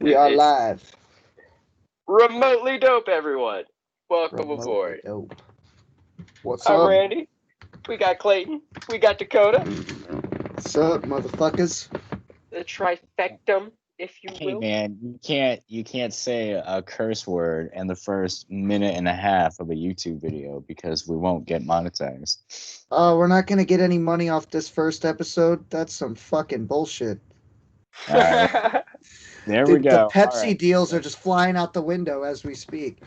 We are It's live. remotely dope, everyone. Welcome Remotely aboard. dope. What's I'm up? Randy. We got Clayton. We got Dakota. What's up, motherfuckers? The trifectum, if you Hey will. man, you can't say a curse word in the first minute and a half of a YouTube video because we won't get monetized. We're not gonna get any money off this first episode. That's some fucking bullshit. All right, well, there The we the go. All Pepsi right. deals are just flying out the window as we speak.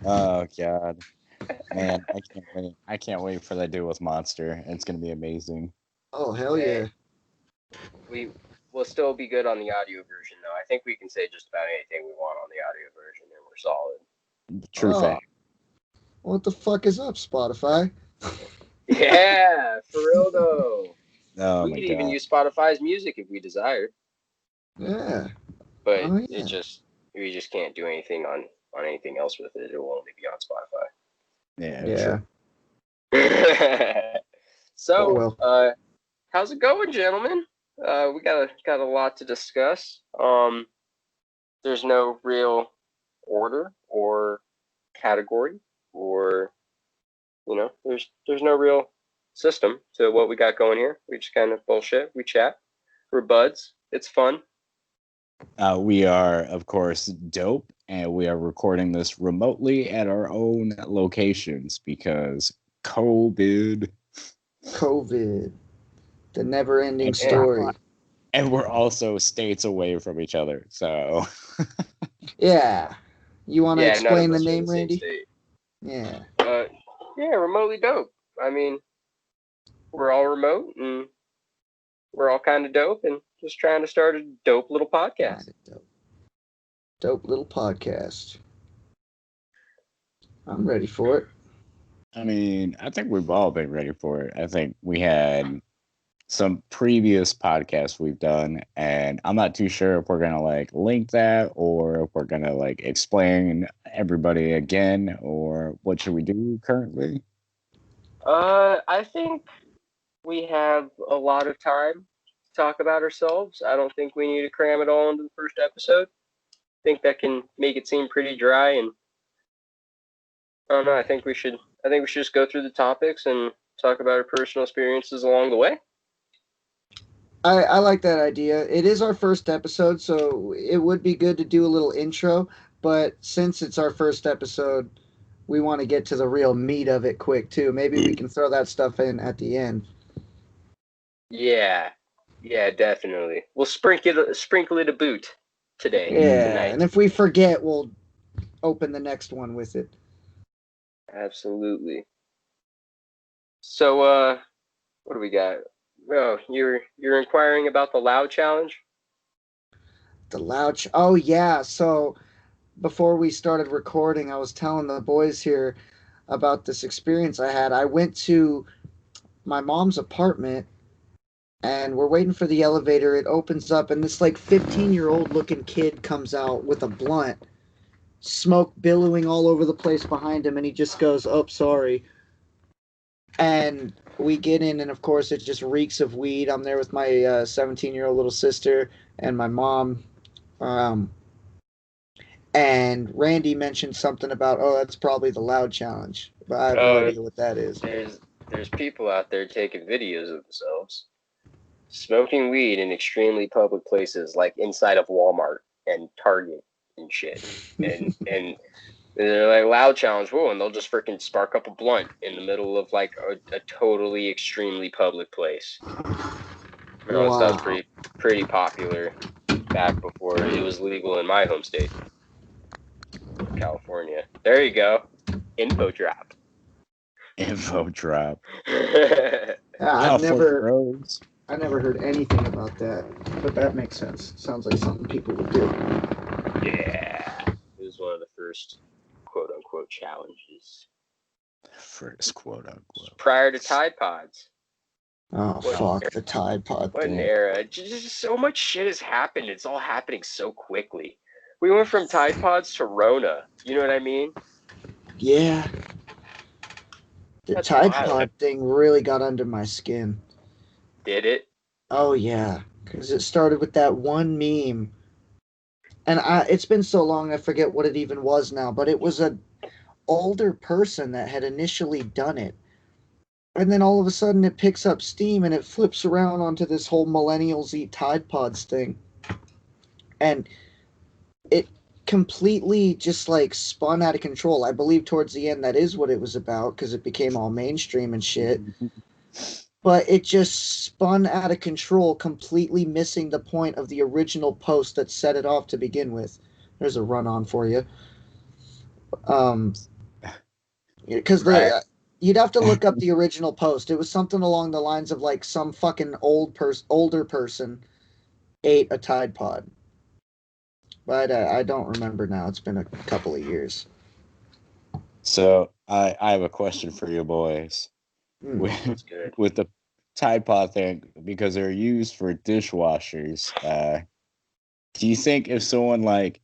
Oh god, man, I can't wait. I can't wait for that deal with Monster. It's gonna be amazing. Oh hell Hey, yeah. we will still be good on the audio version, though. I think we can say just about anything we want on the audio version, and we're solid. True Oh, fact. what the fuck is up, Spotify? Yeah, for real though. Oh We my could even god. use Spotify's music if we desired, Yeah. but Oh it yeah. just we just can't do anything on anything else with it. It will only be on Yeah, true. Yeah. Spotify. Oh So, well. how's it going, gentlemen? We got a lot to discuss. There's no real order or category, or there's no real system to what we got going here. We just kind of bullshit. We chat. We're buds. It's fun. We are, of course, dope, and we are recording this remotely at our own locations because COVID. COVID. The never ending And And story. we're also states away from each other. So, Yeah. You wanna yeah, none of explain the us are in the name, same Randy? state. Yeah. Uh, yeah, remotely dope. I mean, we're all remote and we're all kind of dope and just trying to start a dope little podcast. Kinda dope. Dope little podcast. I'm ready for it. I mean, I think we've all been ready for it. I think we had some previous podcasts we've done, and I'm not too sure if we're gonna like link that or if we're gonna like explain everybody again or what should we do currently. I think we have a lot of time to talk about ourselves. I don't think we need to cram it all into the first episode. I think that can make it seem pretty dry, and I don't know. I think we should just go through the topics and talk about our personal experiences along the way. I like that idea. It is our first episode, so it would be good to do a little intro. But since it's our first episode, we want to get to the real meat of it quick, too. Maybe we can throw that stuff in at the end. Yeah, yeah, definitely. We'll sprinkle it a boot today, Mm. Yeah, and tonight. if we forget, we'll open the next one with it. Absolutely. So, what do we got? Oh, you're inquiring about the loud challenge? The loud. Oh, yeah. So before we started recording, I was telling the boys here about this experience I had. I went to my mom's apartment and we're waiting for the elevator. It opens up, and this like 15-year-old looking kid comes out with a blunt, smoke billowing all over the place behind him, and he just goes, "Oh, sorry." And we get in, and of course, it just reeks of weed. I'm there with my 17-year-old little sister and my mom. Um, and Randy mentioned something about, oh, that's probably the loud challenge, but I have no Uh, idea what that is. there's people out there taking videos of themselves smoking weed in extremely public places, like inside of Walmart and Target and shit. And they're like loud challenge, whoa, and they'll just freaking spark up a blunt in the middle of like a totally extremely public place. You know, that was Wow. pretty popular back before it was legal in my home state of California. There you go. Info drop. Info drop. Yeah, California Rose. I never heard anything about that, but that makes sense. Sounds like something people would do. Yeah. It was one of the first quote unquote challenges. First quote unquote. Prior to Tide Pods. Oh What Oh, fuck, the Tide Pod what an thing. era. Just so much shit has happened. It's all happening so quickly. We went from Tide Pods to Rona. You know what I mean? Yeah, the That's Tide wild. Pod thing really got under my skin. Did it? Oh yeah, because it started with that one meme and it's been so long I forget what it even was now, but it was a older person that had initially done it. And then all of a sudden it picks up steam and it flips around onto this whole millennials eat Tide Pods thing. And it completely just like spun out of control. I believe towards the end that is what it was about because it became all mainstream and shit. But it just spun out of control, completely missing the point of the original post that set it off to begin with. There's a run on for you. Because Right. you'd have to look up the original post. It was something along the lines of like some fucking older person ate a Tide Pod. But I don't remember now. It's been a couple of years. So I have a question for you boys. Hmm. With That's good. with the Tide Pod thing, because they're used for dishwashers. Do you think if someone like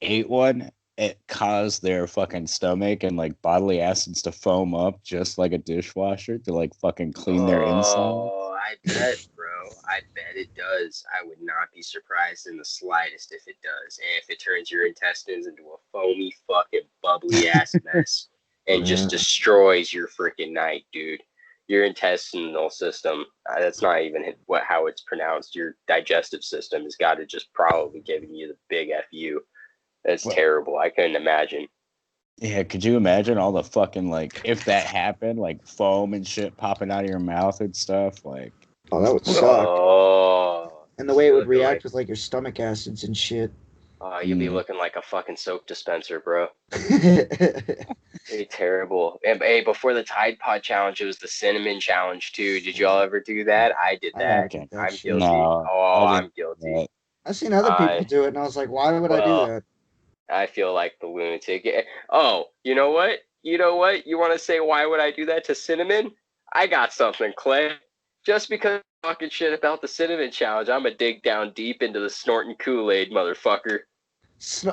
ate one, it caused their fucking stomach and like bodily acids to foam up just like a dishwasher to like fucking clean their inside? Oh, I bet, bro. I bet it does. I would not be surprised in the slightest if it does. And if it turns your intestines into a foamy, fucking, bubbly ass mess and just Yeah. destroys your freaking night, dude. Your intestinal system, that's not even how it's pronounced. Your digestive system has got to just probably giving you the big FU. That's Well, terrible. I couldn't imagine. yeah, could you imagine all the fucking like if that happened, like foam and shit popping out of your mouth and stuff? Like, Oh, that would suck. Oh, And the you'd way it be would looking react like with like your stomach acids and shit. you'd be looking like a fucking soap dispenser, bro. I It'd be terrible. And hey, before the Tide Pod challenge, it was the cinnamon challenge too. Did y'all ever do that? I did never that. did okay, that I'm shit. guilty. no, Oh, I I'm didn't do guilty. that. I've seen other people I do it, and I was like, why would I do well, that? I feel like the lunatic. Oh, you know what? You know what? You want to say why would I do that to cinnamon? I got something, Clay. Just because I'm talking shit about the cinnamon challenge, I'm gonna dig down deep into the snorting Kool-Aid, motherfucker.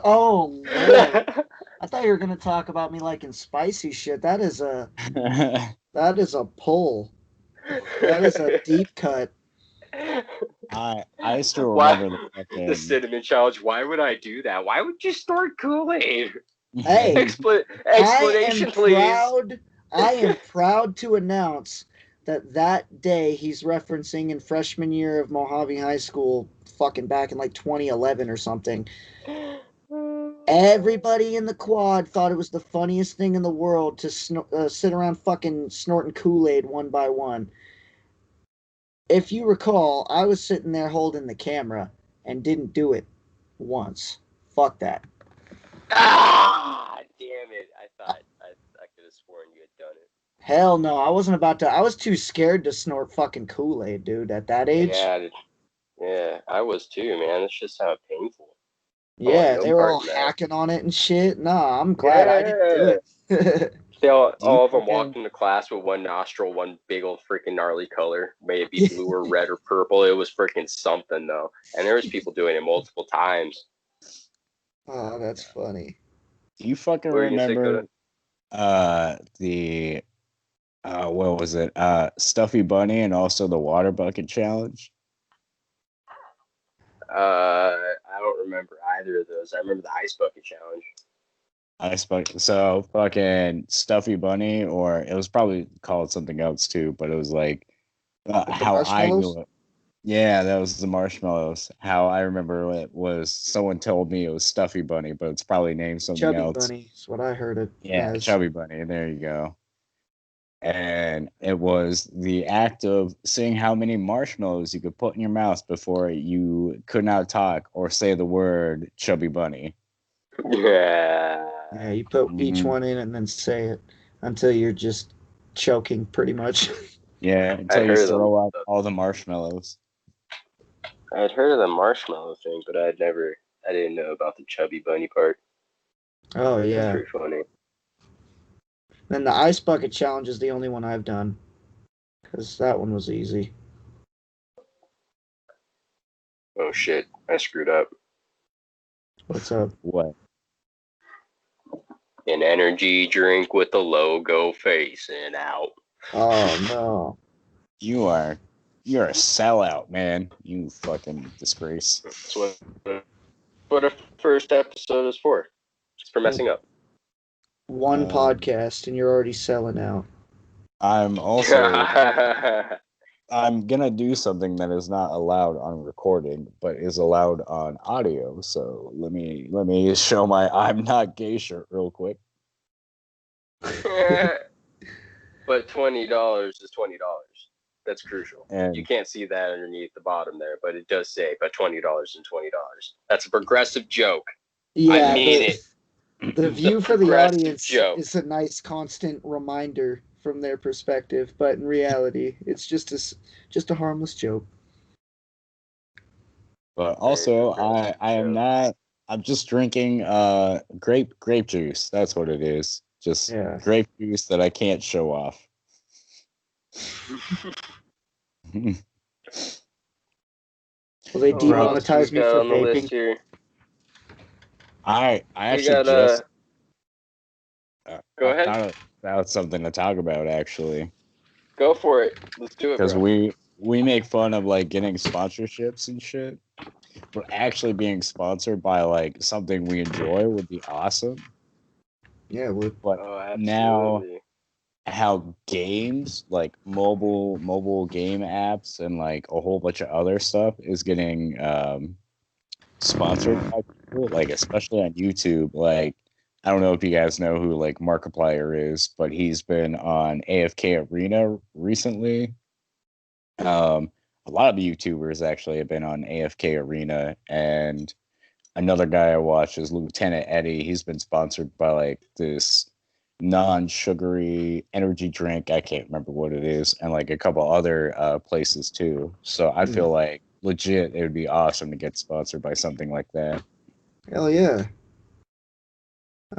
Oh Lord, I thought you were gonna talk about me liking spicy shit. That is a pull. That is a deep cut. I still Why remember the the fucking cinnamon challenge? Why would I do that? Why would you snort Kool-Aid? Hey, I am Explanation, please. proud. I am proud to announce that day he's referencing in freshman year of Mojave High School, fucking back in like 2011 or something. Everybody in the quad thought it was the funniest thing in the world to sit around fucking snorting Kool Aid one by one. If you recall, I was sitting there holding the camera and didn't do it once. Fuck that. Ah, damn it! I could have sworn you had done it. Hell no, I wasn't about to. I was too scared to snort fucking Kool Aid, dude, at that age. Yeah, yeah, I was too, man. It's just how painful. I want Yeah, no they were part all in that. hacking on it and shit. Nah, I'm glad I didn't do Yeah. it. They do you all of them walked fucking into class with one nostril, one big old freaking gnarly color. May it be blue or red or purple. It was freaking something though. And there was people doing it multiple times. Oh, that's funny. do you fucking What were you gonna say, Coda? remember the what was it? Stuffy Bunny and also the water bucket challenge? I don't remember either of those. I remember the ice bucket challenge. I spoke so fucking Stuffy Bunny, or it was probably called something else too, but it was like With the how I marshmallows? knew it. Yeah, that was the marshmallows. How I remember it was someone told me it was Stuffy Bunny, but it's probably named something Chubby else. bunny is what I heard it Yeah, as. Chubby Bunny. There you go. And it was the act of seeing how many marshmallows you could put in your mouth before you could not talk or say the word Chubby Bunny. Yeah. Yeah, you put each Mhm. one in and then say it until you're just choking pretty much. Yeah, I'd until you heard of throw out all the marshmallows. I'd heard of the marshmallow thing, but I didn't know about the chubby bunny part. Oh That's yeah. pretty funny. Then the ice bucket challenge is the only one I've done because that one was easy. Oh shit, I screwed up. What's up? What? An energy drink with the logo facing out. Oh no. You are a sellout, man. You fucking disgrace. That's what a first episode is for. It's for messing up. One podcast and you're already selling out. I'm also I'm gonna do something that is not allowed on recording, but is allowed on audio. So let me show my I'm not gay shirt real quick. But $20 is $20. That's crucial. And You can't see that underneath the bottom there, but it does say, but $20 and $20. That's a progressive joke. Yeah, I mean it. the view for the progressive audience joke. is a nice constant reminder from their perspective, but in reality, it's just a harmless joke. but also progressive I am joke. not I'm just drinking grape juice. That's what it is. Just Yeah. grape juice that I can't show off. Will they What else we demonetize me got for on the list vaping? here? I We actually got just Go I ahead. thought about something to talk about actually, Go for it. Let's do it, because bro. we make fun of like getting sponsorships and shit, but actually being sponsored by like something we enjoy would be awesome. Yeah, well, But Oh, now absolutely. how games like mobile game apps and like a whole bunch of other stuff is getting sponsored by people, like especially on YouTube. Like I don't know if you guys know who like Markiplier is, but he's been on AFK Arena recently. A lot of YouTubers actually have been on AFK Arena, and another guy I watch is Lieutenant Eddie. He's been sponsored by like this non-sugary energy drink. I can't remember what it is, and like a couple other places too. So I feel like legit it would be awesome to get sponsored by something like that. hell yeah.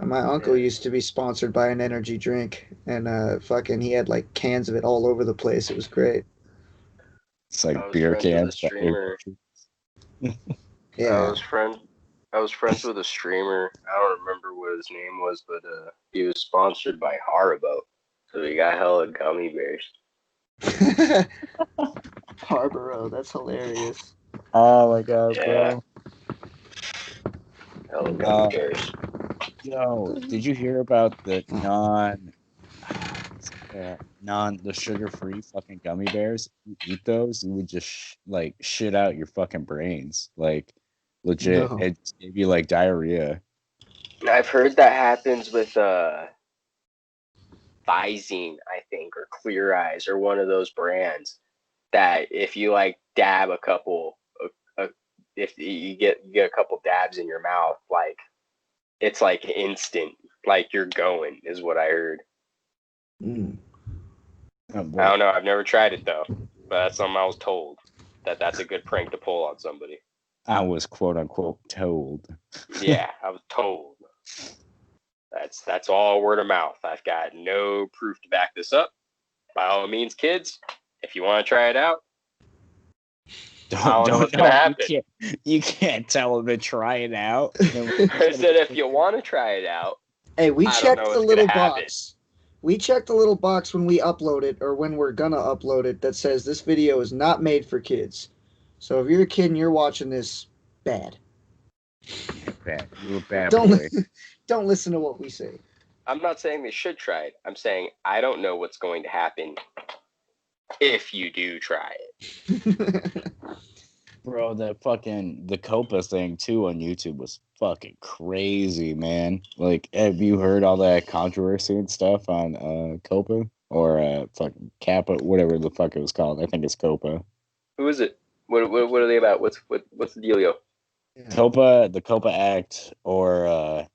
My uncle Yeah. used to be sponsored by an energy drink, and fucking he had like cans of it all over the place. It was great. It's I like was beer friends with a cans, but streamer. I Yeah. was friend. I was friends with a streamer. I don't remember what his name was, but he was sponsored by Haribo, so he got hella gummy bears. Harborough, that's hilarious. Oh my god, Yeah, bro. hella gummy Uh, bears. yo, did you hear about the the sugar-free fucking gummy bears? You eat those, you would just like shit out your fucking brains. Like legit, No. it just gave you like diarrhea. I've heard that happens with Visine, I think, or Clear Eyes, or one of those brands. That if you like dab a couple, if you get a couple dabs in your mouth, like it's like instant, like you're going, is what I heard. Mm. Oh, I boy. don't know. I've never tried it though, but that's something I was told that that's a good prank to pull on somebody. I was quote unquote told. Yeah, I was told. That's all word of mouth. I've got no proof to back this up. By all means, kids, if you want to try it out, I don't know what's gonna happen. You can't tell them to try it out. I said if you want to try it out, Hey, we I don't know checked the what's gonna little happen. box. We checked the little box when we upload it or when we're gonna upload it that says this video is not made for kids. So if you're a kid and you're watching this, bad. Bad. You're a bad Don't boy. don't listen to what we say. I'm not saying they should try it. I'm saying I don't know what's going to happen if you do try it. Bro, the Copa thing too on YouTube was fucking crazy, man. Like, have you heard all that controversy and stuff on Copa or fucking Kappa, whatever the fuck it was called? I think it's Copa. Who is it? What are they about? What's the dealio? Yeah. Copa, the Copa Act, or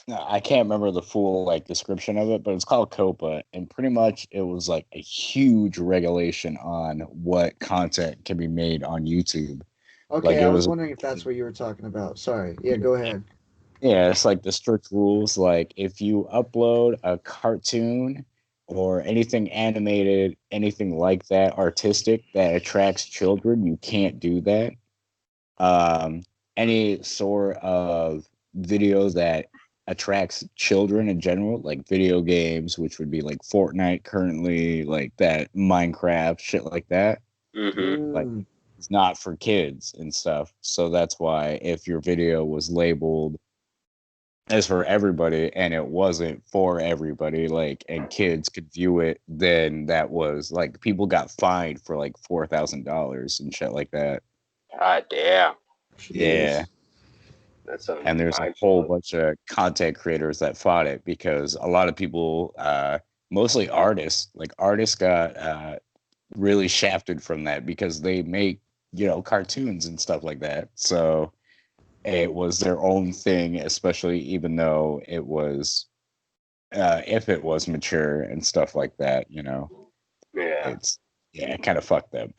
I can't remember the full like description of it, but it's called Copa, and pretty much it was like a huge regulation on what content can be made on YouTube. Like Okay, it I was was, wondering if that's what you were talking about. Sorry. Yeah, go ahead. yeah, it's like the strict rules. Like if you upload a cartoon or anything animated, anything like that, artistic that attracts children, you can't do that. Um, any sort of video that attracts children in general, like video games, which would be like Fortnite currently, like that, Minecraft, shit like that. Mm-hmm. Like Mm. it's not for kids and stuff. So that's why if your video was labeled as for everybody and it wasn't for everybody, like, and kids could view it, then that was like people got fined for like $4,000 and shit like that. God damn. Yeah. Jeez. That's something to And be there's a mindful whole of. bunch of content creators that fought it because a lot of people, mostly artists, like artists got really shafted from that because they make, cartoons and stuff like that. So it was their own thing, especially even though it was, if it was mature and stuff like that, Yeah, it's, yeah, it kind of fucked them.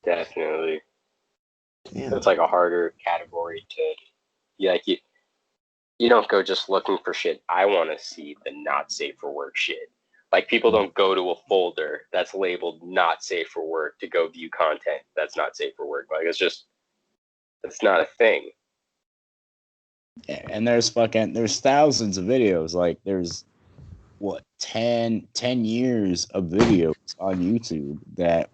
definitely. Damn. It's like a harder category to, yeah, like you don't go just looking for shit. I want to see the not safe for work shit. Like people don't go to a folder that's labeled not safe for work to go view content that's not safe for work. Like it's not a thing. And there's thousands of videos. Like there's what 10 years of videos on YouTube that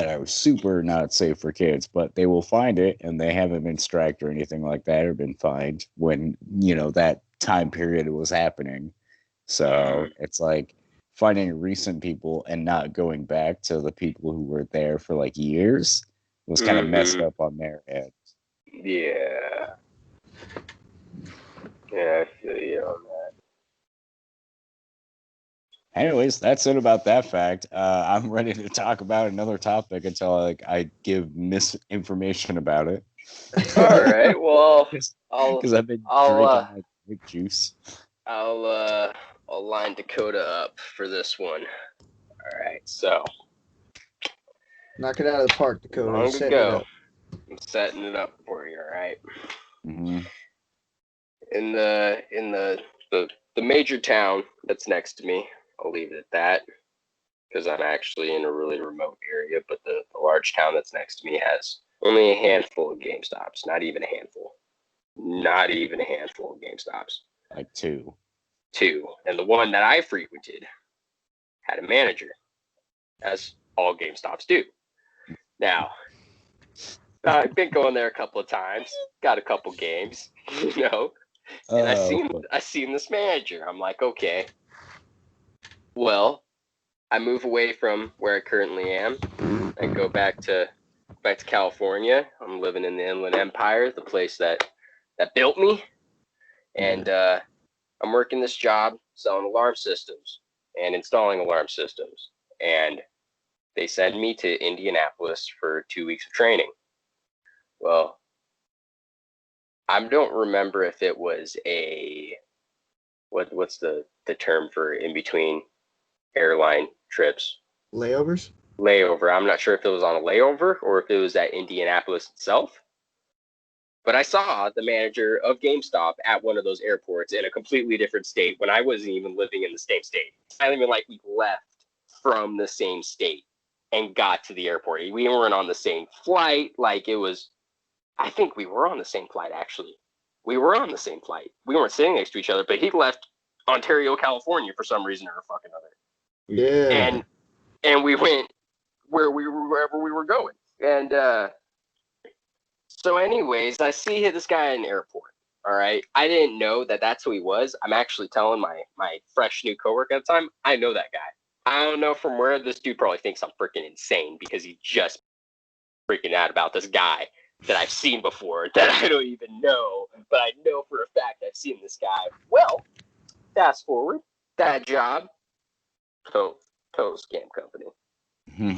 are super not safe for kids, but they will find it and they haven't been striked or anything like that or been fined when that time period was happening. So it's like finding recent people and not going back to the people who were there for like years was kind of messed Mm-hmm. up on their end. Yeah. Yeah, I feel you on that. Anyways, that's it about that fact. I'm ready to talk about another topic until I give misinformation about it. All right. Well, I'll Because I've been I'll drinking my grape juice. I'll uh I'll line Dakota up for this one. All right. So Knock it out of the park, Dakota. You're long setting it ago, up. I'm setting it up for you. All right. Mm-hmm. In the major town that's next to me, I'll leave it at that because I'm actually in a really remote area. But the large town that's next to me has only a handful of GameStops. Not even a handful. Not even a handful of GameStops. Like two. Two, and the one that I frequented had a manager, as all GameStops do. Now, I've been going there a couple of times, got a couple games, and But I seen this manager. I'm like, okay, well, I move away from where I currently am and go back to California. I'm living in the Inland Empire, the place that built me, and I'm working this job selling alarm systems and installing alarm systems. And they send me to Indianapolis for 2 weeks of training. Well, I don't remember if it was a what's the term for in between airline trips? Layovers? Layover. I'm not sure if it was on a layover or if it was at Indianapolis itself. But I saw the manager of GameStop at one of those airports in a completely different state when I wasn't even living in the same state. I don't even like we left from the same state and got to the airport. We weren't on the same flight. Like it was, I think we were on the same flight actually. We were on the same flight. We weren't sitting next to each other, but he left Ontario, California for some reason or fucking other. Yeah. And we went wherever we were going. And so, anyways, I see this guy in an airport. All right, I didn't know that that's who he was. I'm actually telling my fresh new coworker at the time, I know that guy. I don't know from where this dude probably thinks I'm freaking insane because he just freaking out about this guy that I've seen before that I don't even know, but I know for a fact I've seen this guy. Well, fast forward, that job, total scam company.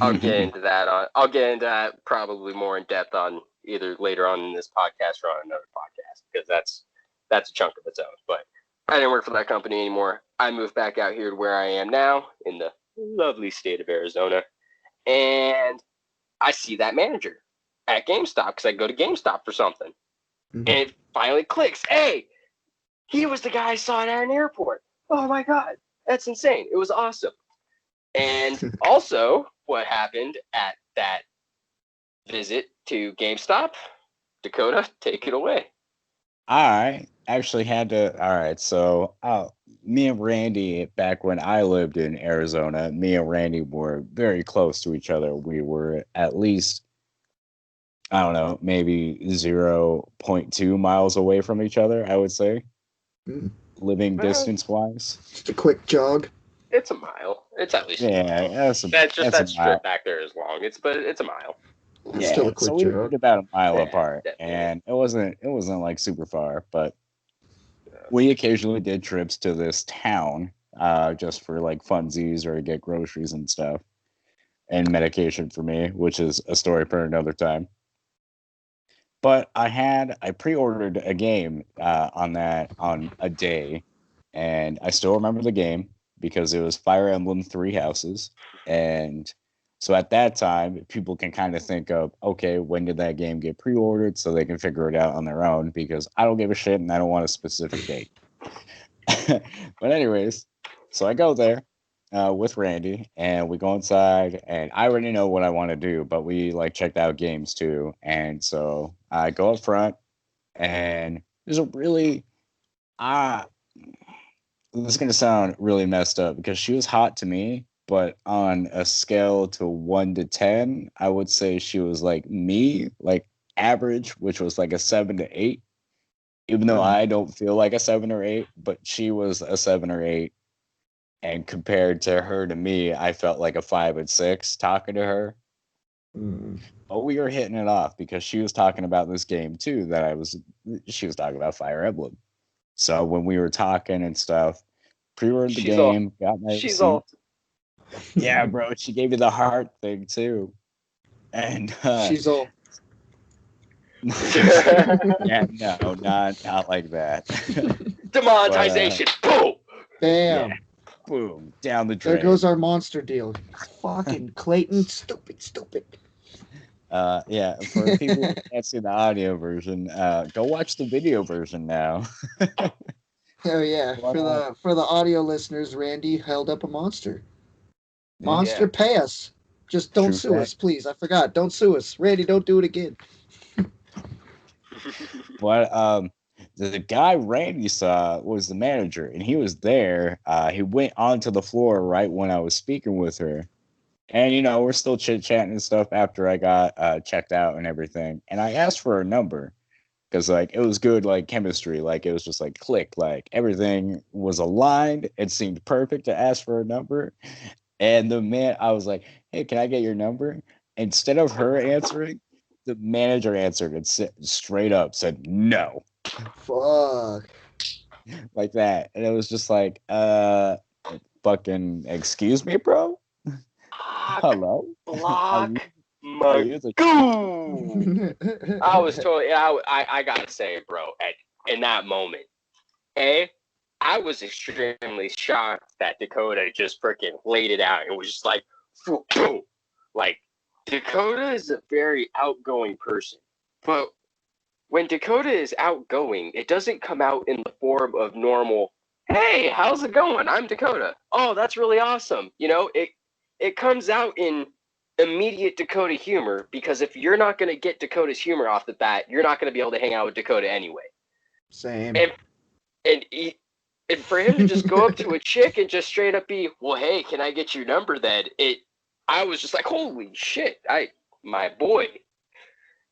I'll get into that probably more in depth on either later on in this podcast or on another podcast because that's a chunk of its own. But I didn't work for that company anymore. I moved back out here to where I am now in the lovely state of Arizona, and I see that manager at GameStop because I go to GameStop for something, Mhm. and it finally clicks. Hey, he was the guy I saw at an airport. Oh my god, that's insane! It was awesome. And also, what happened at that visit to GameStop? Dakota, take it away. all right. actually had to. All right, so me and Randy, back when I lived in Arizona, me and Randy were very close to each other. We were at least, I don't know, maybe 0.2 miles away from each other, I would say, Mm. living Well, distance wise. Just a quick jog. it's a mile. It's at least a Yeah, mile. That's just that's a that strip mile. back there is long. But it's a mile. Still Yeah, a so quick we lived jog. about a mile Yeah, apart, definitely. and it wasn't like super far, but Yeah. we occasionally did trips to this town, just for like funsies or to get groceries and stuff, and medication for me, which is a story for another time. But I pre-ordered a game on a day, and I still remember the game because it was Fire Emblem Three Houses, and so at that time people can kind of think of, okay, when did that game get pre-ordered, so they can figure it out on their own because I don't give a shit and I don't want a specific date. But anyways, so I go there with Randy, and we go inside, and I already know what I want to do, but we like checked out games too, and so I go up front, and there's a really ah, this is gonna sound really messed up because she was hot to me, but on a scale to 1 to 10, I would say she was like me, like average, which was like a 7 to 8. Even though Mm. I don't feel like a 7 or 8, but she was a 7 or 8. And compared to her to me, I felt like a 5 and 6 talking to her. Mm. But we were hitting it off because she was talking about this game too she was talking about Fire Emblem. So when we were talking and stuff, pre-ordered the She's all. game, got my She's receipt. all. Yeah, bro, she gave me the heart thing too. And She's all. yeah, no, not like that. But Demonetization. Boom. yeah, Bam. boom, down the There goes drain. our monster deal. Fucking Clayton. Stupid, stupid. Yeah, for people who can't see the audio version, go watch the video version now. Hell yeah. But, For the audio listeners, Randy held up a monster. yeah, Yeah. Monster, pay us. Just don't true sue fact. us, please. I forgot. Don't sue us. Randy, don't do it again. But the guy Randy saw was the manager, and he was there. He went onto the floor right when I was speaking with her, and we're still chit chatting and stuff after I got checked out and everything. And I asked for a number because like it was good, like chemistry, like it was just like click, like everything was aligned. It seemed perfect to ask for a number. And the man, I was like, "Hey, can I get your number?" Instead of her answering, the manager answered and straight up said no, Fuck. like that. And it was just like, fucking excuse me, bro. Block. Hello, are you Block. are you the Magoo. I was totally. I gotta say, bro. In that moment, I was extremely shocked that Dakota just freaking laid it out and was just like, boom. Like, Dakota is a very outgoing person. But when Dakota is outgoing, it doesn't come out in the form of normal, hey, how's it going? I'm Dakota. Oh, that's really awesome. It comes out in immediate Dakota humor because if you're not going to get Dakota's humor off the bat, you're not going to be able to hang out with Dakota anyway. Same. And and he, and for him to just go up to a chick and just straight up be, well, hey, can I get your number then? I was just like, holy shit, my boy.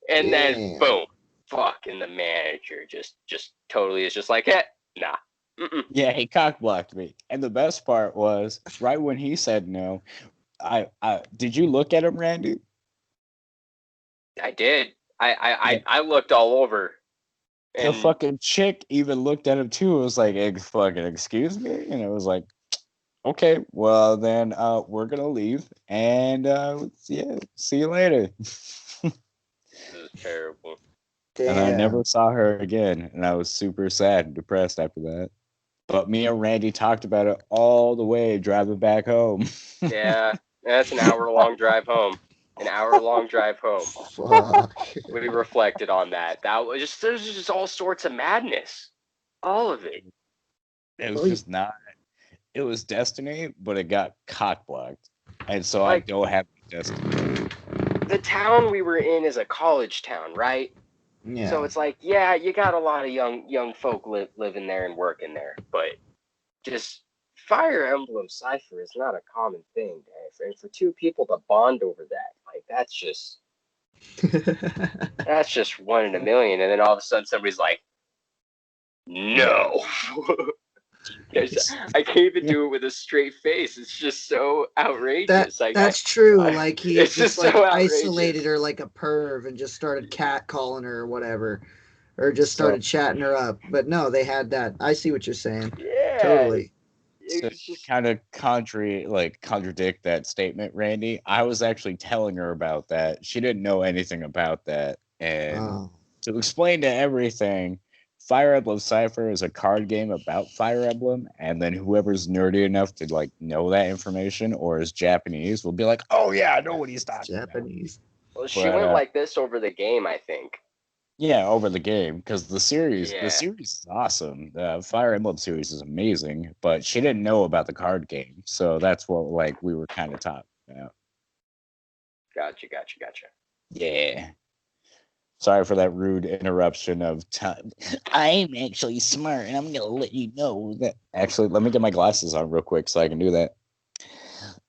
And then Damn. boom, fucking the manager just totally is just like, nah. Mm-mm. Yeah, he cock blocked me. And the best part was right when he said no, I did you look at him, Randy? I did. I, I Like I I looked all over, the and fucking chick even looked at him too. It was like, fucking excuse me, and it was like, okay, well then, we're gonna leave, and yeah, see you later. this is terrible. And I never Damn. saw her again, and I was super sad and depressed after that. But me and Randy talked about it all the way driving back home. Yeah, that's an hour-long drive home. An hour-long drive home. Fuck. We reflected on that. There's just all sorts of madness. All of it. It was Well, just not. It was destiny, but it got cock blocked, and so I Like, don't have destiny. the town we were in is a college town, right? So Yeah. it's like, yeah, you got a lot of young folk living there and working there, but just Fire Emblem Cipher is not a common thing, Dave. And for two people to bond over that, like that's just one in a million. And then all of a sudden somebody's like, no. I can't even Yeah. do it with a straight face. It's just so that outrageous. that's true. I Like he it's just just so like isolated outrageous. her like a perv and just started cat calling her or whatever, or just So, started chatting her up. But no, they had that. I see what you're saying. Yeah, Totally. to it's just kind of contradict that statement, Randy, I was actually telling her about that. She didn't know anything about that. And Oh, to explain to everything, Fire Emblem Cipher is a card game about Fire Emblem, and then whoever's nerdy enough to like know that information or is Japanese will be like, "Oh yeah, I know what he's talking about." Japanese. well, she But went like this over the game, I think. yeah, over the game because the Yeah, series is awesome. The Fire Emblem series is amazing, but she didn't know about the card game, so that's what like we were kind of talking about. gotcha. Yeah. Sorry for that rude interruption of time. I'm actually smart, and I'm gonna let you know that. Actually, let me get my glasses on real quick so I can do that.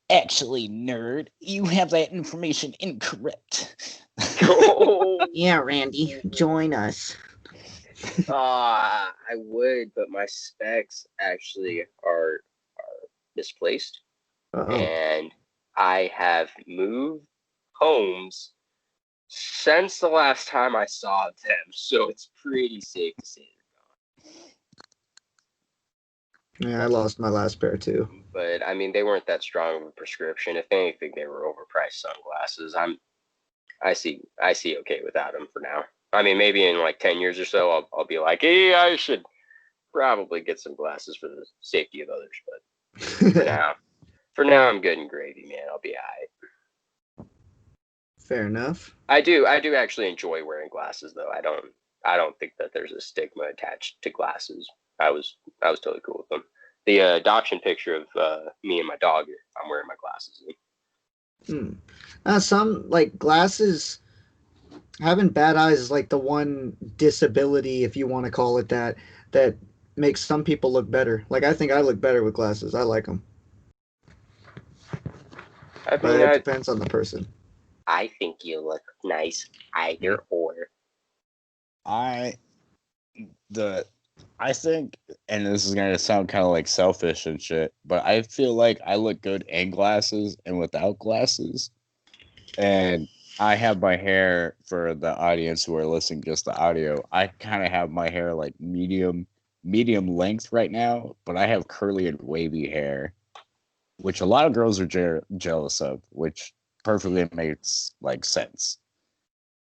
Actually, nerd, you have that information incorrect. Oh, Yeah, Randy, join us. I would, but my specs actually are misplaced, Oh, and I have moved homes since the last time I saw them, so it's pretty safe to say yeah, I lost my last pair too. but I mean they weren't that strong of a prescription. If anything, they were overpriced sunglasses. I see okay without them for now. I mean, maybe in like 10 years or so, I'll be like, hey, I should probably get some glasses for the safety of others. But for now, I'm good and gravy, man. I'll be alright. Fair enough. I do actually enjoy wearing glasses though. I don't think that there's a stigma attached to glasses. I was totally cool with them. The adoption picture of me and my dog, I'm wearing my glasses. Hmm. Some like glasses. Having bad eyes is like the one disability, if you want to call it that, that makes some people look better. Like I think I look better with glasses. I like them, I but mean, it I depends on the person. I think you look nice Yeah. either or. I the I think, and this is gonna sound kind of like selfish and shit, but I feel like I look good in glasses and without glasses. And I have my hair for the audience who are listening just the audio. I kind of have my hair like medium length right now, but I have curly and wavy hair, which a lot of girls are jealous of, which perfectly makes like sense.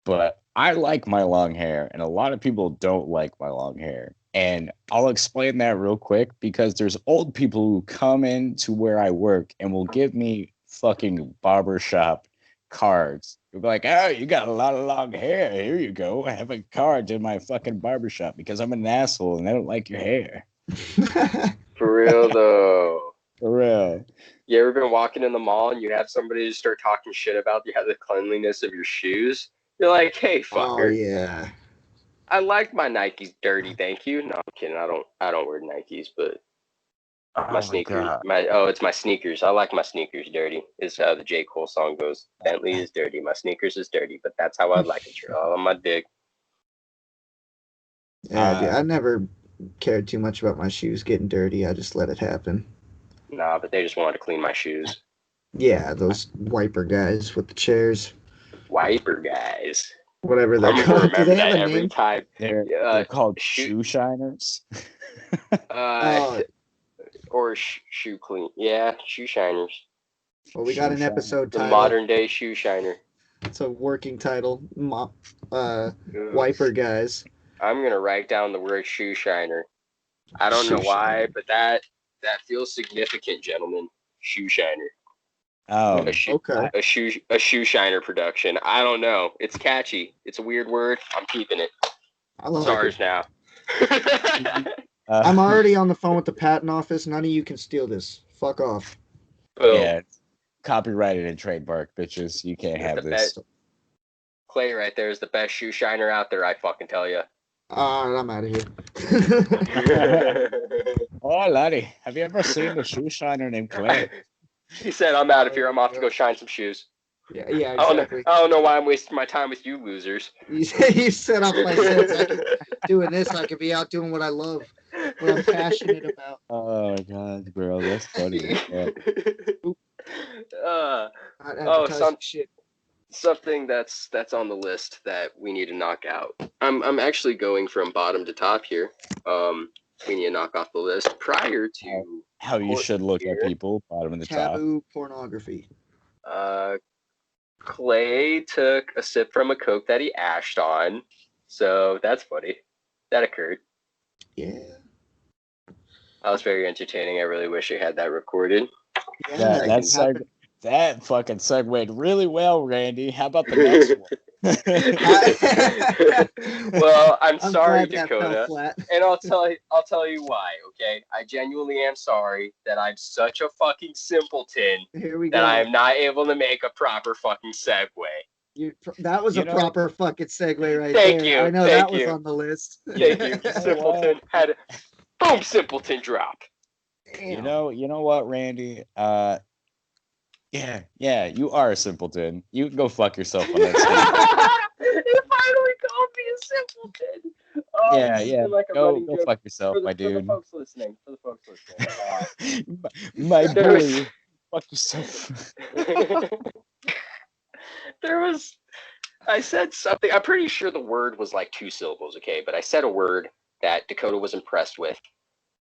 But I like my long hair, and a lot of people don't like my long hair. And I'll explain that real quick because there's old people who come into where I work and will give me fucking barbershop cards. They'll be like, "Oh, you got a lot of long hair. Here you go. I have a card in my fucking barbershop because I'm an asshole and I don't like your hair." For real though. For real. You ever been walking in the mall and you have somebody just start talking shit about the cleanliness of your shoes? You're like, hey Oh fucker, yeah. I like my Nikes dirty, thank you. No, I'm kidding. I don't wear Nikes, but my Oh my sneakers, god. it's my sneakers. I like my sneakers dirty. Is how the J. Cole song goes. Bentley is dirty, my sneakers is dirty, but that's how I like it. You're all on my dick. Yeah, dude. Uh, I never cared too much about my shoes getting dirty. I just let it happen. Nah, but they just wanted to clean my shoes. Yeah, those wiper guys with the chairs, Wiper guys. whatever they're I'm gonna called. Do remember they have that a every name? time. they're called Shoot. shoe shiners. Uh, Oh, or shoe clean. Yeah, shoe shiners. well, we got Shoe an shiner. episode The title. modern day shoe shiner. It's a working title. Uh, Ooh, wiper guys. I'm gonna write down the word shoe shiner. I don't know Shoe why, shiner. but that feels significant, gentlemen. Shoe shiner. A Oh, shoe Okay, a shoe shiner production. I don't know. It's catchy. It's a weird word. I'm keeping it. I It's like it. ours now. I'm uh, already on the phone with the patent office. None of you can steal this. Fuck off. Boom. yeah, copyrighted and trademark, bitches. You can't But have the bet this. Clay right there is the best shoe shiner out there. I fucking tell you. All right, I'm out of here. Oh, laddie, have you ever seen the shoe shiner named Clay? He said, "I'm out of here. I'm off to go shine some shoes." Yeah, I don't know. exactly. I don't know why I'm wasting my time with you losers. You set off my sense. I could doing this. I could be out doing what I love, what I'm passionate about. Oh my god, bro, that's funny as fuck. uh, Not oh, advertising shit. something that's on the list that we need to knock out. I'm actually going from bottom to top here. We need to knock off the list prior to How you should look at here. people, bottom of the top. Taboo pornography. Clay took a sip from a Coke that he ashed on, so that's funny. That occurred. Yeah. That was very entertaining. I really wish I had that recorded. Yeah, That fucking segued really well, Randy. How about the next one? Well, I'm sorry, glad that fell Dakota, flat. and I'll tell you why. Okay, I genuinely am sorry that I'm such a fucking simpleton Here we that go. I am not able to make a proper fucking segue. That was a proper fucking segue right Thank there. you, I know thank that you. was on the list. Thank you, You know simpleton. Had a boom, simpleton drop. Damn. You know what, Randy? Yeah, you are a simpleton. You can go fuck yourself on that stage. He finally called me a simpleton. Oh, Yeah, this has yeah. been like a Go running joke fuck yourself, my for the dude. folks listening. My There was- boy. Fuck yourself. There was, I said something. I'm pretty sure the word was like 2 syllables, okay? But I said a word that Dakota was impressed with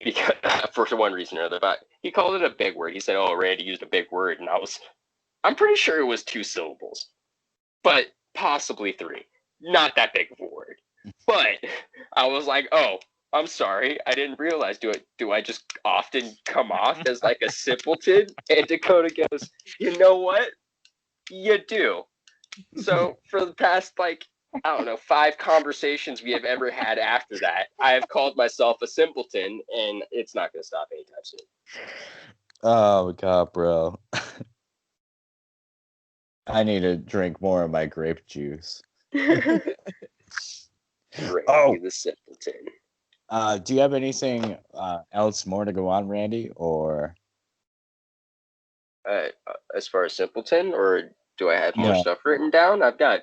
because for one reason or another. But he called it a big word. He said, "Oh, Randy used a big word," and I'm pretty sure it was 2 syllables, but possibly 3. Not that big of a word. But I was like, "Oh, I'm sorry. I didn't realize. Do I just often come off as like a simpleton?" And Dakota goes, "You know what? You do." So for the past like I don't know 5 conversations we have ever had after that, I have called myself a simpleton, and it's not going to stop anytime soon. Oh god, bro. I need to drink more of my grape juice. Randy Oh, the simpleton. do you have anything else more to go on, Randy? Or As far as simpleton, or do I have more no? stuff written down? I've got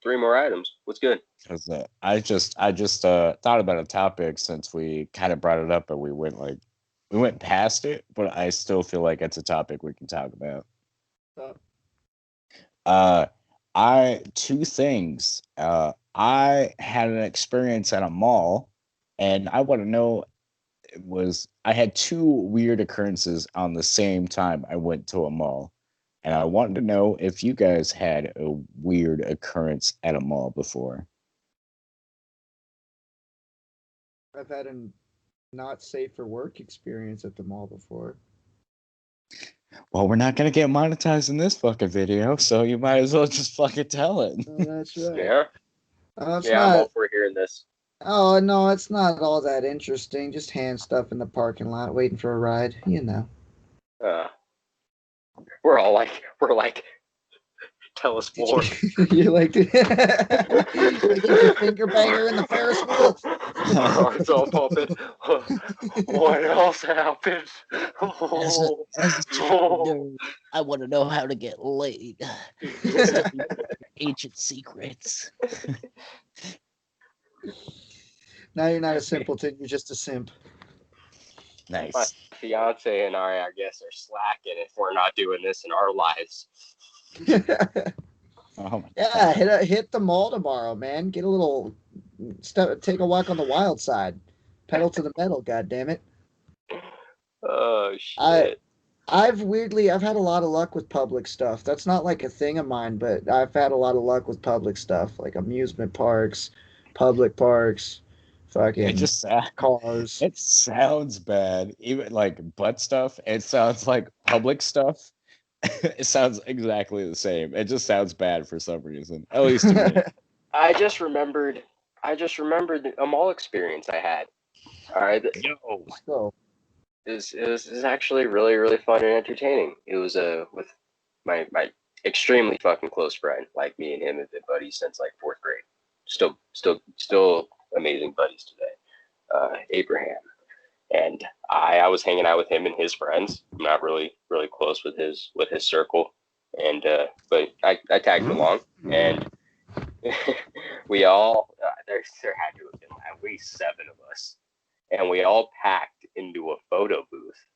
3 more items. What's good? Because I just thought about a topic since we kind of brought it up, but we went past it. But I still feel like it's a topic we can talk about. Uh, I two things. I had an experience at a mall, and I want to know I had 2 weird occurrences on the same time I went to a mall, and I wanted to know if you guys had a weird occurrence at a mall before. I've had a not safe for work experience at the mall before. Well, we're not gonna get monetized in this fucking video, so you might as well just fucking tell it. Oh, that's right. Yeah, It's I'm all not. for hearing this. Oh no, it's not all that interesting. Just hand stuff in the parking lot, waiting for a ride. You know. We're like, tell us more. You like to like your finger banger in the Ferris wheel. It's all pumping. What else happened? As a nerd, I want to know how to get laid. Ancient secrets. Now you're not a simpleton. You're just a simp. Nice. My fiance and I guess, are slacking if we're not doing this in our lives. Oh my Yeah, hit the mall tomorrow, man. Get a little take a walk on the wild side. Pedal to the metal, god damn it. Oh shit. I've had a lot of luck with public stuff. That's not like a thing of mine, but I've had a lot of luck with public stuff, like amusement parks, public parks, fucking cars. It sounds bad. Even like butt stuff, it sounds like public stuff. It sounds exactly the same. It just sounds bad for some reason. At least to me. I just remembered a mall experience I had. All right. So, It was actually really, really fun and entertaining. It was with my extremely fucking close friend. Like me and him have been buddies since like fourth grade. Still amazing buddies today. Abraham. And I was hanging out with him and his friends. I'm not really close with his circle, and but I tagged him along, and we all there had to have been at least 7 of us, and we all packed into a photo booth.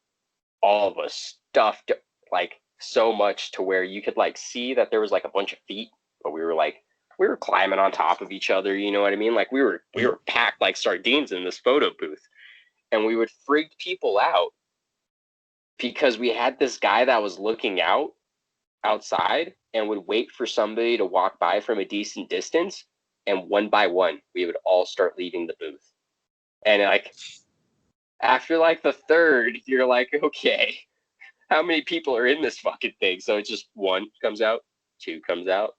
All of us stuffed like so much to where you could like see that there was like a bunch of feet, but we were climbing on top of each other. You know what I mean? Like we were packed like sardines in this photo booth. And we would freak people out because we had this guy that was looking outside and would wait for somebody to walk by from a decent distance. And one by one, we would all start leaving the booth. And like after like the third, you're like, okay, how many people are in this fucking thing? So it's just 1 comes out, 2 comes out,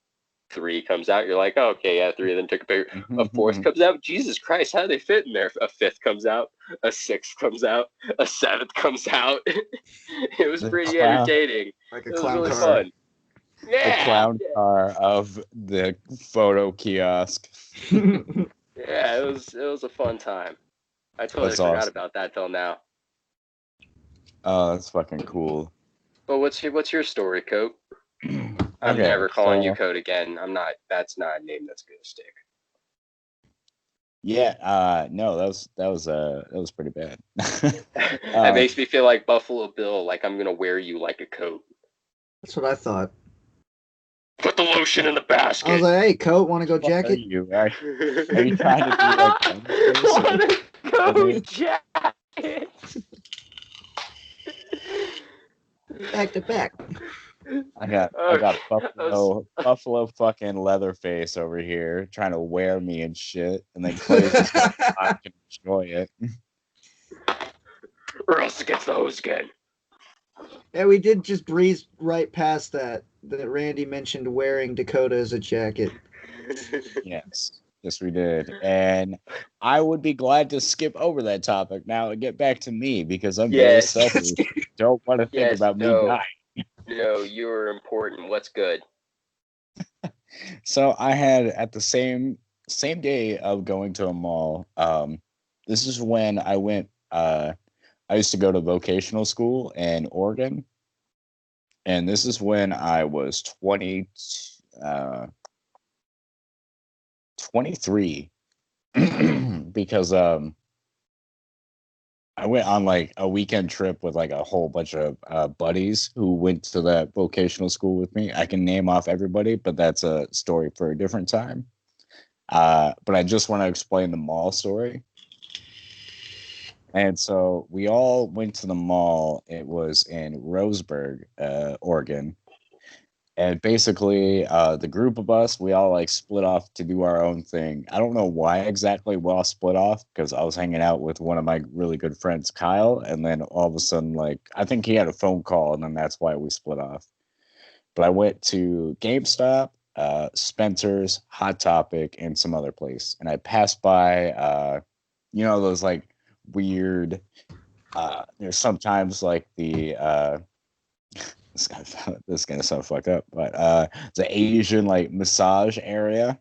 3 comes out. You're like, oh, okay, yeah, 3 of them took a picture. A 4th comes out. Jesus Christ, how do they fit in there? A 5th comes out. A 6th comes out. A 7th comes out. It was pretty entertaining. Like a it was clown really car. fun. Yeah. The clown car of the photo kiosk. Yeah, it was a fun time. I totally That's forgot awesome. about that till now. Oh, that's fucking cool. But what's your story, Cope? I'm never calling you Code again. I'm not. That's not a name that's gonna stick. Yeah. No, that was pretty bad. That makes me feel like Buffalo Bill. Like I'm gonna wear you like a coat. That's what I thought. Put the lotion in the basket. I was like, "Hey, coat, want to go jacket?" Are you trying to be like? Go jacket. Back to back. I got Buffalo fucking Leatherface over here trying to wear me and shit, and then Clay's just like, I can enjoy it. Or else it gets the hose again. Yeah, we did just breeze right past that Randy mentioned wearing Dakota as a jacket. Yes, we did, and I would be glad to skip over that topic now and get back to me because I'm very selfish. Don't want to think about me dying. No, you're important. What's good? So I had at the same day of going to a mall. This is when I went. I used to go to vocational school in Oregon, and this is when I was 23 because I went on like a weekend trip with like a whole bunch of buddies who went to that vocational school with me. I can name off everybody, but that's a story for a different time. But I just want to explain the mall story. And so we all went to the mall. It was in Roseburg, Oregon. And basically, the group of us, we all like split off to do our own thing. I don't know why exactly we all split off because I was hanging out with one of my really good friends, Kyle. And then all of a sudden, like, I think he had a phone call and then that's why we split off. But I went to GameStop, Spencer's, Hot Topic, and some other place. And I passed by, those like weird, there's sometimes like the, this is gonna sound fucked up, but the Asian like massage area.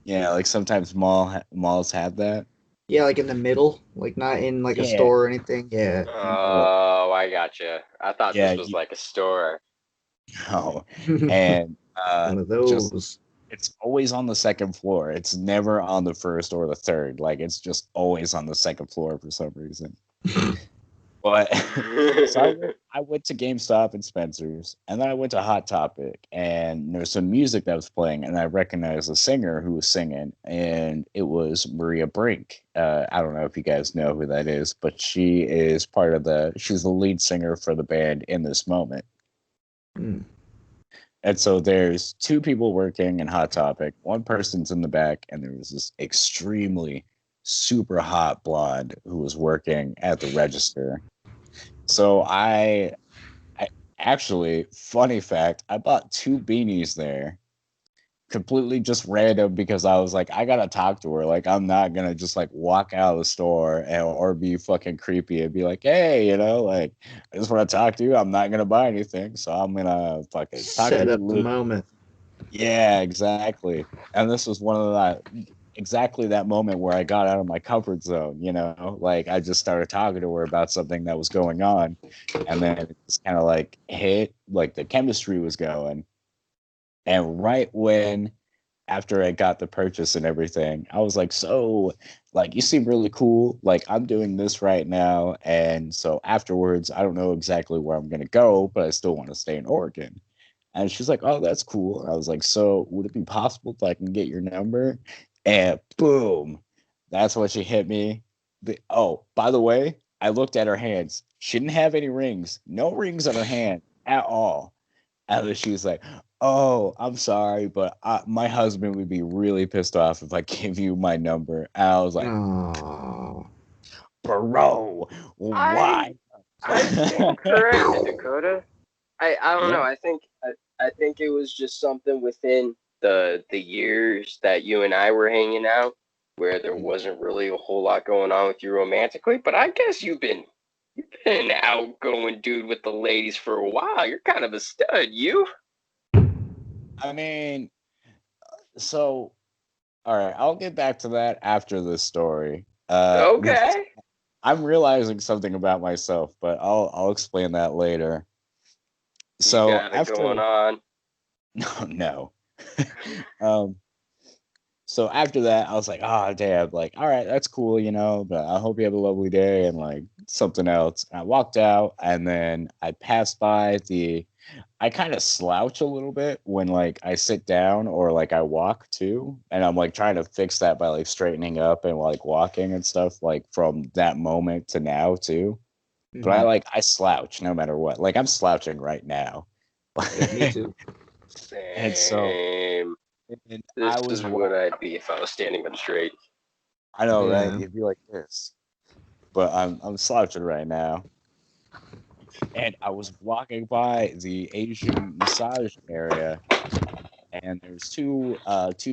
Yeah, like sometimes malls have that. Yeah, like in the middle, like not in like a store or anything. Yeah. Oh, I gotcha. I thought this was like a store. No, and one of those. It's always on the second floor. It's never on the first or the third. Like it's just always on the second floor for some reason. But so I went to GameStop and Spencer's, and then I went to Hot Topic, and there was some music that was playing, and I recognized the singer who was singing, and it was Maria Brink. I don't know if you guys know who that is, but she is she's the lead singer for the band In This Moment. And so there's 2 people working in Hot Topic. One person's in the back, and there was this extremely super hot blonde who was working at the register. So I actually, funny fact, I bought 2 beanies there completely just random because I was like, I gotta talk to her. Like, I'm not gonna just like walk out of the store or be fucking creepy and be like, hey, like, I just want to talk to you. I'm not gonna buy anything, so I'm gonna fucking talk to Set you. up the moment. Yeah, exactly. And this was one of exactly that moment where I got out of my comfort zone. Like I just started talking to her about something that was going on, and then it just kind of like hit, like the chemistry was going. And right when after I got the purchase and everything, I was like, so like you seem really cool. Like I'm doing this right now. And so afterwards, I don't know exactly where I'm gonna go, but I still want to stay in Oregon. And she's like, oh, that's cool. I was like, so would it be possible if I can get your number? And boom, that's when she hit me. Oh, by the way, I looked at her hands. She didn't have any rings, no rings on her hand at all. And then she was like, "Oh, I'm sorry, but my husband would be really pissed off if I gave you my number." And I was like, Oh. "Bro, I why?" I stand corrected, Dakota. I don't know. Yeah. I think it was just something within the years that you and I were hanging out where there wasn't really a whole lot going on with you romantically. But I guess you've been an outgoing dude with the ladies for a while. You're kind of a stud, you. I mean, so all right, I'll get back to that after this story. Because Okay. I'm realizing something about myself, but I'll explain that later. You So got it going after on. no. um So after that, I was like, oh, damn, like, all right, that's cool, but I hope you have a lovely day and like something else. And I walked out and then I passed by I kind of slouch a little bit when like I sit down or like I walk too. And I'm like trying to fix that by like straightening up and like walking and stuff like from that moment to now too. But Mhm. I slouch no matter what. Like I'm slouching right now. Yeah, me too. And so Same. and This I was is what I'd be if I was standing up straight. I know, right? Yeah. You'd be like this. But I'm slouching right now. And I was walking by the Asian massage area, and there's two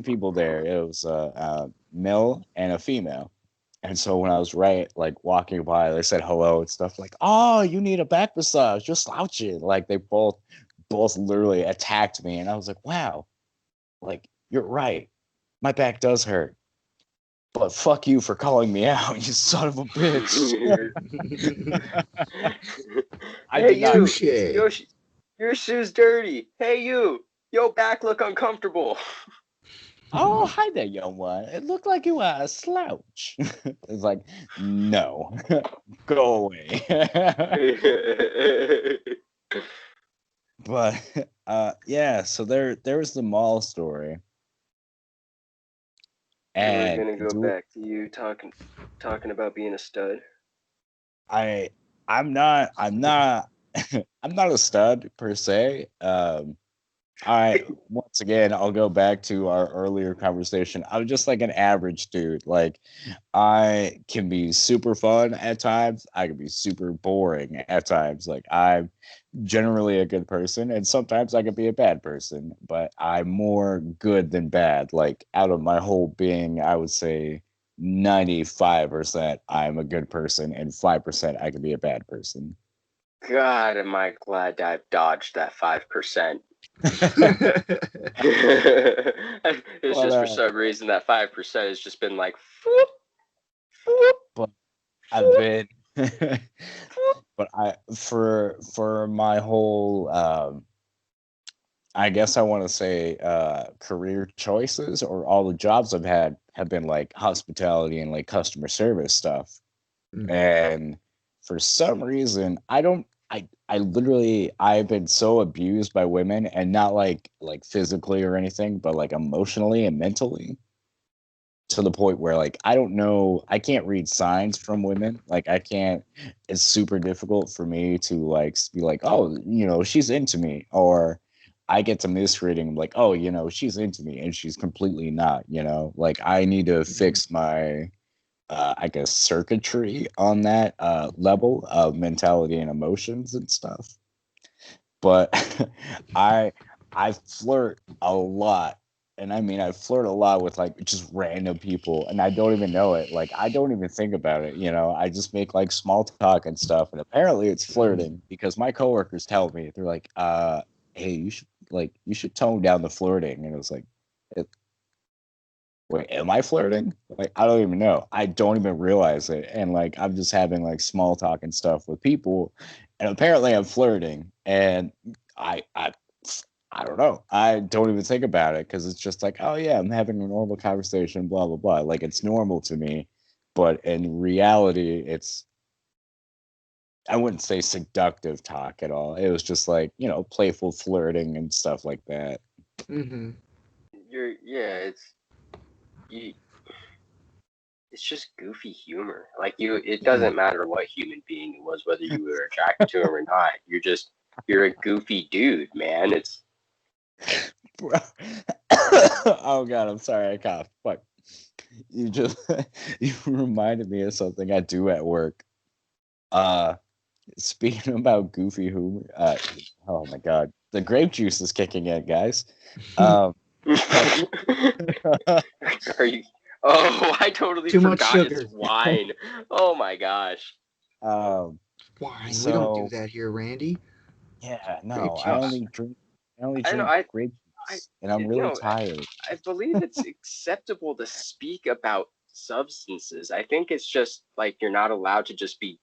people there. It was a male and a female. And so when I was like walking by, they said hello and stuff like, "Oh, you need a back massage? You're slouching." Like they both literally attacked me, and I was like, "Wow, like you're right. My back does hurt." But fuck you for calling me out, you son of a bitch. I Hey did not. you, Touche. Yoshi, your shoe's dirty. Hey you, your back look uncomfortable. Oh, hi there, young one. It looked like you were a slouch. It's like, no, go away. But yeah, so there was the mall story, You were and gonna go back to you talking about being a stud. I I'm not I'm not a stud per se. Once again, I'll go back to our earlier conversation. I'm just like an average dude. Like I can be super fun at times. I can be super boring at times. Like I'm generally a good person, and sometimes I can be a bad person, but I'm more good than bad. Like out of my whole being, I would say 95% I'm a good person, and 5% I can be a bad person. God, am I glad I've dodged that 5%. It's but just for uh, some reason that 5% has just been like, whoop, whoop, but I've been, but I for my whole I guess I want to say career choices or all the jobs I've had have been like hospitality and like customer service stuff. Mhm. And for some reason, I literally I've been so abused by women, and not like physically or anything, but like emotionally and mentally, to the point where like I don't know, I can't read signs from women. Like I can't, it's super difficult for me to like be like, oh, she's into me, or I get to misreading like, oh, she's into me and she's completely not. Like I need to Mhm. fix my I guess circuitry on that level of mentality and emotions and stuff. But I I flirt a lot, And I mean, I flirt a lot with like just random people, and I don't even know it. Like, I don't even think about it. I just make like small talk and stuff. And apparently, it's flirting because my coworkers tell me they're like, hey, you should tone down the flirting." And it was like, wait, am I flirting? Like, I don't even know. I don't even realize it. And like, I'm just having like small talk and stuff with people, and apparently, I'm flirting. And I I don't know. I don't even think about it because it's just like, oh yeah, I'm having a normal conversation, blah blah blah. Like it's normal to me, but in reality, I wouldn't say seductive talk at all. It was just like playful flirting and stuff like that. Mm-hmm. You, it's just goofy humor. Like it Yeah. doesn't matter what human being it was, whether you were attracted to him or not. You're a goofy dude, man. It's Bro. Oh god, I'm sorry, I coughed. Fuck. You just you reminded me of something I do at work. Uh Speaking about goofy humor, oh my god, the grape juice is kicking in, guys. Um, are you? Oh, I totally Too much forgot. It's sugar. wine. Oh my gosh. um, Wine. We don't do so that here, Randy. yeah, Grape no, I juice. only drink, I only I know. drink grape I, juice, and I'm really no. tired. I believe it's acceptable to speak about substances. I think it's just like you're not allowed to just be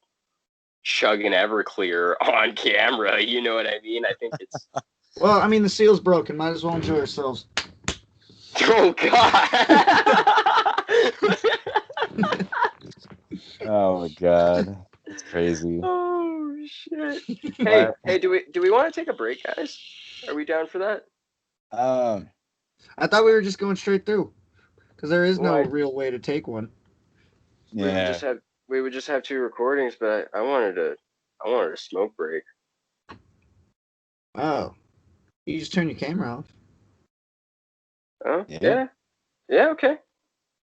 chugging Everclear on camera. You know what I mean? I think it's. Well, I mean, the seal's broken. Might as well enjoy ourselves. Oh God! Oh my god, it's crazy. Oh shit! Hey, But hey, do we want to take a break, guys? Are we down for that? um, I thought we were just going straight through because there is no Well, real way to take one. we would yeah, just have we would just have two recordings, but I wanted a smoke break. Oh, you just turn your camera off. Oh yeah, yeah, yeah, okay,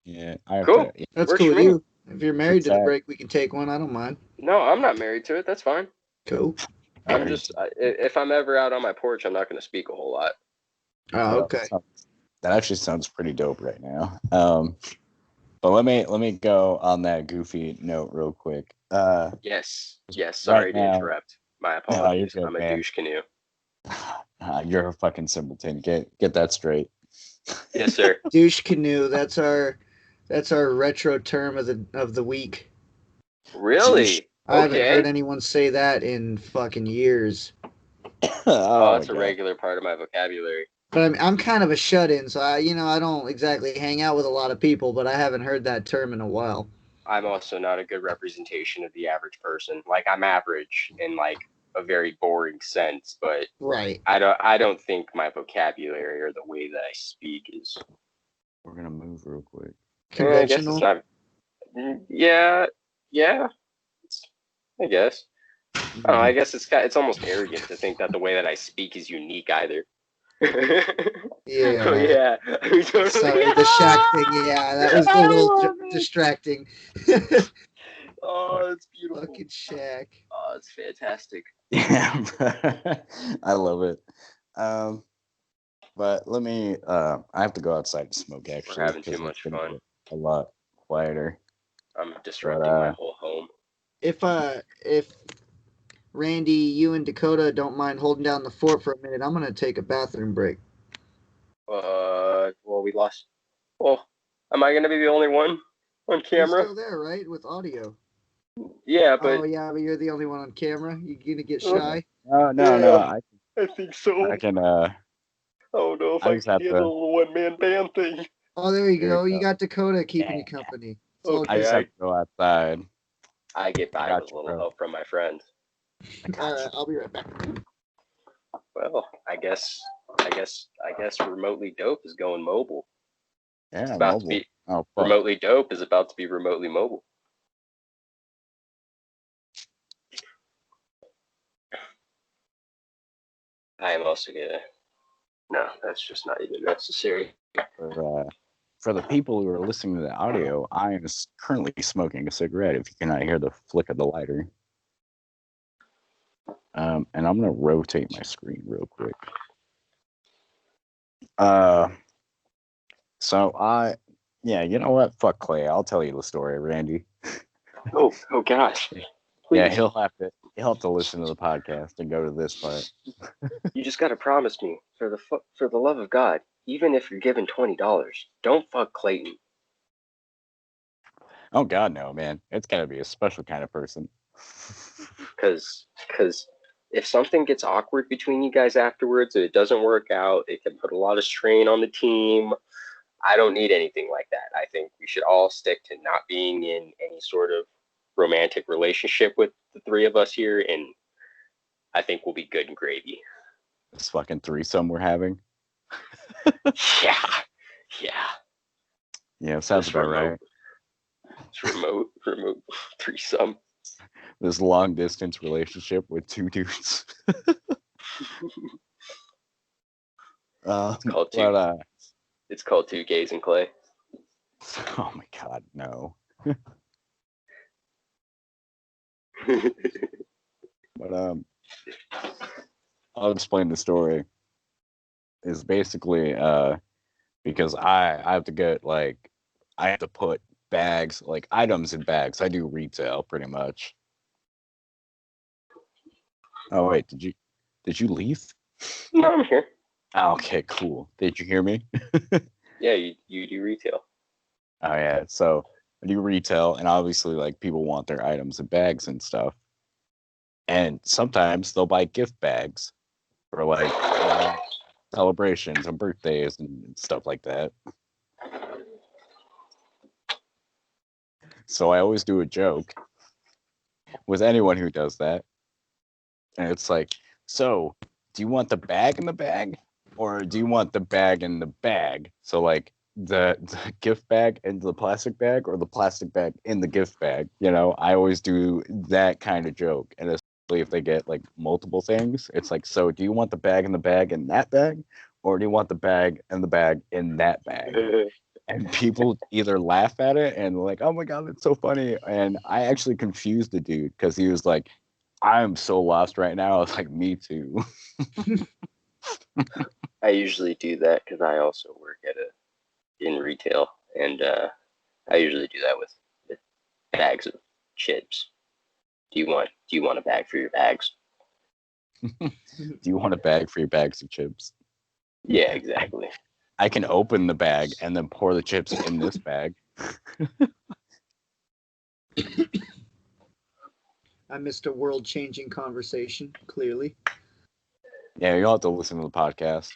yeah. I have cool. to. Yeah, That's Works cool for with me. you. If you're married it's to the break, we can take one. I don't mind. No, I'm not married to it. That's fine. Cool. I'm married just to. if I'm ever out on my porch, I'm not going to speak a whole lot. Oh, Well, okay. that actually sounds pretty dope right now. But let me go on that goofy note real quick. Yes, yes. Right Sorry to now, interrupt. My no, you're apologies. good, I'm a man. douche canoe. You're a fucking simpleton. Get that straight. Yes, sir. Douche canoe. That's our retro term of the week. Douche. Really? I haven't heard Okay. anyone say that in fucking years. Oh, Oh my that's a god. regular part of my vocabulary. But I'm kind of a shut-in, so I don't exactly hang out with a lot of people, but I haven't heard that term in a while. I'm also not a good representation of the average person. Like I'm average in like a very boring sense, but Right. I don't think my vocabulary or the way that I speak is. We're gonna move real quick. I guess it's Conventional. not. Yeah, yeah. It's, I guess. I don't know. I guess it's almost arrogant to think that the way that I speak is unique either. Oh Yeah. yeah, I totally. Sorry, the shack thing. Yeah, that was a I little love it. distracting. Oh, it's beautiful. Fucking shack. Oh, it's fantastic. Yeah, I love it. Um, but let me. I have to go outside to smoke We're actually having too because it's much gonna fun. get a lot quieter. I'm But disrupting my whole home. If Randy, you and Dakota don't mind holding down the fort for a minute, I'm gonna take a bathroom break. Well, we lost. Well, am I gonna be the only one on You're camera? still there, right? With audio. Yeah, but Oh yeah, but you're the only one on camera. You gonna get uh, shy? no, yeah, I think so. I can. I don't know if I I just can have to. handle the one-man band thing. Oh, there you Here we go. You go. got Dakota keeping Yeah, you company. It's all I good. just Okay, have to go outside. I get I by got with a you, little bro. help from my friend. I All got right, you. I'll be right back. Well, I guess remotely dope is going mobile. It's Yeah, about to mobile. be Oh fuck. remotely dope is about to be remotely mobile. I am also gonna. No, that's just not even necessary. For, for the people who are listening to the audio, I am currently smoking a cigarette. If you cannot hear the flick of the lighter, and I'm gonna rotate my screen real quick. Uh, So yeah, you know what? Fuck Clay. I'll tell you the story, Randy. Oh gosh, Yeah, please. he'll have to listen to the podcast and go to this part. You just gotta promise me, for the love of God, even if you're given $20, don't fuck Clayton. Oh God, no, man. It's gotta be a special kind of person. Because if something gets awkward between you guys afterwards and it doesn't work out, it can put a lot of strain on the team. I don't need anything like that. I think we should all stick to not being in any sort of romantic relationship with the three of us here, and I think we'll be good and gravy. This fucking threesome we're having. Yeah, yeah. Yeah, sounds This about remote, right. remote threesome. This long distance relationship with two dudes. It's called two. But It's called Two Gays and Clay. oh my God, no. But I'll explain the story. Is basically because I have to get like I have to put bags like items in bags. I do retail pretty much. Oh wait, did you leave? No, I'm here. Oh, okay, cool. Did you hear me? Yeah, you do retail. Oh yeah, so I do retail, and obviously like people want their items in bags and stuff. And sometimes they'll buy gift bags for like celebrations and birthdays and stuff like that. So I always do a joke with anyone who does that. And it's like, so do you want the bag in the bag? Or do you want the bag in the bag? So like the gift bag into the plastic bag or the plastic bag in the gift bag. You know, I always do that kind of joke. And especially if they get like multiple things, it's like, so do you want the bag in the bag in that bag? Or do you want the bag and the bag in that bag? And people either laugh at it and like, oh my God, that's so funny. And I actually confused the dude because he was like, I'm so lost right now. I was like, me too. I usually do that because I also work in retail, and I usually do that with bags of chips. Do you want a bag for your bags? Do you want a bag for your bags of chips? Yeah, I, exactly. I can open the bag and then pour the chips in this bag. I missed a world changing conversation, clearly. Yeah, you'll have to listen to the podcast.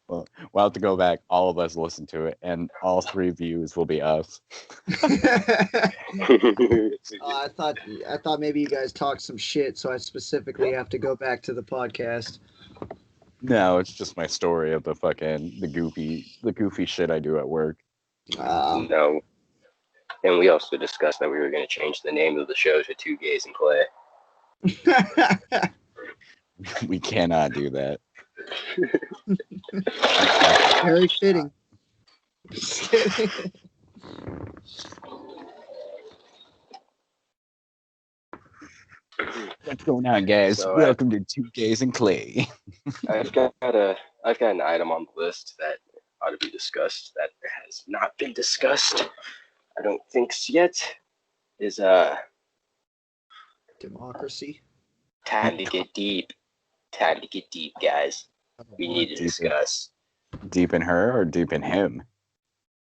Well, we'll have to go back. All of us listen to it, and all three views will be us. I thought maybe you guys talked some shit, so I specifically have to go back to the podcast. No, it's just my story of the goofy shit I do at work. No, and we also discussed that we were going to change the name of the show to Two Gays and Clay. We cannot do that. Very fitting. Just kidding. What's going on, guys? So Welcome to Two Gays and Clay. I've got an item on the list that ought to be discussed that has not been discussed. I don't think yet. Is Democracy. time to get deep. Time to get deep, guys. We need to discuss Deep in her or deep in him?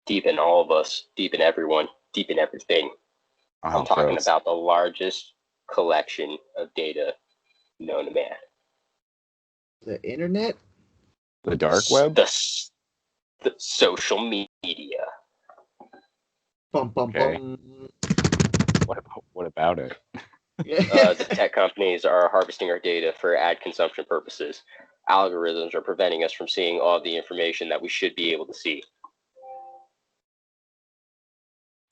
deep in all of us, deep in everyone, deep in everything. Oh, I'm talking gross. about the largest collection of data known to man. The internet? The dark web? The social media. Bum bum Okay. bum. What about it? The tech companies are harvesting our data for ad consumption purposes. Algorithms are preventing us from seeing all the information that we should be able to see.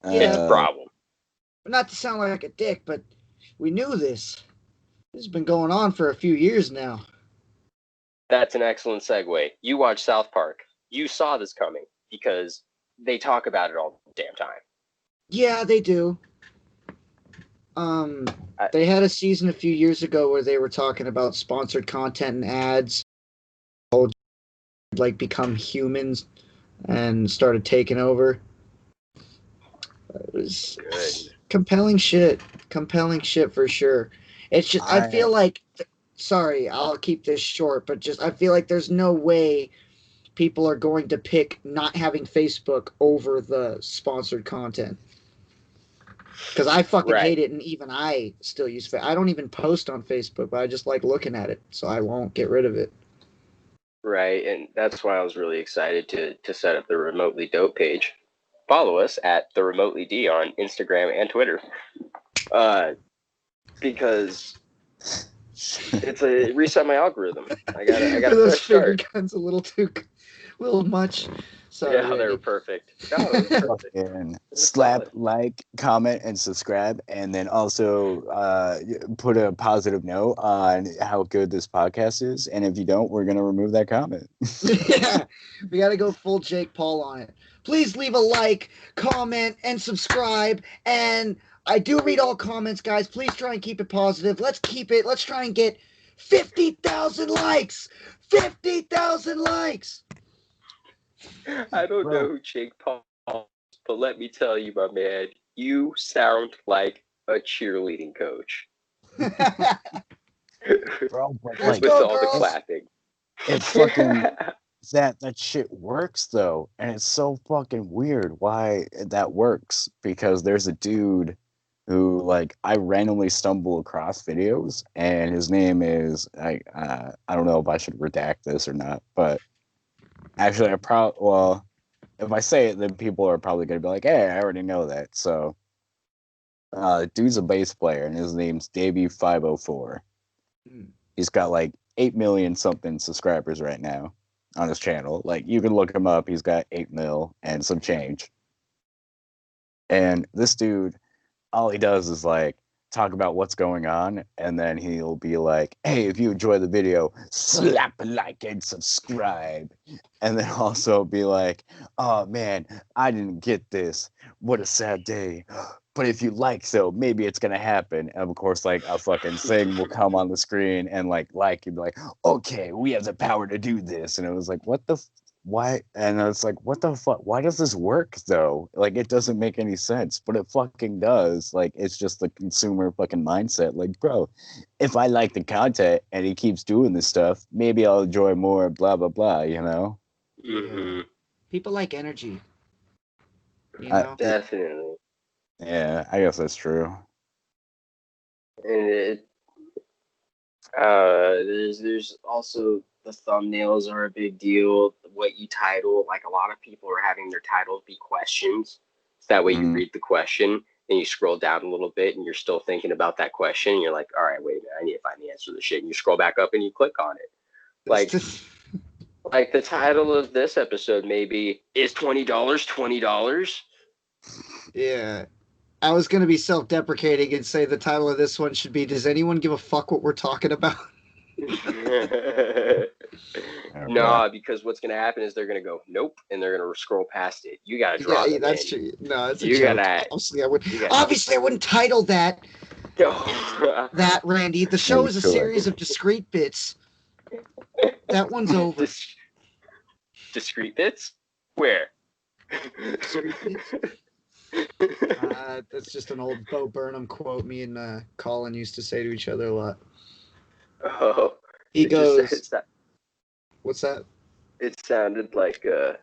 It's a problem. Not to sound like a dick, but we knew this. This has been going on for a few years now. That's an excellent segue. You watch South Park. You saw this coming because they talk about it all the damn time. Yeah, they do. They had a season a few years ago where they were talking about sponsored content and ads. like become humans and started taking over. It was Good. compelling shit for sure. It's just I I feel like sorry, I'll keep this short, but just I feel like there's no way people are going to pick not having Facebook over the sponsored content. Because I fucking Right. hate it, and even I still use Facebook. I don't even post on Facebook, but I just like looking at it, so I won't get rid of it. Right, and that's why I was really excited to set up the Remotely Dope page. Follow us at the Remotely D on Instagram and Twitter, because it's a reset my algorithm. I got Were a those fresh finger start. guns a little much? Sorry, Yeah, they were Randy. perfect. No, it was perfect. fucking It was slap, solid. like, comment, and subscribe, and then also put a positive note on how good this podcast is. And if you don't, we're gonna remove that comment. Yeah, we got to go full Jake Paul on it. Please leave a like, comment, and subscribe. And I do read all comments, guys. Please try and keep it positive. Let's keep it. Let's try and get 50,000 likes. 50,000 likes. I don't know Bro. who Jake Paul is, but let me tell you, my man, you sound like a cheerleading coach. Bro, but Let's like With go, all the girls. clapping. it fucking that shit works though, and it's so fucking weird why that works, because there's a dude who, like, I randomly stumble across videos, and his name is I don't know if I should redact this or not, but actually well, if I say it, then people are probably gonna be like, hey, I already know that. So dude's a bass player, and his name's Davey504. He's got like 8 million something subscribers right now on his channel. Like, you can look him up. He's got 8 mil and some change. And this dude, all he does is like talk about what's going on, and then he'll be like, hey, if you enjoy the video, slap a like and subscribe. And then also be like, oh man, I didn't get this, what a sad day, but if you like, so maybe it's gonna happen. And of course, like, a fucking thing will come on the screen, and you'd be like, okay, we have the power to do this. And it was like, what the why? And it's like, what the fuck, why does this work though? Like, it doesn't make any sense, but it fucking does. Like, it's just the consumer fucking mindset. Like, bro, if I like the content and he keeps doing this stuff, maybe I'll enjoy more, blah blah blah, you know. Yeah. Hmm. People like energy, you I, know? Definitely. yeah, I guess that's true. And there's also the thumbnails are a big deal. What you title, like a lot of people are having their titles be questions. So that way you Mm. read the question and you scroll down a little bit and you're still thinking about that question. And you're like, all right, wait a minute, I need to find the answer to this shit. And you scroll back up and you click on it. It's Like just, like the title of this episode maybe is $20. yeah. I was going to be self deprecating and say the title of this one should be Does Anyone Give a Fuck What We're Talking About? Okay. Nah, because what's gonna happen is they're gonna go nope, and they're gonna scroll past it. You gotta Yeah, draw them that's in. true. No, it's a You joke. gotta. You got. Obviously I wouldn't title Go. that, Randy. The Yeah, show you is a could. series of discrete bits. That one's over. Dis- discrete bits. Where? Discrete bits. That's just an old Bo Burnham quote me and Colin used to say to each other a lot. Oh, He it just goes, "What's that?" it sounded like the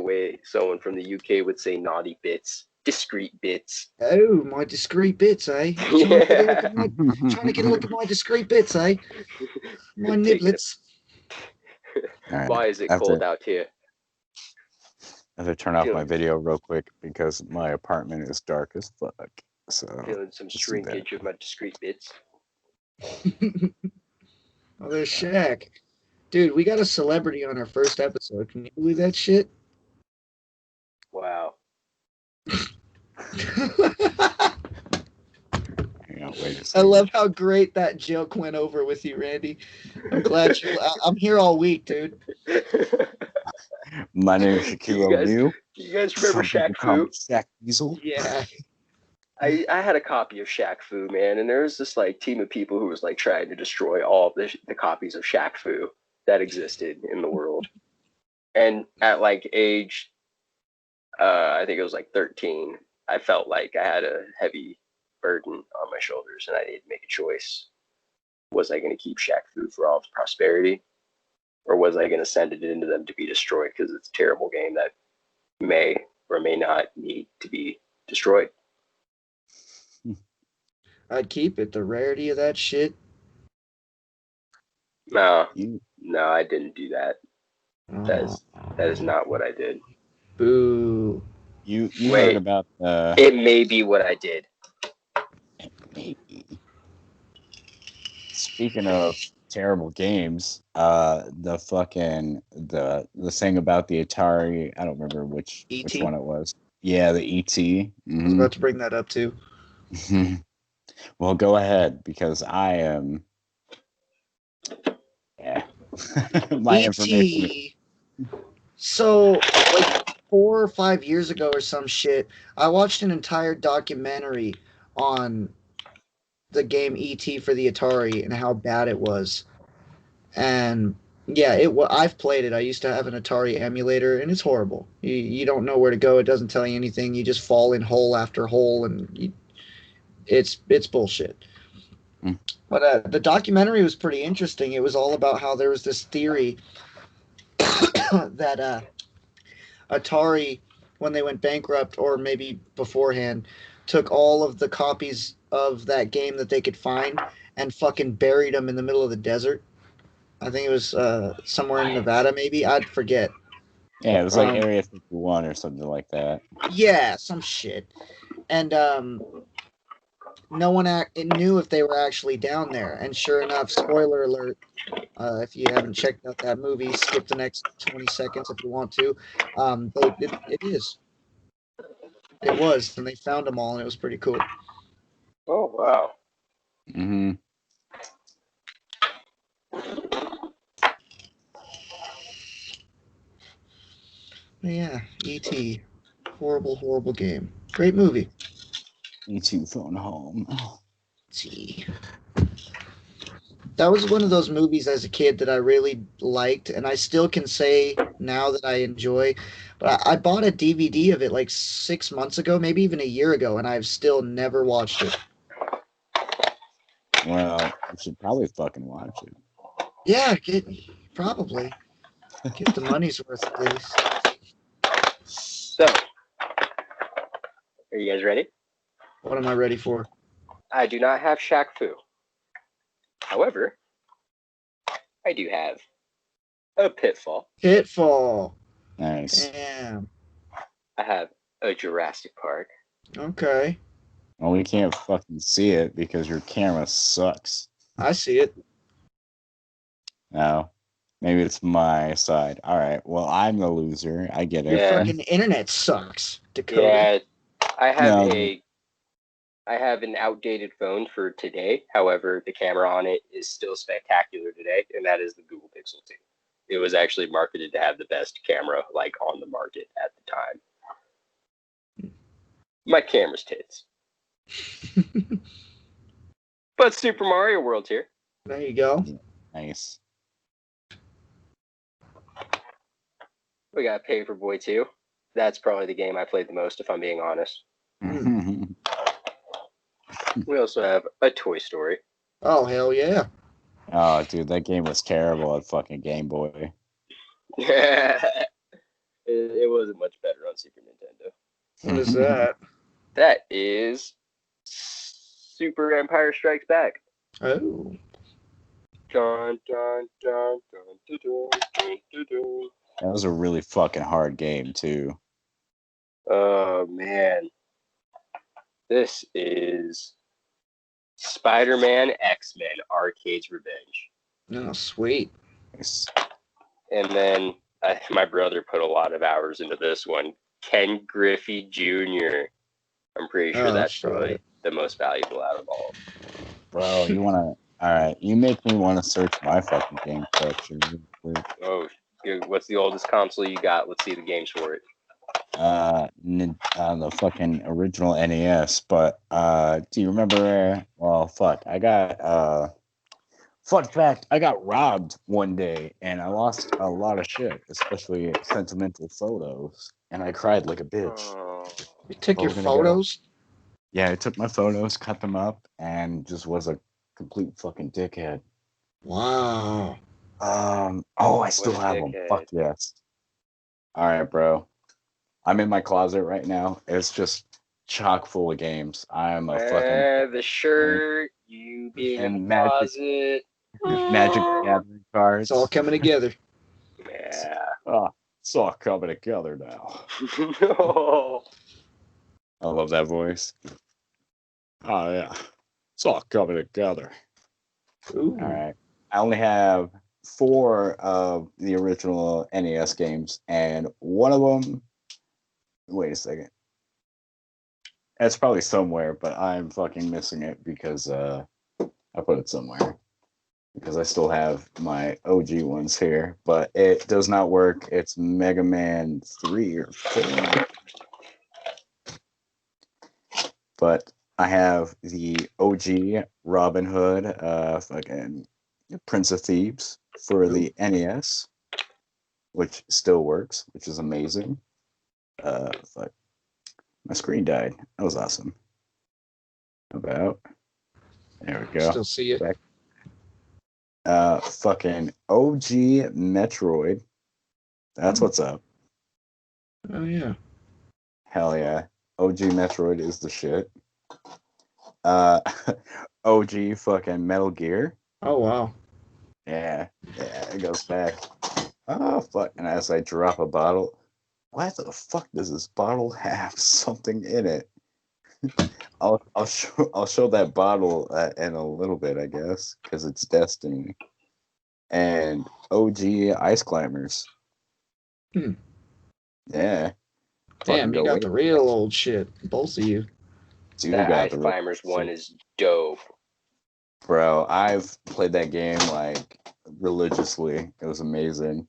way someone from the UK would say naughty bits, discrete bits. Oh, my discrete bits, eh? Yeah. Trying to get a look at my discrete bits, eh? My Taking it. niblets. All right. Why is it I have to, cold out here? I have to turn off my Feeling video real quick because my apartment is dark as fuck. So feeling some let's do that. shrinkage of my discrete bits. Oh, there's Shaq. Dude, we got a celebrity on our first episode. Can you believe that shit? Wow. Hang on, wait a I second. love how great that joke went over with you, Randy. I'm glad I'm here all week, dude. My name is do Shaquille O'Neal. you guys remember Some people Shaq call me Fu? Shaq Diesel. Yeah. I had a copy of Shaq Fu, man, and there was this like team of people who was like trying to destroy all of the copies of Shaq Fu that existed in the world. And at like age, I think it was like 13, I felt like I had a heavy burden on my shoulders, and I needed to make a choice. Was I going to keep Shaq Fu for all its prosperity, or was I going to send it into them to be destroyed because it's a terrible game that may or may not need to be destroyed? I'd keep it. The rarity of that shit. No, You no, I didn't do that. Oh, That is not what I did. boo. you heard Wait, about the it may be what I did. speaking of terrible games, the thing about the Atari, I don't remember which E.T. one it was. Yeah, the ET. I was about to bring that up too. Well, go ahead because I am. Yeah, my information. E.T. So, like 4 or 5 years ago or some shit, I watched an entire documentary on the game E.T. for the Atari and how bad it was. And yeah, I've played it. I used to have an Atari emulator, and it's horrible. You don't know where to go. It doesn't tell you anything. You just fall in hole after hole, and it's bullshit. Mm. But the documentary was pretty interesting. It was all about how there was this theory that Atari, when they went bankrupt, or maybe beforehand, took all of the copies of that game that they could find and fucking buried them in the middle of the desert. I think it was somewhere in Nevada, maybe. I'd forget. Yeah, it was like Um, Area 51 or something like that. yeah, some shit. And no one knew if they were actually down there. And sure enough, spoiler alert, if you haven't checked out that movie, skip the next 20 seconds if you want to. It is. It was. And they found them all, and it was pretty cool. Oh wow. Mm-hmm. Yeah, E.T. Horrible, horrible game. Great movie. E2 phone home. E.T. That was one of those movies as a kid that I really liked, and I still can say now that I enjoy. But I bought a DVD of it like 6 months ago, maybe even a year ago, and I've still never watched it. Well, you should probably fucking watch it. Yeah, probably get the money's worth at least. So, are you guys ready? What am I ready for? I do not have Shaq Fu. However, I do have a Pitfall. Pitfall. Nice. Damn. I have a Jurassic Park. Okay, Well, we can't fucking see it because your camera sucks. I see it. No. Maybe it's my side. All right. Well, I'm the loser. I get Your it. Yeah. fucking internet sucks, Dakota. Yeah, I have No. I have an outdated phone for today. However, the camera on it is still spectacular today, and that is the Google Pixel 2. It was actually marketed to have the best camera like on the market at the time. My camera's tits. But Super Mario World's here. There you go. Nice. We got Paperboy 2. That's probably the game I played the most, if I'm being honest. We also have a Toy Story. Oh, hell yeah. Oh, dude, that game was terrible at fucking Game Boy. it wasn't much better on Super Nintendo. What is that? That is Super Empire Strikes Back. Oh. Dun, dun, dun, dun, dun, dun, dun, dun, dun. That was a really fucking hard game, too. Oh, man. This is Spider-Man X-Men Arcade's Revenge. Oh, sweet. Nice. And then my brother put a lot of hours into this one. Ken Griffey Jr. I'm pretty sure that's probably the most valuable out of all. Bro, you want to... All right, you make me want to search my fucking game collection real quick. Oh, what's the oldest console you got? Let's see the games for it. The fucking original NES, but do you remember? Well, fuck, I got Fun fact, I got robbed one day and I lost a lot of shit, especially sentimental photos. And I cried like a bitch. Oh, You took But your we're gonna go. photos? Yeah, I took my photos, cut them up, and just was a complete fucking dickhead. Wow. Oh, I what still a have them. Fuck dickhead. yes. All right, bro. I'm in my closet right now. It's just chock full of games. I'm a fucking The shirt, you being in the and closet. Magic the Gathering It's all cards. coming together. Yeah. Oh, it's all coming together now. No. I love that voice. Oh yeah, it's all coming together. Ooh. All right. I only have 4 of the original NES games, and one of them. Wait a second. It's probably somewhere, but I'm fucking missing it because I put it somewhere because I still have my OG ones here, but it does not work. It's Mega Man 3 or 4, but I have the OG Robin Hood, fucking Prince of Thieves for the NES, which still works, which is amazing. Fuck, my screen died. That was awesome. About there we go. Still see it. Back. Fucking OG Metroid. That's what's up. Oh yeah. Hell yeah. OG Metroid is the shit. Uh, OG fucking Metal Gear. Oh wow. Yeah, yeah, it goes back. Oh fuck! And as I drop a bottle, why the fuck does this bottle have something in it? I'll show that bottle in a little bit, I guess, because it's Destiny and OG Ice Climbers. Hmm. Yeah, fucking Damn, you go got way the real back. old shit. Both of you. Do That got Ice the real Climbers one shit. is dope. Bro, I've played that game like religiously. It was amazing.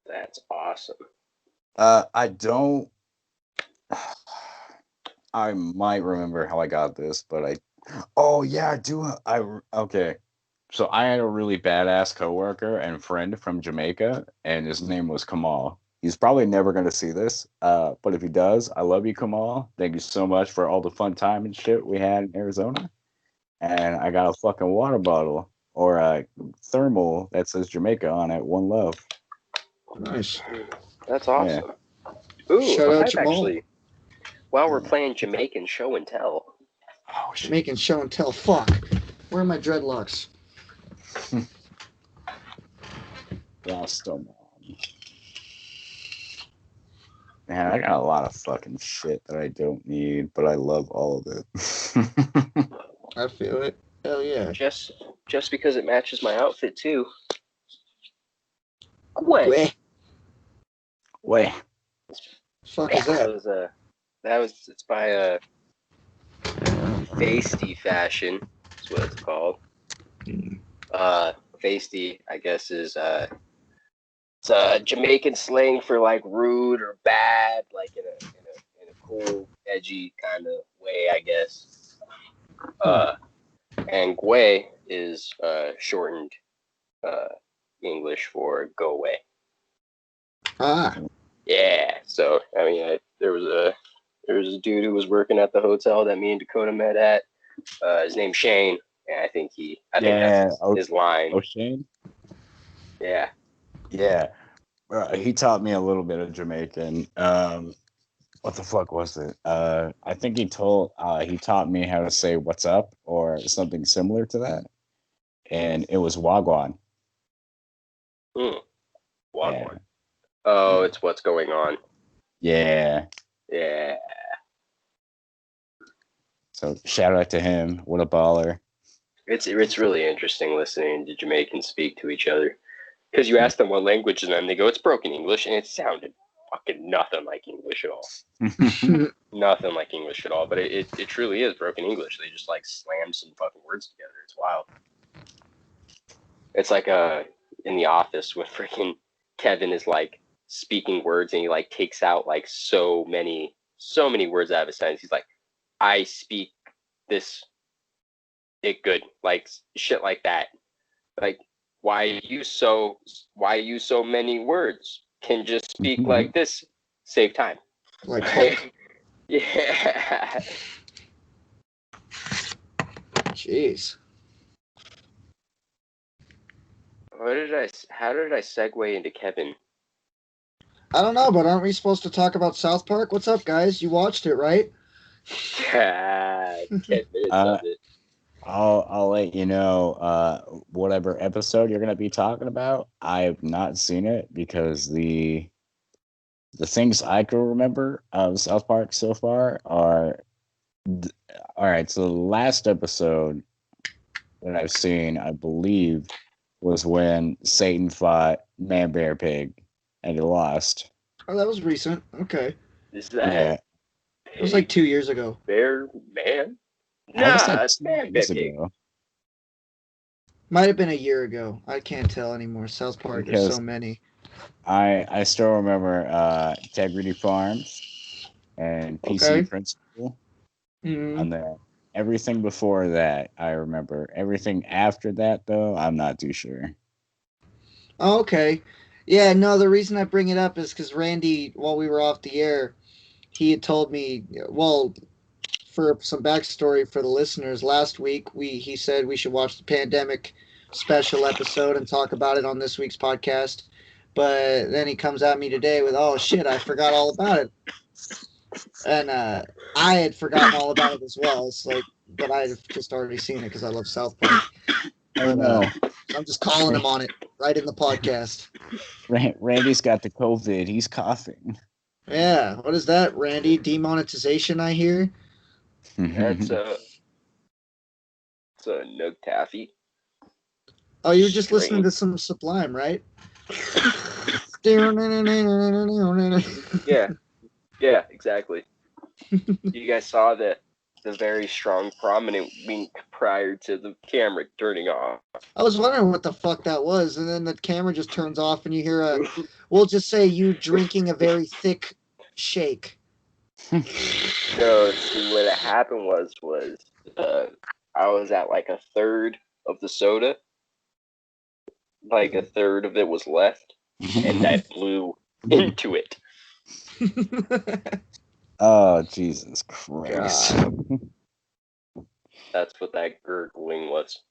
That's awesome. I don't. I might remember how I got this, but I. Oh yeah, I do. Okay. So I had a really badass coworker and friend from Jamaica, and his name was Kamal. He's probably never gonna see this, but if he does, I love you, Kamal. Thank you so much for all the fun time and shit we had in Arizona. And I got a fucking water bottle or a thermal that says Jamaica on it. One love. Nice. That's Yeah. awesome. Ooh, Shout out I've Jamal. actually, while we're Yeah. playing Jamaican show and tell, Oh shit. Jamaican show and tell. Fuck. Where are my dreadlocks? Rasta. Man, I got a lot of fucking shit that I don't need, but I love all of it. I feel it. Hell yeah. just just because it matches my outfit too. Gway. Weh. Wait. Fuck is That that? was it's by Feisty Fashion. That's what it's called. Hmm. Feisty, I guess, is it's a Jamaican slang for like rude or bad, like in a cool, edgy kind of way, I guess. And Gway is shortened uh, English for go away. Ah. Yeah. So I mean, there was a dude who was working at the hotel that me and Dakota met at. His name's Shane, and I think that's Yeah. his line. O'Shane? Yeah. Yeah. He taught me a little bit of Jamaican. What the fuck was it? I think he taught me how to say what's up or something similar to that. And it was Wagwan. Hmm. Yeah. Wagwan. Oh, Yeah. it's what's going on. Yeah. Yeah. So shout out to him. What a baller. It's really interesting listening to Jamaicans speak to each other because you ask them what language and then they go it's broken English and it sounded fucking nothing like English at all. Nothing like English at all. But it truly is broken English. They just like slam some fucking words together. It's wild. It's like in the office when freaking Kevin is like speaking words and he like takes out like so many words out of his sentence. He's like, I speak this it good, like shit like that. Like, why use so many words? Can just speak like this, save time. Like Hulk. Yeah. Jeez. How did I segue into Kevin? I don't know, but aren't we supposed to talk about South Park? What's up, guys? You watched it, right? 10 minutes of it. I'll let you know whatever episode you're gonna be talking about. I have not seen it because the things I can remember of South Park so far are all right. So the last episode that I've seen, I believe, was when Satan fought Man Bear Pig and he lost. Oh, that was recent. Okay. Is that Yeah, It was like 2 years ago. Bear Man? how was Nah, that it's 2 Man years Pig. ago? Might have been a year ago. I can't tell anymore. South Park, there's Because so many. I still remember Integrity Farms and PC Okay. Principal. Mm. And then everything before that, I remember. Everything after that, though, I'm not too sure. Oh, okay. Yeah, no, the reason I bring it up is because Randy, while we were off the air, he had told me, well, for some backstory for the listeners, last week he said we should watch the pandemic special episode and talk about it on this week's podcast. But then he comes at me today with, "Oh shit, I forgot all about it," and I had forgotten all about it as well. It's like, but I've just already seen it because I love South Park. Oh But no, I'm just calling him on it right in the podcast. Randy's got the COVID. He's coughing. Yeah, what is that, Randy? Demonetization, I hear. That's it's a Nug Taffy. Oh, you were just listening Strange. to some Sublime, right? Yeah, exactly. You guys saw the very strong, prominent wink prior to the camera turning off. I was wondering what the fuck that was, and then the camera just turns off, and you hear a, we'll just say you drinking a very thick shake. No, see what happened was I was at like a third of the soda, like a third of it was left, and I blew into it. Oh, Jesus Christ. God. That's what that gurgling was.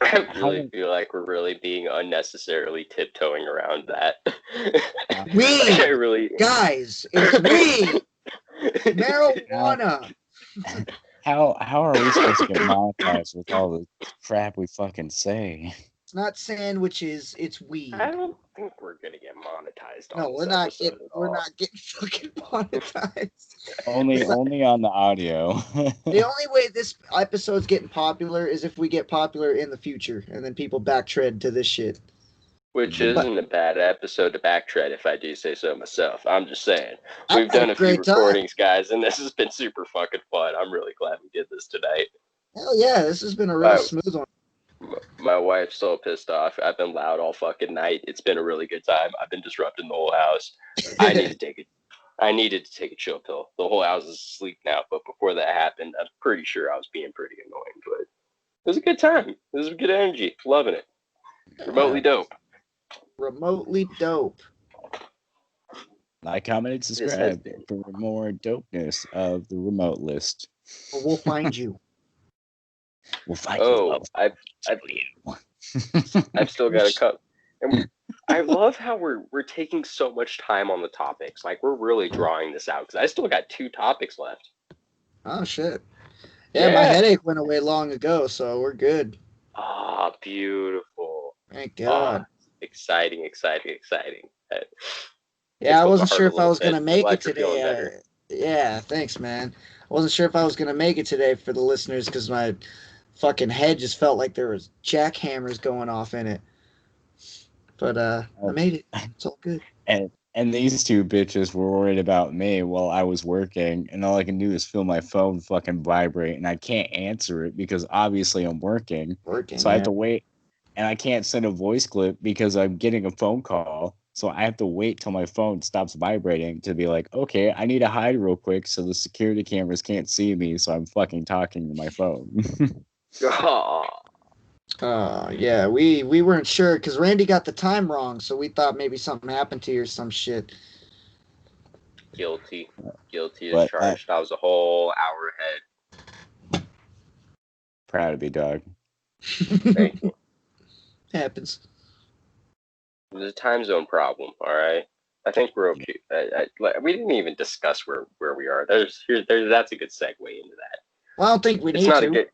I really feel like we're really being unnecessarily tiptoeing around that. I really, Guys, it's weed, marijuana. How are we supposed to get monetized with all the crap we fucking say? It's not sandwiches, it's weed. I don't think we're gonna get monetized on No, this we're not episode getting. at We're all. not getting fucking monetized. Only on the audio. The only way this episode's getting popular is if we get popular in the future, and then people backtread to this shit. Which isn't a bad episode to backtread, if I do say so myself. I'm just saying. I We've had done a a few great time. recordings, guys, and this has been super fucking fun. I'm really glad we did this tonight. Hell yeah, this has been a real smooth one. My wife's so pissed off. I've been loud all fucking night. It's been a really good time. I've been disrupting the whole house. I needed to take a chill pill. The whole house is asleep now, but before that happened, I'm pretty sure I was being pretty annoying. But it was a good time. It was good energy. Loving it. Remotely dope. Remotely dope. Like, comment, and subscribe for more dopeness of the remote list. Or we'll find you. We'll find you. I've still got a cup. And I love how we're taking so much time on the topics. Like, we're really drawing this out because I still got 2 topics left. Oh shit. Yeah, my headache went away long ago, so we're good. Ah, beautiful. Thank God. Exciting. Yeah, I wasn't sure if I was gonna make it today. Yeah, thanks, man. I wasn't sure if I was gonna make it today for the listeners because my fucking head just felt like there was jackhammers going off in it. But I made it. It's all good. And these 2 bitches were worried about me while I was working, and all I can do is feel my phone fucking vibrate, and I can't answer it because obviously I'm working. So I have to wait, and I can't send a voice clip because I'm getting a phone call. So I have to wait till my phone stops vibrating to be like, okay, I need to hide real quick so the security cameras can't see me. So I'm fucking talking to my phone. Oh, Yeah, we weren't sure because Randy got the time wrong, so we thought maybe something happened to you or some shit. guilty. Guilty as But charged. I was a whole hour ahead. proud to be dog. Thank you. Happens. It was a time zone problem. All right. I think we're okay. We didn't even discuss where we are. That's a good segue into that. Well, I don't think we It's need not a to. good.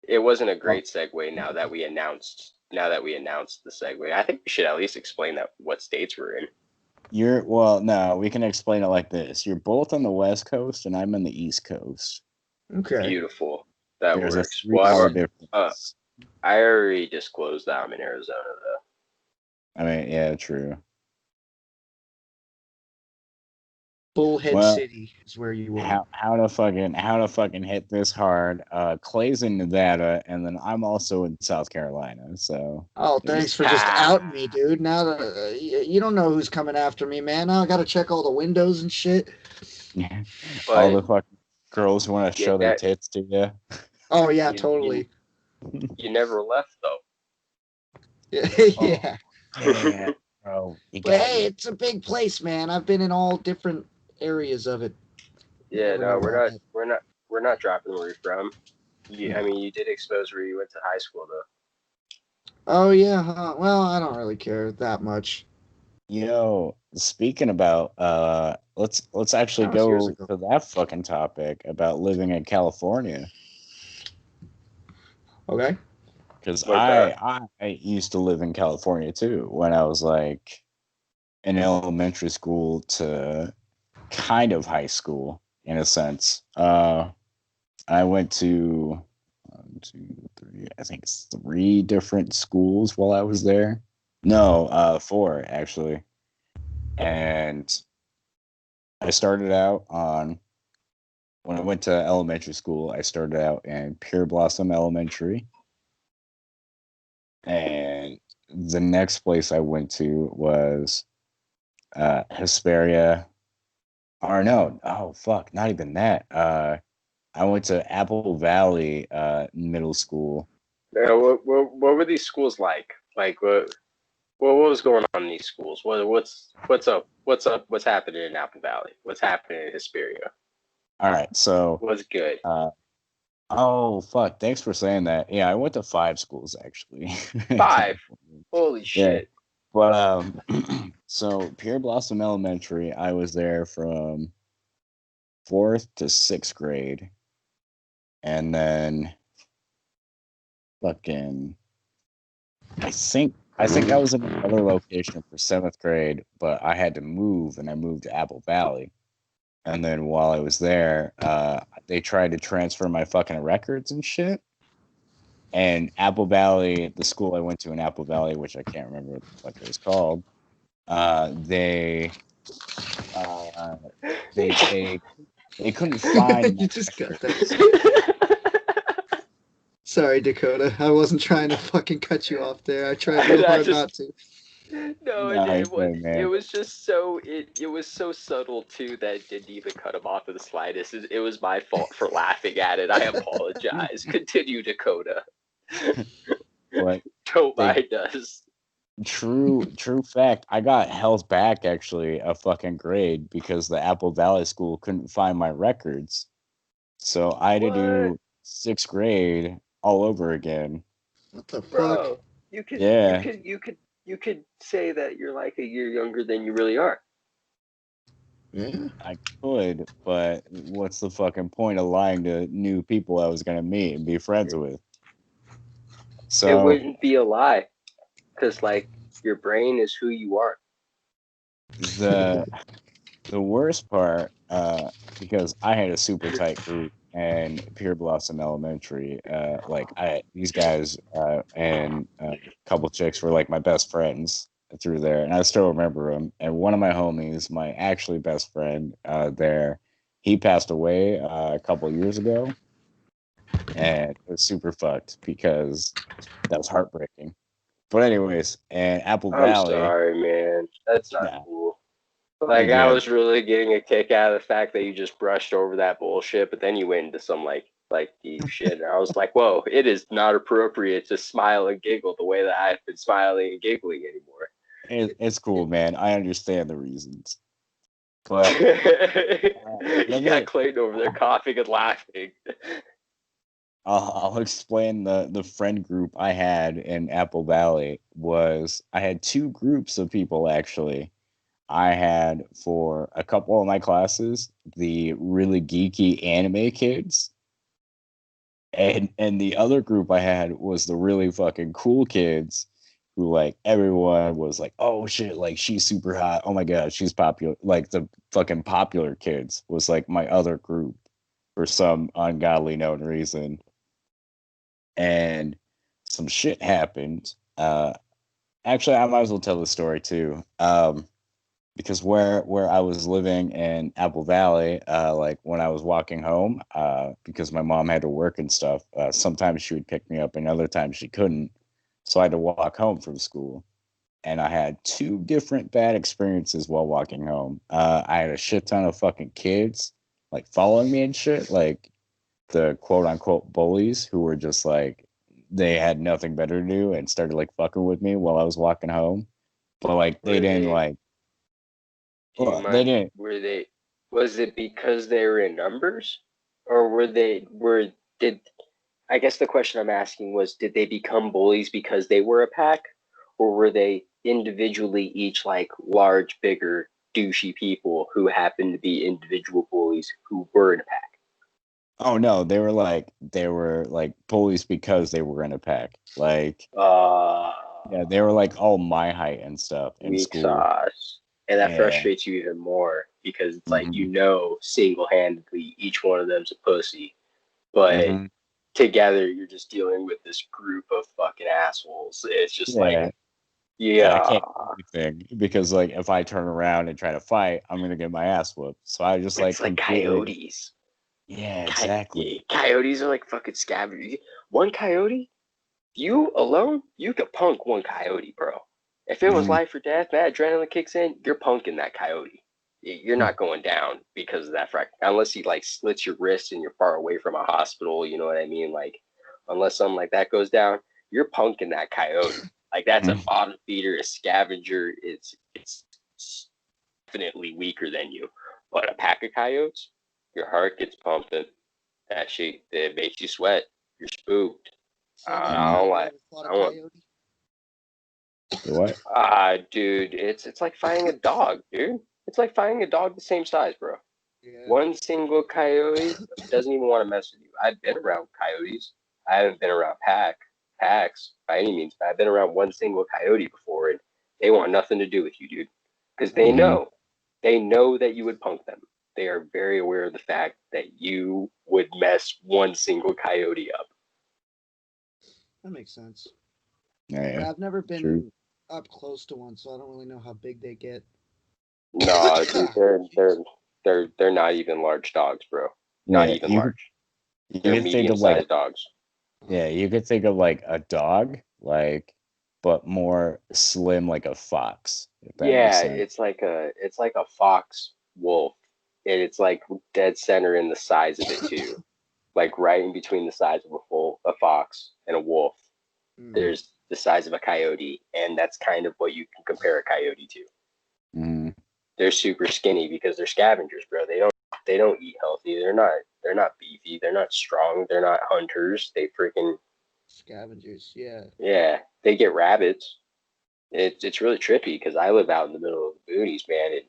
It wasn't a great segue. Now that we announced the segue, I think we should at least explain that what states we're in. No, we can explain it like this. You're both on the West Coast and I'm on the East Coast. Okay. Beautiful. That There's works. a 3 hour difference. I already disclosed that I'm in Arizona, though. I mean, yeah, true. Bullhead Well, City is where you were. how to fucking hit this hard? Clay's in Nevada, and then I'm also in South Carolina. So Oh, thanks for just outing me, dude. Now that you don't know who's coming after me, man. Now I gotta check all the windows and shit. all But the fucking girls want to show their tits to you. Oh yeah, You- totally. you never left though. Yeah. Yeah, bro. You But got hey, me. it's a big place, man. I've been in all different areas of it. Yeah, Never no, know about that. we're not dropping where you're from. I mean, you did expose where you went to high school though. Oh yeah, huh? Well, I don't really care that much. Yo, speaking about let's actually That was years go ago. to that fucking topic about living in California. Okay. Because Like that. I used to live in California too when I was like in elementary school to kind of high school in a sense. I went to 1, 2, 3, I think it's 3 different schools while I was there. No, 4 actually. And I started out on when I went to elementary school, I started out in Pure Blossom Elementary. And the next place I went to was Hesperia. Or no, oh fuck, not even that. I went to Apple Valley Middle School. Yeah, what were these schools like? Like what was going on in these schools? What's up? What's up? What's happening in Apple Valley? What's happening in Hesperia? All right, so What's good? oh fuck, thanks for saying that. Yeah, I went to 5 schools actually. in 5. California. Holy Yeah, shit. but so Pure Blossom Elementary, I was there from 4th to 6th grade, and then fucking I think I was in another location for 7th grade, but I had to move and I moved to Apple Valley. And then while I was there, they tried to transfer my fucking records and shit. And Apple Valley, the school I went to in Apple Valley, which I can't remember what the fuck it was called, they uh, they they couldn't find my You just got records. that. Sorry, Dakota. I wasn't trying to fucking cut you off there. I tried real hard not to. No, No, it it's was good, man. it was so subtle too that it didn't even cut him off in the slightest. It was my fault for laughing at it. I apologize. Continue, Dakota. But Don't they mind us. true fact, I got held back actually a fucking grade because the Apple Valley school couldn't find my records. So I had to What, do 6th grade all over again. What the fuck? bro? Yeah, You could say that you're like a year younger than you really are. Yeah. I could, but what's the fucking point of lying to new people I was gonna meet and be friends with? It So wouldn't be a lie, because like your brain is who you are. the the worst part, because I had a super tight group and Pure Blossom Elementary, like these guys and a couple chicks were like my best friends through there, and I still remember them. And one of my homies, my actually best friend there, he passed away a couple years ago, and it was super fucked because that was heartbreaking. But anyways, and Apple I'm Valley. sorry, man. That's not Nah, cool. Like, I yeah, was really getting a kick out of the fact that you just brushed over that bullshit, but then you went into some like deep shit, and I was like, whoa, it is not appropriate to smile and giggle the way that I've been smiling and giggling anymore. it's cool, man. I understand the reasons, but let You got me. Clayton over there coughing and laughing. I'll explain the friend group I had in Apple Valley. Was I had two groups of people actually. I had for a couple of my classes the really geeky anime kids, and the other group I had was the really fucking cool kids who like everyone was like, oh shit, like she's super hot. Oh my god, she's popular. Like the fucking popular kids was like my other group for some ungodly known reason. And some shit happened. Actually, I might as well tell the story too. Because where I was living in Apple Valley, like when I was walking home, because my mom had to work and stuff, sometimes she would pick me up and other times she couldn't. So I had to walk home from school. And I had two different bad experiences while walking home. I had a shit ton of fucking kids like following me and shit, like the quote unquote bullies who were just like they had nothing better to do and started like fucking with me while I was walking home. But like they Were didn't they? like Do you they mind? didn't. Were they? Was it because they were in numbers, or were they? Were did? I guess the question I'm asking was, did they become bullies because they were a pack, or were they individually each like large, bigger, douchey people who happened to be individual bullies who were in a pack? Oh no, they were like bullies because they were in a pack. Like Uh, yeah, they were like all my height and stuff in Weak school. sauce. And that Yeah. frustrates you even more because it's like, Hmm. single handedly each one of them's a pussy, but Hmm. together you're just dealing with this group of fucking assholes. It's just like, Yeah. Yeah, I yeah, can't do anything because like if I turn around and try to fight, I'm gonna get my ass whooped. So I just like it's like completely. coyotes. Yeah, exactly. Coyotes are like fucking scavengers. One coyote, you alone, you could punk one coyote, bro. If it was Hmm. life or death, that adrenaline kicks in, you're punking that coyote. You're not going down because of that unless he like slits your wrist and you're far away from a hospital. You know what I mean? Like, unless something like that goes down, you're punking that coyote. Like that's a bottom feeder, a scavenger. It's definitely weaker than you. But a pack of coyotes, your heart gets pumping. That shit, it makes you sweat. You're spooked. So have I don't you like. ever fought a I want. coyote? What? Dude, it's like fighting a dog, dude. It's like fighting a dog the same size, bro. Yeah. One single coyote doesn't even want to mess with you. I've been around coyotes. I haven't been around packs by any means, but I've been around one single coyote before, and they want nothing to do with you, dude, because Hmm. they know that you would punk them. They are very aware of the fact that you would mess one single coyote up. That makes sense. Yeah, yeah, Yeah, I've never true. been up close to one, so I don't really know how big they get. No, dude, Jeez. they're not even large dogs, bro. Not Yeah, even large. you They're could think medium of like sized dogs. yeah, you could think of like a dog, like but more slim like a fox, if that makes Yeah, sense. it's like a fox wolf, and it's like dead center in the size of it too. Like right in between the size of a fox and a wolf. Mm. There's the size of a coyote, and that's kind of what you can compare a coyote to. Hmm. They're super skinny because they're scavengers, bro. They don't eat healthy. They're not beefy. They're not strong. They're not hunters. They freaking Scavengers, yeah. yeah. They get rabbits. It's really trippy because I live out in the middle of the boonies, man. And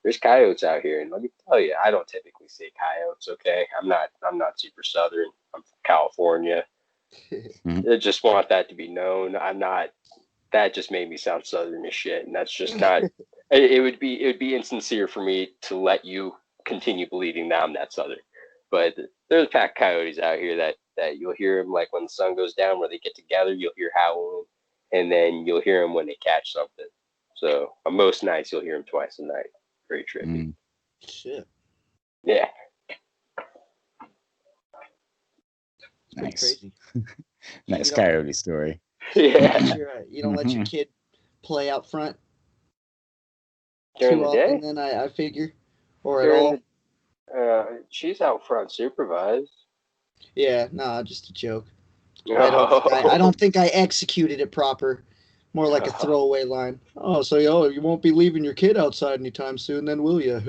there's coyotes out here, and let me tell you, I don't typically say coyotes. Okay, I'm not super southern. I'm from California. I just want that to be known. I'm not. That just made me sound southern as shit, and that's just not. It would be insincere for me to let you continue believing that I'm that southern. But there's pack coyotes out here that you'll hear them like when the sun goes down, where they get together. You'll hear howling, and then you'll hear them when they catch something. So on most nights, you'll hear them twice a night. Very trippy. Hmm. Shit. Yeah. It's pretty Nice. crazy. Nice You don't coyote story. Yeah. You don't let your kid play out front During too the often. day, Then I figure, or at during all. the she's out front supervised. Yeah, nah, just a joke. I Oh. don't think I executed it proper. More like a throwaway line. Oh, so you won't be leaving your kid outside anytime soon, then will you?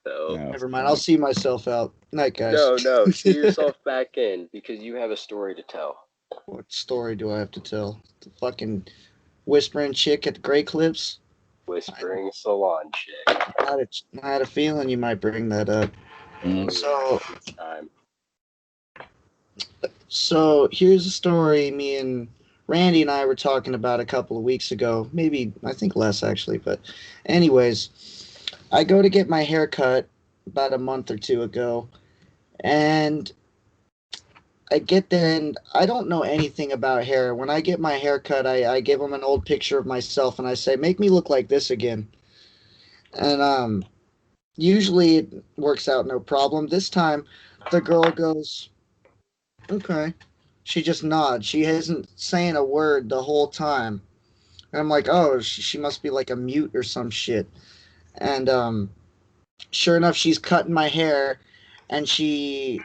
So No, Never mind. I'll see myself out. Night, guys. no, see yourself back in because you have a story to tell. What story do I have to tell? The fucking whispering chick at the Grey Clips. Whispering salon chick. I had a feeling you might bring that up. Mm. So, Time. so here's a story me and Randy and I were talking about a couple of weeks ago. Maybe I think less actually, but anyways, I go to get my hair cut about a month or two ago, and I get there and I don't know anything about hair. When I get my hair cut, I give them an old picture of myself and I say, "Make me look like this again." And usually it works out no problem. This time, the girl goes, "Okay." She just nods. She isn't saying a word the whole time. And I'm like, "Oh, she must be like a mute or some shit." And sure enough, she's cutting my hair, and she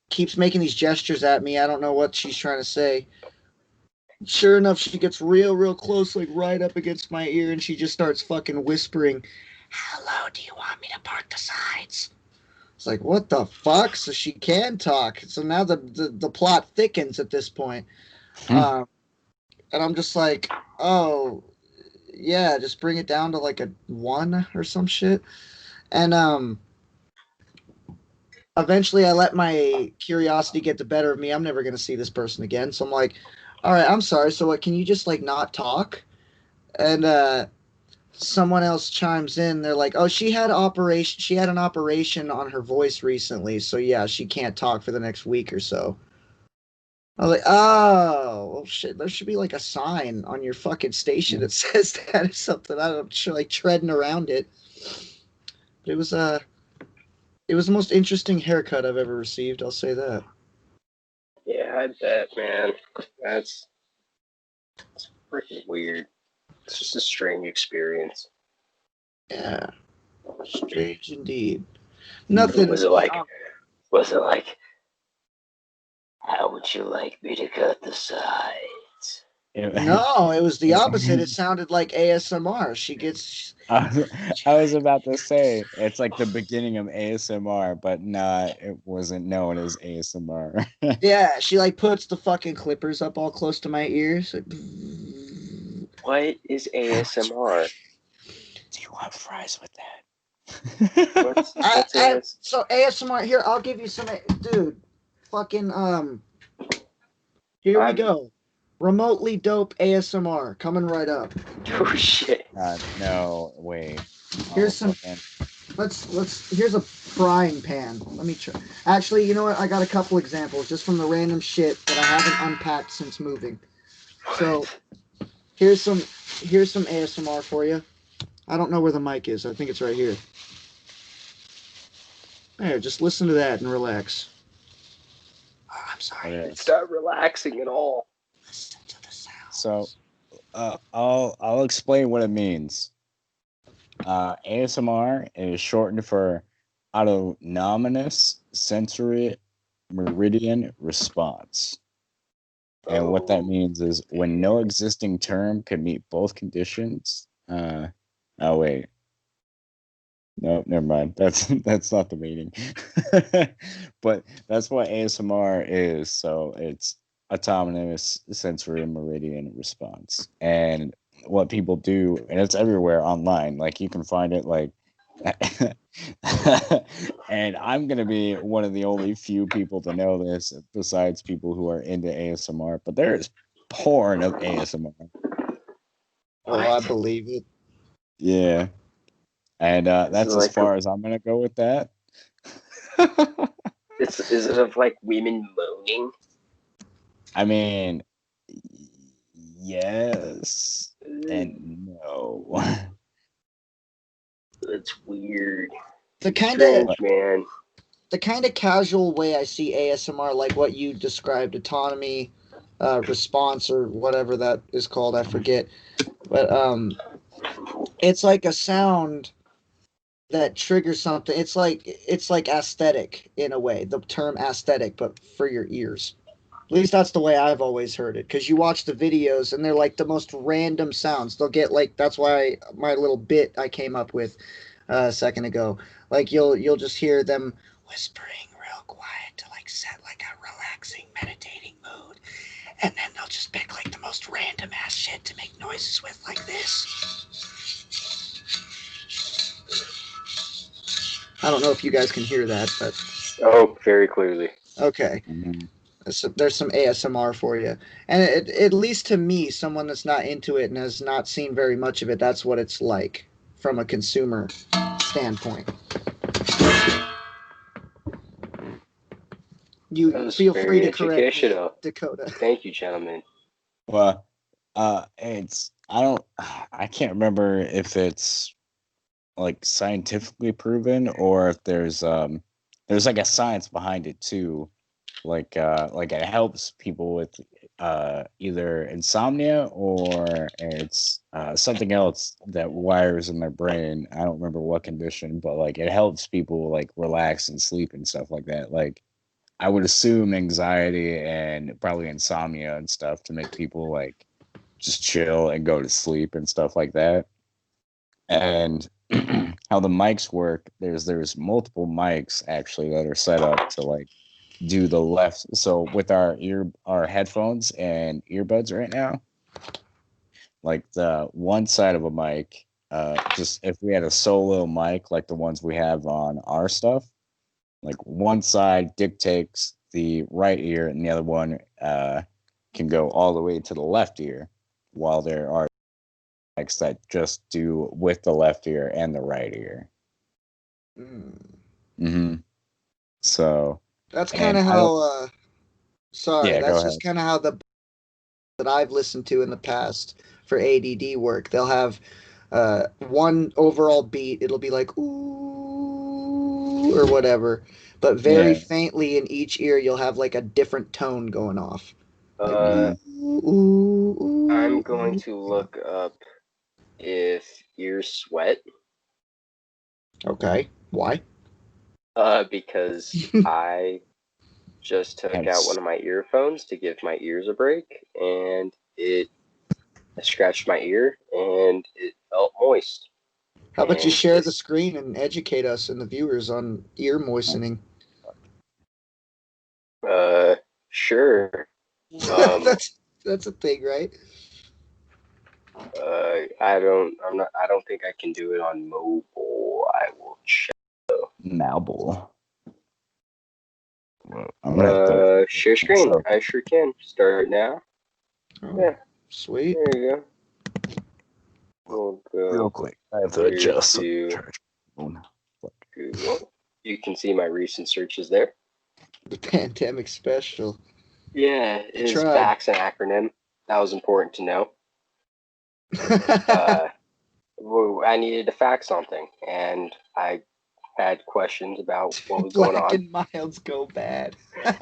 keeps making these gestures at me. I don't know what she's trying to say. Sure enough, she gets real close, like right up against my ear, and she just starts fucking whispering, "How low do you want me to park the sides?" It's like, what the fuck? So she can talk. So now the plot thickens at this point. Hmm. Um, and I'm just like, oh, yeah, just bring it down to like a one or some shit. And eventually I let my curiosity get the better of me. I'm never going to see this person again. So I'm like, all right, I'm sorry. So what, can you just like not talk? And someone else chimes in. They're like, "Oh, she had an operation on her voice recently, so yeah, she can't talk for the next week or so." I was like, "Oh, well, shit, there should be like a sign on your fucking station that says that or something." I don't sure like treading around it. But it was the most interesting haircut I've ever received, I'll say that. Yeah, I bet, man. That's freaking weird. It's just a strange experience. Yeah, strange indeed. Mm. Was Nothing, it like? Was it like? How would you like me to cut the sides? no, it was the opposite. It sounded like ASMR. She gets I was about to say it's like the beginning of ASMR, but not. It wasn't known as ASMR. Yeah, she like puts the fucking clippers up all close to my ears. Like, What is ASMR? Do you want fries with that? What's AS? so ASMR here. I'll give you some, dude. Fucking here we I'm go. Remotely dope ASMR coming right up. oh shit. No, wait. Here's Oh, some. fucking. Let's. Here's a frying pan. Let me try. Actually, you know what? I got a couple examples just from the random shit that I haven't unpacked since moving. So What? here's some. Here's some ASMR for you. I don't know where the mic is. I think it's right here. There, just listen to that and relax. Oh, I'm sorry. It's not relaxing at all. Listen to the So, sounds. I'll explain what it means. ASMR is shortened for autonomous sensory meridian response. And what that Oh, means is when no existing term can meet both conditions. Oh wait, no, never mind. That's not the meaning. But that's what ASMR is. So it's autonomous sensory meridian response. And what people do, and it's everywhere online. Like you can find it like and I'm gonna be one of the only few people to know this besides people who are into ASMR, but there is porn of ASMR. Oh, I what? believe it. Yeah. And Is it that's as like a? far as I'm gonna go with that. Is it of like women moaning? I mean, yes and no. That's weird. The kind of Strange, man. the kind of casual way I see ASMR, like what you described, autonomy, response or whatever that is called. I forget, but it's like a sound that triggers something. It's like aesthetic in a way. The term aesthetic, but for your ears. At least that's the way I've always heard it. Because you watch the videos and they're like the most random sounds. They'll get like that's why my little bit I came up with a second ago. Like you'll just hear them whispering real quiet to like set like a relaxing meditating mood, and then they'll just pick like the most random ass shit to make noises with like this. I don't know if you guys can hear that, but Oh, very clearly. okay. Mhm. So there's some ASMR for you. And at least to me, someone that's not into it and has not seen very much of it, that's what it's like from a consumer standpoint. You That was feel free very to correct me, educational. Dakota. Thank you, gentlemen. Well, it's I can't remember if it's like scientifically proven or if there's like a science behind it too. Like it helps people with either insomnia or it's something else that wires in their brain. I don't remember what condition, but like it helps people like relax and sleep and stuff like that. Like I would assume anxiety and probably insomnia and stuff to make people like just chill and go to sleep and stuff like that. And how the mics work, there's multiple mics actually that are set up to like do the left. So with our headphones and earbuds right now, like the one side of a mic, just if we had a solo mic like the ones we have on our stuff, like one side dictates the right ear and the other one can go all the way to the left ear, while there are mics that just do with the left ear and the right ear. Mm. hmm So, That's kind and of I don't, how, sorry, yeah, go that's just ahead. kind of how the that I've listened to in the past for ADD work. They'll have one overall beat. It'll be like ooh or whatever, but very Yeah. faintly in each ear you'll have like a different tone going off, like Uh, hmm ooh ooh I'm ooh. going to look up if ears sweat. Okay, why? Because I just took out one That's of my earphones to give my ears a break, and I scratched my ear, and it felt moist. How about you And share the this, screen and educate us and the viewers on ear moistening? uh, sure. Um, that's a thing, right? I don't think I can do it on mobile. I will check. Malbul. Well, I'm gonna have to Share screen. myself I sure can. Start now. Oh, Yeah, sweet. there you well, go. We'll real go quick. I have to here adjust so I can to charge my phone. Google. You can see my recent searches there. The pandemic special. Yeah, You is tried. FACS an acronym? That was important to know. Uh, I needed to fax something, and I had questions about what was going Black on. and milds go bad.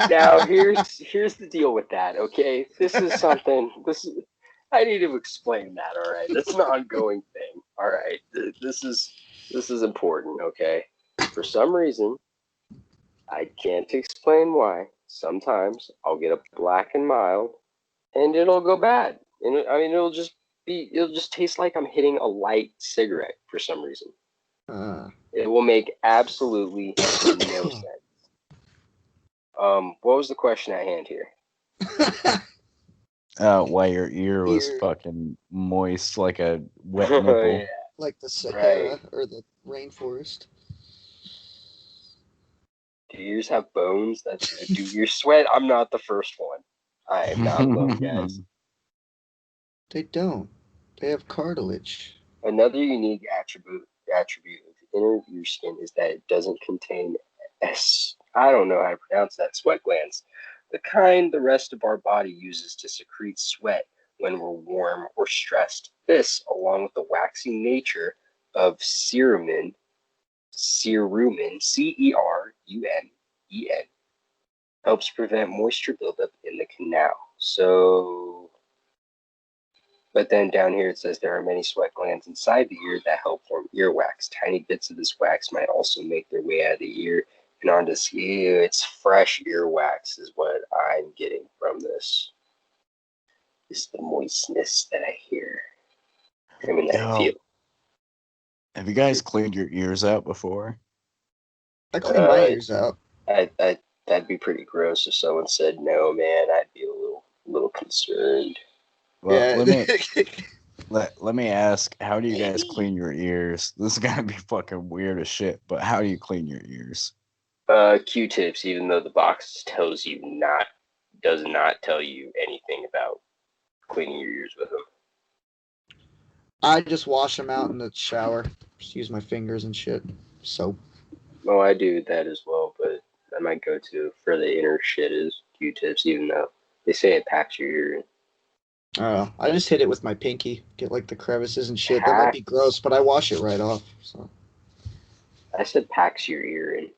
Now here's the deal with that. Okay, this is something. This is I need to explain that. All right, that's an ongoing thing. All right, this is important. Okay, for some reason I can't explain why. Sometimes I'll get a black and mild, and it'll go bad. And I mean, it'll just taste like I'm hitting a light cigarette for some reason. Uh, It will make absolutely no sense. What was the question at hand here? Why your ear was ear fucking moist like a wet Yeah, nipple. like the right. Sahara or the rainforest. Do yours have bones? Do yours sweat? I'm not the first one. I am not alone, guys. They don't. They have cartilage. Another unique attribute of inner ear skin is that it doesn't contain I don't know how to pronounce that, sweat glands, the kind the rest of our body uses to secrete sweat when we're warm or stressed. This, along with the waxy nature of cerumen, CERUMEN, helps prevent moisture buildup in the canal. So, but then down here it says there are many sweat glands inside the ear that help form earwax. Tiny bits of this wax might also make their way out of the ear and onto the skin. It's fresh earwax, is what I'm getting from this. Is the moistness that I hear. I mean, that I Yo, feel. have you guys cleaned your ears out before? I clean my Uh, ears out. that'd be pretty gross if someone said no, man. I'd be a little concerned. Well, Yeah. let me ask, how do you guys Maybe. clean your ears? This is gonna be fucking weird as shit, but how do you clean your ears? Q-tips, even though the box does not tell you anything about cleaning your ears with them. I just wash them out in the shower. Just use my fingers and shit. Soap. Oh, I do that as well, but my go-to for the inner shit is Q-tips, even though they say it packs your ear. I just hit it with my pinky. Get like the crevices and shit. That might Pack. be gross, but I wash it right off. So I said packs your ear in.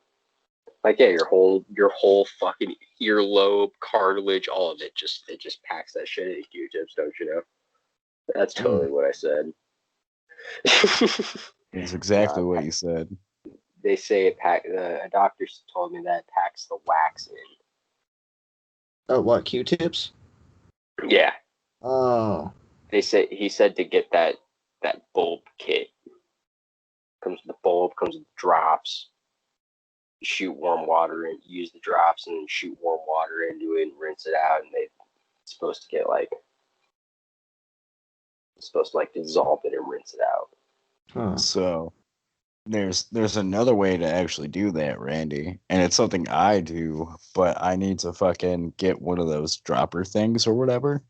Like yeah, your whole fucking earlobe, cartilage, all of it just packs that shit in Q-tips, don't you know? That's mm. totally what I said. It's exactly uh, what you said. they say it pack. A doctor told me that it packs the wax Oh, what Q-tips? in. Yeah, Oh. he said to get that bulb kit. Comes with the bulb, comes with drops. Shoot warm water and use the drops, and then shoot warm water into it and rinse it out. And it's supposed to get like dissolve it and rinse it out. Huh. So there's another way to actually do that, Randy, and it's something I do, but I need to fucking get one of those dropper things or whatever.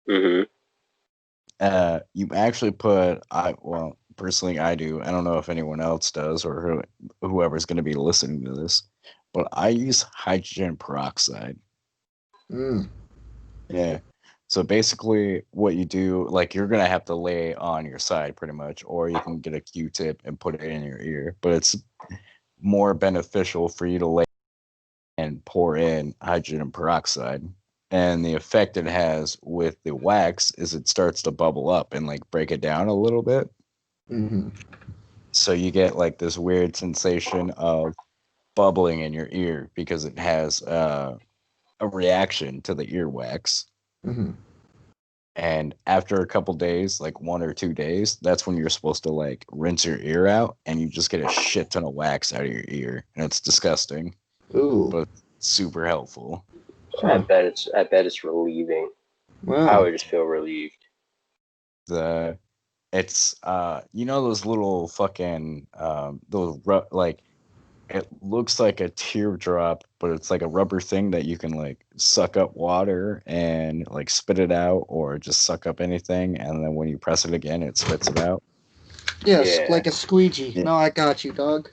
Mm-hmm. You actually put well, personally I do. I don't know if anyone else does or whoever's going to be listening to this, but I use hydrogen peroxide. Mm. Yeah. So basically, what you do, like, you're gonna have to lay on your side pretty much, or you can get a Q-tip and put it in your ear. But it's more beneficial for you to lay and pour in hydrogen peroxide. And the effect it has with the wax is it starts to bubble up and like break it down a little bit. Mm-hmm. So you get like this weird sensation of bubbling in your ear because it has a reaction to the earwax. Mm-hmm. And after a couple days, like 1 or 2 days, that's when you're supposed to like rinse your ear out and you just get a shit ton of wax out of your ear. And it's disgusting, Ooh. but super helpful. Huh. I bet it's relieving. I Wow. would just feel relieved. The it's you know those little fucking like it looks like a teardrop, but it's like a rubber thing that you can like suck up water and like spit it out or just suck up anything, and then when you press it again it spits it out. Yes, Yeah, like a squeegee. Yeah. No, I got you, dog.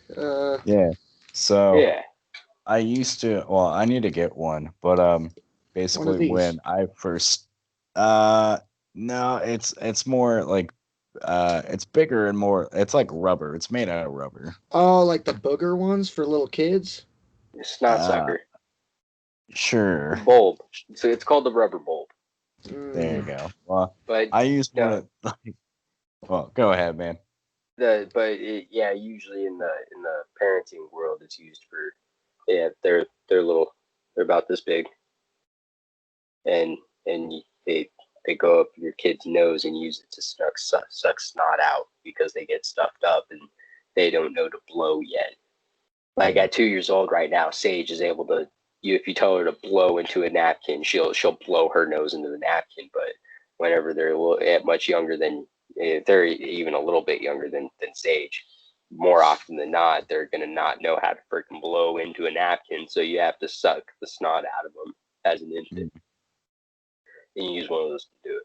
Yeah. So yeah. I used to, well, I need to get one, but One of basically these. when I first uh no, it's more like it's bigger and more, it's like rubber. It's made out of rubber. Oh, like the booger ones for little kids. Snot Uh sucker sure. bulb. So it's called the rubber bulb. There you Mm. go. Well, But I used one no, of well, go ahead, man. yeah, usually in the parenting world, it's used for yeah. They're little. They're about this big, and they go up your kid's nose and use it to suck snot out because they get stuffed up and they don't know to blow yet. Like at 2 years old right now, Sage is able to. If you tell her to blow into a napkin, she'll blow her nose into the napkin. But whenever they're much younger than, if they're even a little bit younger than Sage, more often than not, they're gonna not know how to freaking blow into a napkin. So you have to suck the snot out of them as an infant, Mm. and you use one of those to do it.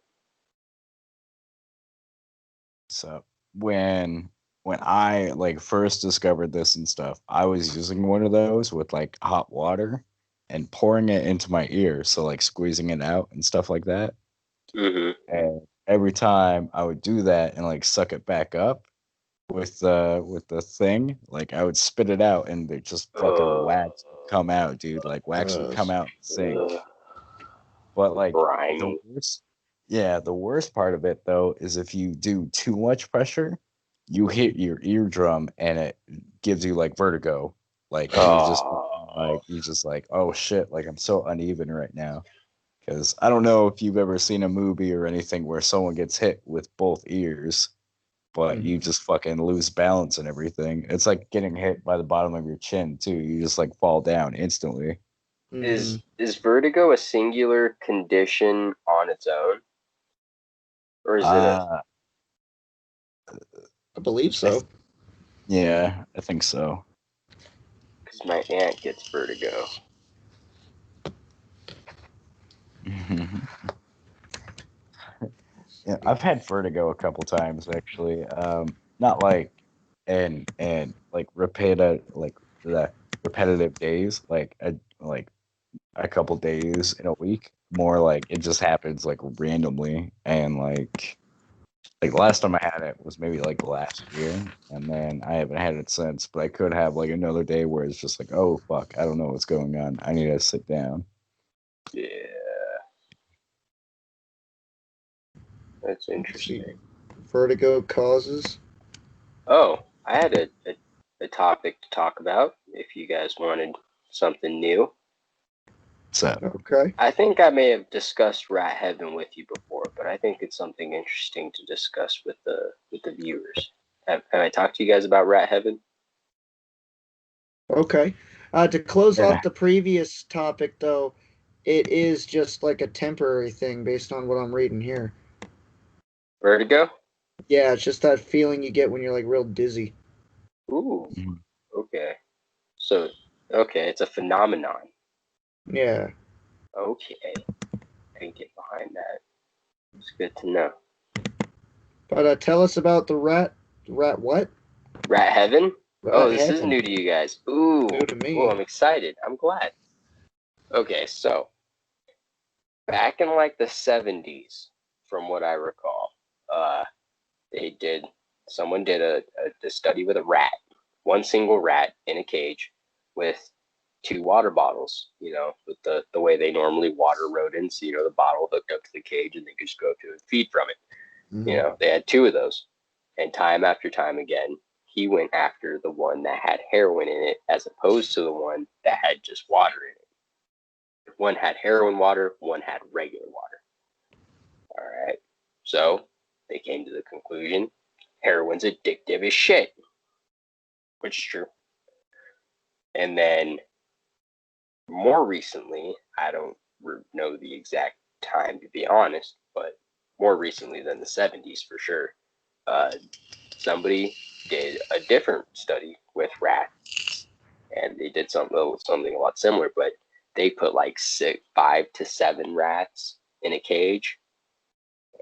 So when I like first discovered this and stuff, I was using one of those with like hot water and pouring it into my ear, so like squeezing it out and stuff like that. Mm-hmm. And every time I would do that and like suck it back up with the thing, like I would spit it out and it just fucking Uh, wax would come out, dude. Like wax would come Gross. out and sink. uh, But like the Grimy. worst, yeah, the worst part of it though is if you do too much pressure, you hit your eardrum and it gives you like vertigo. Like Oh, you just like, oh shit, like I'm so uneven right now. Because I don't know if you've ever seen a movie or anything where someone gets hit with both ears, but you Mhm. just fucking lose balance and everything. It's like getting hit by the bottom of your chin too. You just like fall down instantly. Mhm. is vertigo a singular condition on its own, or is it a? Uh, I believe I so. th- yeah, I think so. Because my aunt gets vertigo. Yeah, I've had vertigo a couple times actually. Not like and like the repetitive days, like a couple days in a week. More like it just happens like randomly, and like the last time I had it was maybe like last year, and then I haven't had it since. But I could have like another day where it's just like, oh fuck, I don't know what's going on. I need to sit down. Yeah, that's Let's see. interesting. Vertigo causes. Oh, I had a topic to talk about if you guys wanted something new. So Okay. I think I may have discussed Rat Heaven with you before, but I think it's something interesting to discuss with the viewers. Have I talked to you guys about Rat Heaven? Okay. To close yeah, off the previous topic, though, it is just like a temporary thing based on what I'm reading here. Vertigo? Yeah, it's just that feeling you get when you're like real dizzy. Ooh, mhm. okay. So, okay, it's a phenomenon. Yeah. Okay, I can get behind that. It's good to know. But tell us about the rat. Rat what? Rat Heaven? Oh, Rat this is heaven. new to you guys. Ooh, New to ooh, me. I'm excited. I'm glad. Okay, so back in like the 70s, from what I recall, uh, they did someone did a study with a rat, one single rat in a cage with two water bottles, with the way they normally water rodents, the bottle hooked up to the cage and they just go to and feed from it. Hmm. They had two of those. And time after time again, he went after the one that had heroin in it as opposed to the one that had just water in it. One had heroin water, one had regular water. All right. So they came to the conclusion heroin's addictive as shit, which is true. And then more recently, I don't know the exact time to be honest, but more recently than the 70s for sure, uh, somebody did a different study with rats, and they did something a lot similar, but they put like 5 to 7 rats in a cage,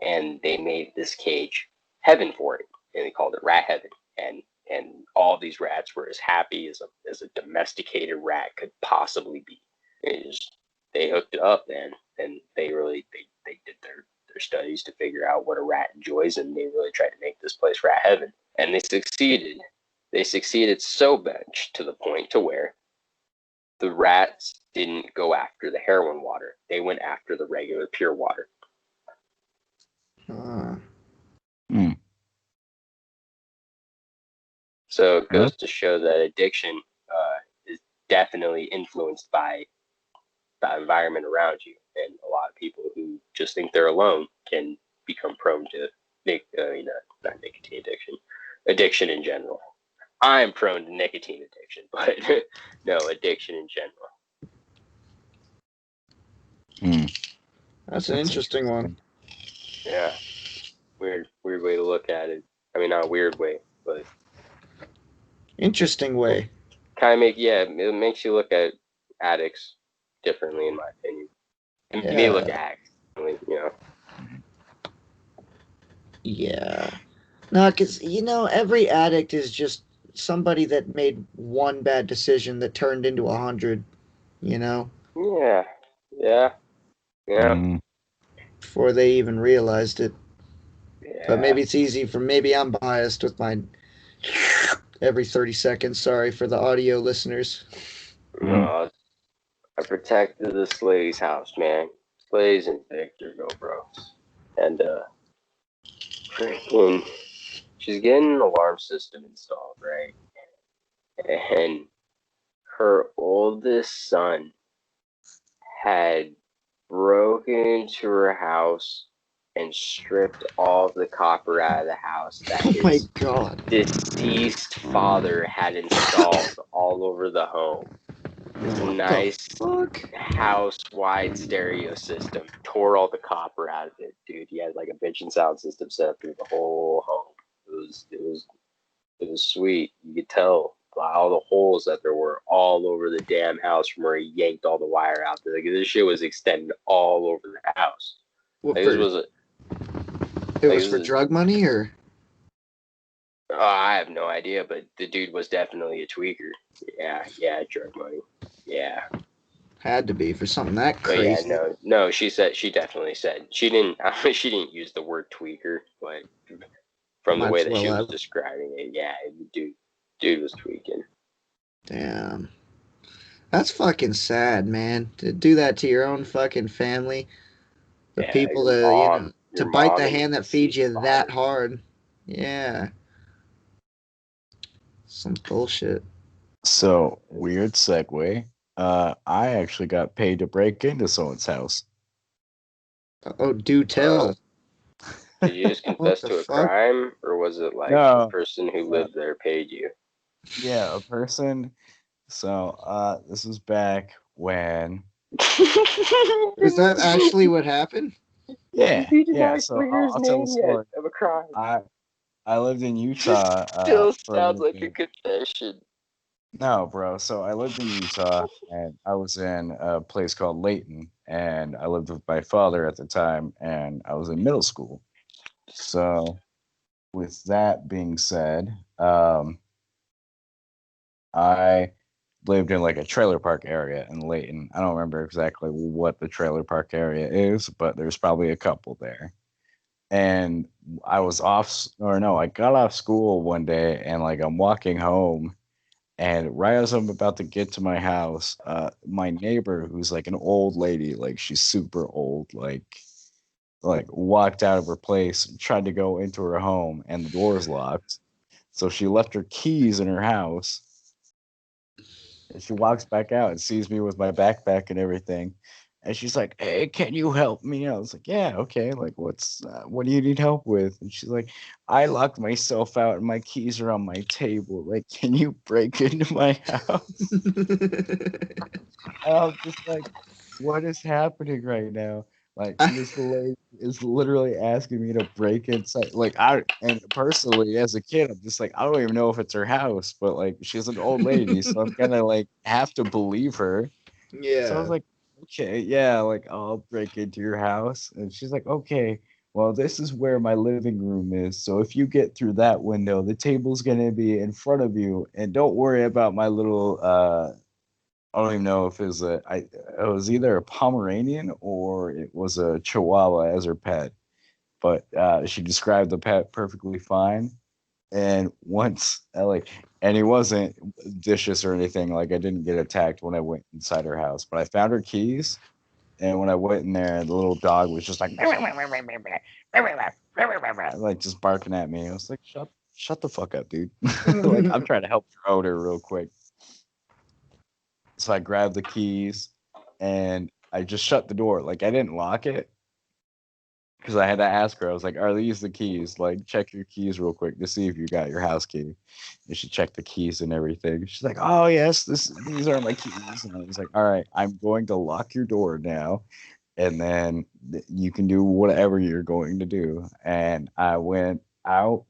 and they made this cage heaven for it, and they called it Rat Heaven. And all these rats were as happy as a domesticated rat could possibly be. They hooked it up, man, and they did their studies to figure out what a rat enjoys, and they really tried to make this place rat heaven, and they succeeded. They succeeded so much to the point to where the rats didn't go after the heroin water; they went after the regular pure water. Uh, Hmm. So it Well, goes to show that addiction is definitely influenced by the environment around you, and a lot of people who just think they're alone can become prone to not nicotine addiction, addiction in general. I'm prone to nicotine addiction, but no addiction in general. hmm. that's an That's interesting one. interesting. Yeah, weird way to look at it. I mean, not a weird way, but Interesting way. kind of it makes you look at addicts differently, in my opinion. It made me look Yeah. at addicts differently. Yeah. No, because, every addict is just somebody that made one bad decision that turned into 100, you know, Yeah, yeah, yeah, Mm, before they even realized it. But yeah. maybe it's easy for, maybe I'm biased with my every 30 seconds. Sorry for the audio listeners. mm. No, I protected this lady's house, man. Blaze and Victor go bros. And freaking she's getting an alarm system installed, right? And her oldest son had broken into her house and stripped all of the copper out of the house that Oh my his god. deceased father had installed all over the home. This What the nice fuck? house-wide stereo system tore all the copper out of it, dude. He had like a bitchin' sound system set up through the whole home. It was sweet. You could tell by all the holes that there were all over the damn house from where he yanked all the wire out. Like this shit was extended all over the house. What Like this for? was a It like was this for is. drug money or? I have no idea, but the dude was definitely a tweaker. Yeah, drug money. Yeah, Had to be for something that but yeah, crazy. no. She definitely said she didn't. She didn't use the word tweaker, but from the Might way as that she well was have. describing it, yeah, dude was tweaking. Damn. That's fucking sad, man. To do that to your own fucking family. The Yeah, people that, to your bite mom the and your hand that feeds deceased you that father. hard. Yeah. Some bullshit. So weird segue. I actually got paid to break into someone's house. Oh, do Oh, tell. did you just What confess the to a fuck? crime, or was it like the No, person who uh, lived there paid you? yeah, a person. So this was back when. Is that actually what happened? He did Yeah. not So clear his I'll tell the name yet story. of a crime. I lived in This Utah still for a sounds little like a bit. confession. No, bro. So I lived in Utah and I was in a place called Layton and I lived with my father at the time and I was in middle school. So with that being said, I lived in like a trailer park area in Layton. I don't remember exactly what the trailer park area is, but there's probably a couple there. And I was off, or no, I got off school one day and like I'm walking home. And right as I'm about to get to my house, my neighbor, who's like an old lady, like she's super old, like walked out of her place and tried to go into her home, and the door is locked. So she left her keys in her house, and she walks back out and sees me with my backpack and everything. And she's like, "Hey, can you help me?" I was like, "Yeah, okay. Like, what do you need help with?" And she's like, "I locked myself out and my keys are on my table. Like, can you break into my house?" And I'm just like, "What is happening right now?" Like, this lady is literally asking me to break inside. Like, and personally, as a kid, I'm just like, I don't even know if it's her house, but like, she's an old lady, so I'm gonna like have to believe her. So I was Yeah. like, okay, yeah, like I'll break into your house. And she's like, okay, well, this is where my living room is. So if you get through that window, the table's gonna be in front of you. And don't worry about my little I don't even know if it was either a Pomeranian or it was a Chihuahua as her pet. But she described the pet perfectly fine. And once and he wasn't vicious or anything. Like I didn't get attacked when I went inside her house, but I found her keys. And when I went in there, the little dog was just like, like just barking at me. I was like, shut the fuck up, dude. Like I'm trying to help throw her real quick. So I grabbed the keys and I just shut the door. Like I didn't lock it because I had to ask her. I was like, "Are these the keys? Like, check your keys real quick to see if you got your house key." And she checked the keys and everything. She's like, "Oh yes, these are my keys." And I was like, "All right, I'm going to lock your door now, and then you can do whatever you're going to do." And I went out,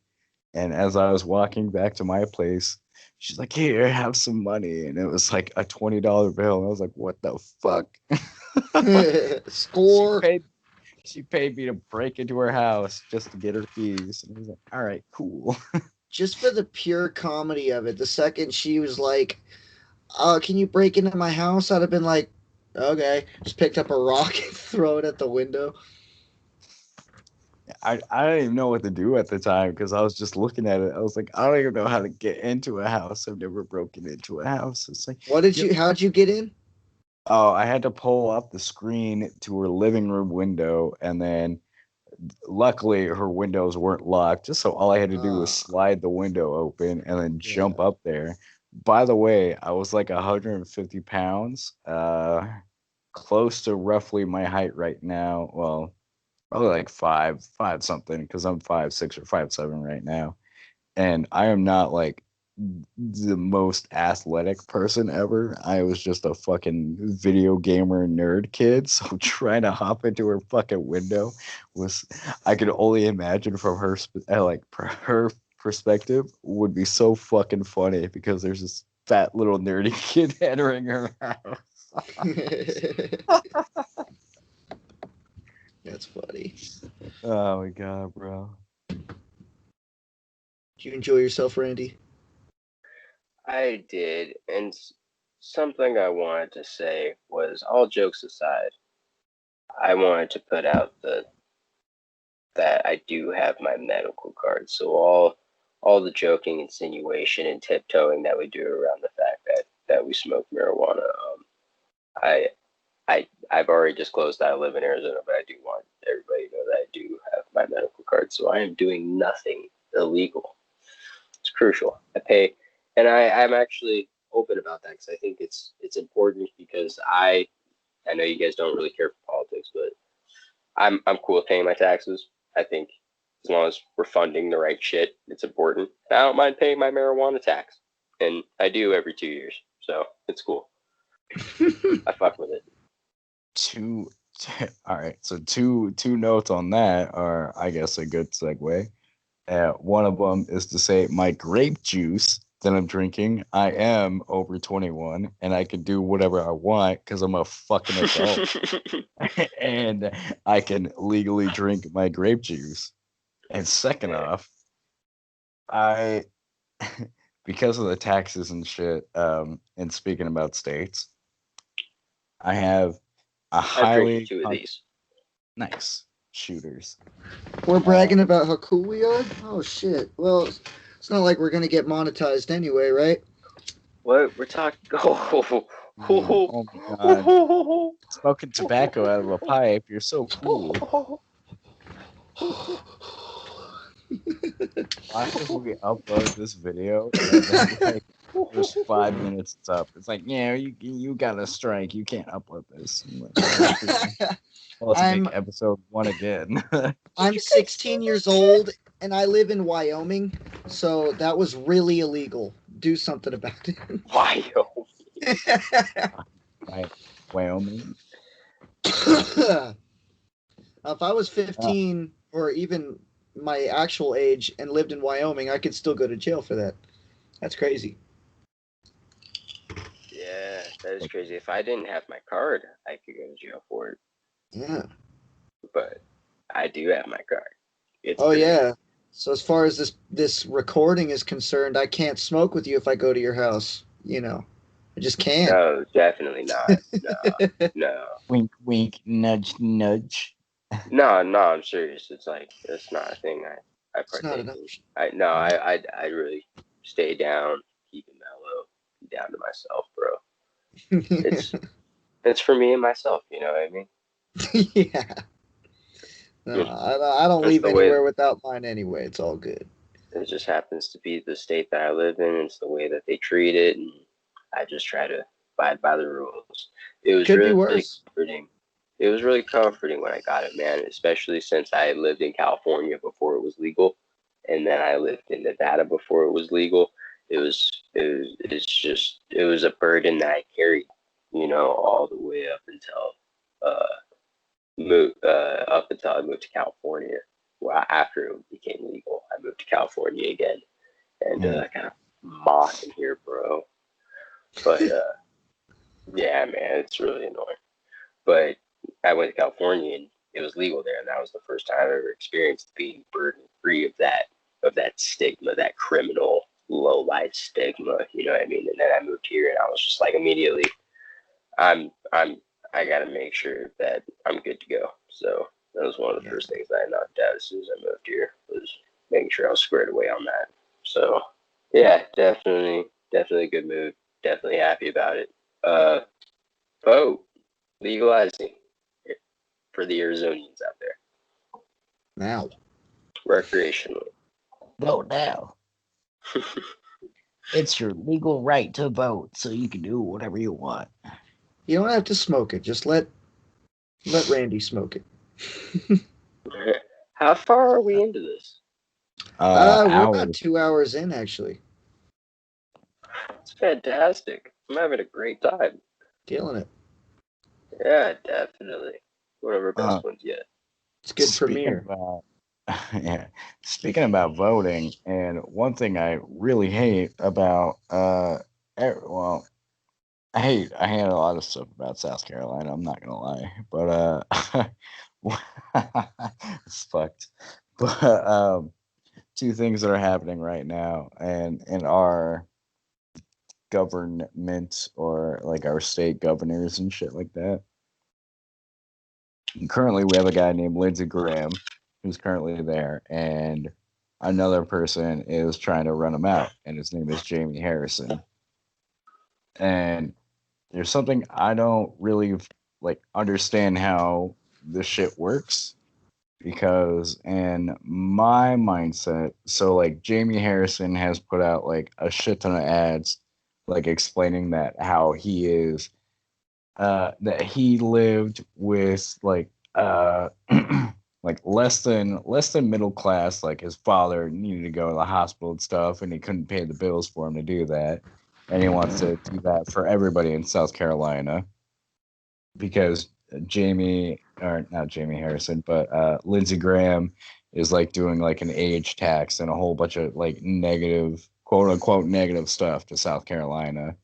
and as I was walking back to my place, she's like, "Here, have some money," and it was like a $20 bill. And I was like, "What the fuck?" she Score. paid she paid me to break into her house just to get her keys. And I was like, all right, cool. Just for the pure comedy of it. The second she was like, can you break into my house? I'd have been like, okay. Just picked up a rock and throw it at the window. I didn't even know what to do at the time because I was just looking at it. I was like, I don't even know how to get into a house. I've never broken into a house. It's like, What did you you, how'd you get in? Oh, I had to pull up the screen to her living room window, and then luckily her windows weren't locked. Just so all I had to do was Uh, slide the window open and then yeah. jump up there. By the way, I was like 150 pounds, close to roughly my height right now. Well, probably like five something, because I'm 5'6" or 5'7" right now. And I am not like the most athletic person ever. I was just a fucking video gamer nerd kid. So trying to hop into her fucking window was, I could only imagine from her her perspective, would be so fucking funny, because there's this fat little nerdy kid entering her house. That's funny. Oh my god, bro. Did you enjoy yourself, Randy? I did, and something I wanted to say was, all jokes aside, I wanted to put out that I do have my medical card. So all the joking, insinuation, and tiptoeing that we do around the fact that we smoke marijuana, I I've already disclosed that I live in Arizona, but I do want everybody to know that I do have my medical card. So I am doing nothing illegal. It's crucial. I pay, and I'm actually open about that because I think it's important, because I know you guys don't really care for politics, but I'm cool with paying my taxes. I think as long as we're funding the right shit, it's important. And I don't mind paying my marijuana tax, and I do every 2 years, so it's cool. I fuck with it. Two, all right. So two notes on that are, I guess, a good segue. One of them is to say my grape juice that I'm drinking, I am over 21 and I can do whatever I want because I'm a fucking adult and I can legally drink my grape juice. And second Yeah. off, I, because of the taxes and shit, and speaking about states, I have a I've drank highly two of these. nice shooters. We're Uh, bragging about how cool we are? Oh, shit. Well, it's not like we're going to get monetized anyway, right? What we're talking? oh my god. Smoking tobacco out of a pipe. You're so cool. Watch as we upload this video, and then like just 5 minutes it's up. It's like, yeah, you got a strike. You can't upload this. I'm like, all right, cool. Well, let's I'm make episode one again. I'm 16 years old and I live in Wyoming, so that was really illegal. Do something about Why, yo? it. Right, Wyoming. If I was Uh, 15 or even my actual age and lived in Wyoming, I could still go to jail for that. That's crazy. Yeah, that is crazy. If I didn't have my card, I could go to jail for it. Yeah. But I do have my card. It's Oh pretty. yeah. So as far as this recording is concerned, I can't smoke with you if I go to your house. I just can't. No, definitely not. No, no, wink, wink, nudge, nudge. no. I'm serious. It's like that's not a thing I It's not partake an in. option. I no, I really stay down, keep it mellow, be down to myself, bro. It's it's for me and myself. You know what I mean? Yeah. No, Mm. I don't It's leave the way. anywhere without mine anyway. It's all good. It just happens to be the state that I live in. It's the way that they treat it, and I just try to abide by the rules. It was Could be really worse. comforting. It was really comforting when I got it, man. Especially since I lived in California before it was legal, and then I lived in Nevada before it was legal. It was a burden that I carried, all the way uh, up until I moved to California. Well, after it became legal, I moved to California again, and Mm. kind of mossing here, bro. But yeah, man, it's really annoying. But I went to California and it was legal there, and that was the first time I ever experienced being burden free of that stigma, that criminal low life stigma. You know what I mean? And then I moved here, and I was just like immediately, I'm I gotta make sure that I'm good to go. So that was one of the Yeah. first things that I knocked out as soon as I moved here, was making sure I was squared away on that. So yeah, definitely a good move. Definitely happy about it. Uh, Vote. Legalizing it for the Arizonians out there. Now. Recreationally. Vote now. It's your legal right to vote, so you can do whatever you want. You don't have to smoke it. Just let Randy smoke it. How far are we into this? We're about Hours. 2 hours in, actually. It's fantastic. I'm having a great time. Killing it. Yeah, definitely. One of our Uh, best ones yet. It's good speaking premiere. about yeah, speaking about voting, and one thing I really hate about well, I hate a lot of stuff about South Carolina. I'm not gonna lie, but it's fucked. But two things that are happening right now, and in our government or like our state governors and shit like that. And currently, we have a guy named Lindsey Graham who's currently there, and another person is trying to run him out, and his name is Jamie Harrison. And there's something I don't really like understand how this shit works because in my mindset, so like Jamie Harrison has put out like a shit ton of ads like explaining that how he is that he lived with like less than middle class, like his father needed to go to the hospital and stuff and he couldn't pay the bills for him to do that, and he wants to do that for everybody in South Carolina because Jamie, or not Jamie Harrison, but Lindsey Graham is like doing like an age tax and a whole bunch of like negative, quote unquote, negative stuff to South Carolina.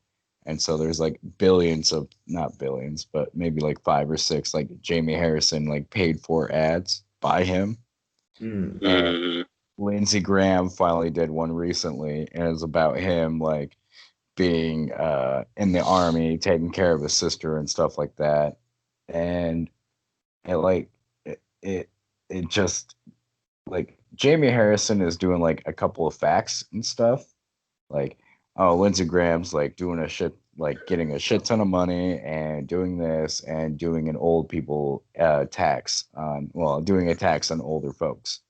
And so there's like billions of, not billions, but maybe like five or six, like Jamie Harrison, like paid for ads by him. Mm. And Mm, Lindsey Graham finally did one recently, and it's about him like being in the army, taking care of his sister and stuff like that. And it like it just like Jamie Harrison is doing like a couple of facts and stuff. Like, oh, Lindsey Graham's like doing a shit like getting a shit ton of money and doing this and doing an old people tax on, well, doing a tax on older folks,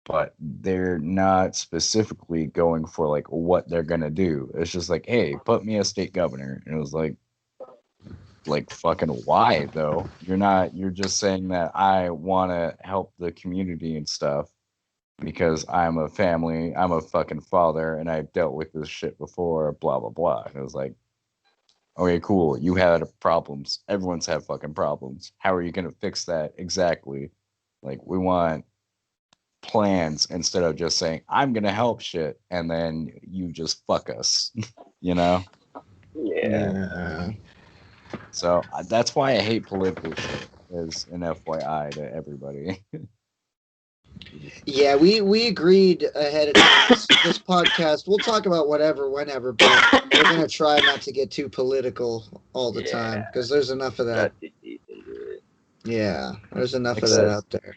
but they're not specifically going for like what they're gonna do. It's just like, hey, put me as state governor. And it was like fucking why though? You're not, you're just saying that I wanna help the community and stuff because I'm a fucking father and I've dealt with this shit before, blah blah blah. And it was like, okay, cool. You had problems. Everyone's had fucking problems. How are you gonna fix that exactly? Like we want plans instead of just saying I'm gonna help shit and then you just fuck us, you know. yeah. Yeah. So that's why I hate political shit. As an FYI to everybody. Yeah, we agreed ahead of time. This podcast, we'll talk about whatever, whenever, but we're gonna try not to get too political all the time Yeah. because there's enough of that. Not too deep into it. Yeah, there's enough of that except out there.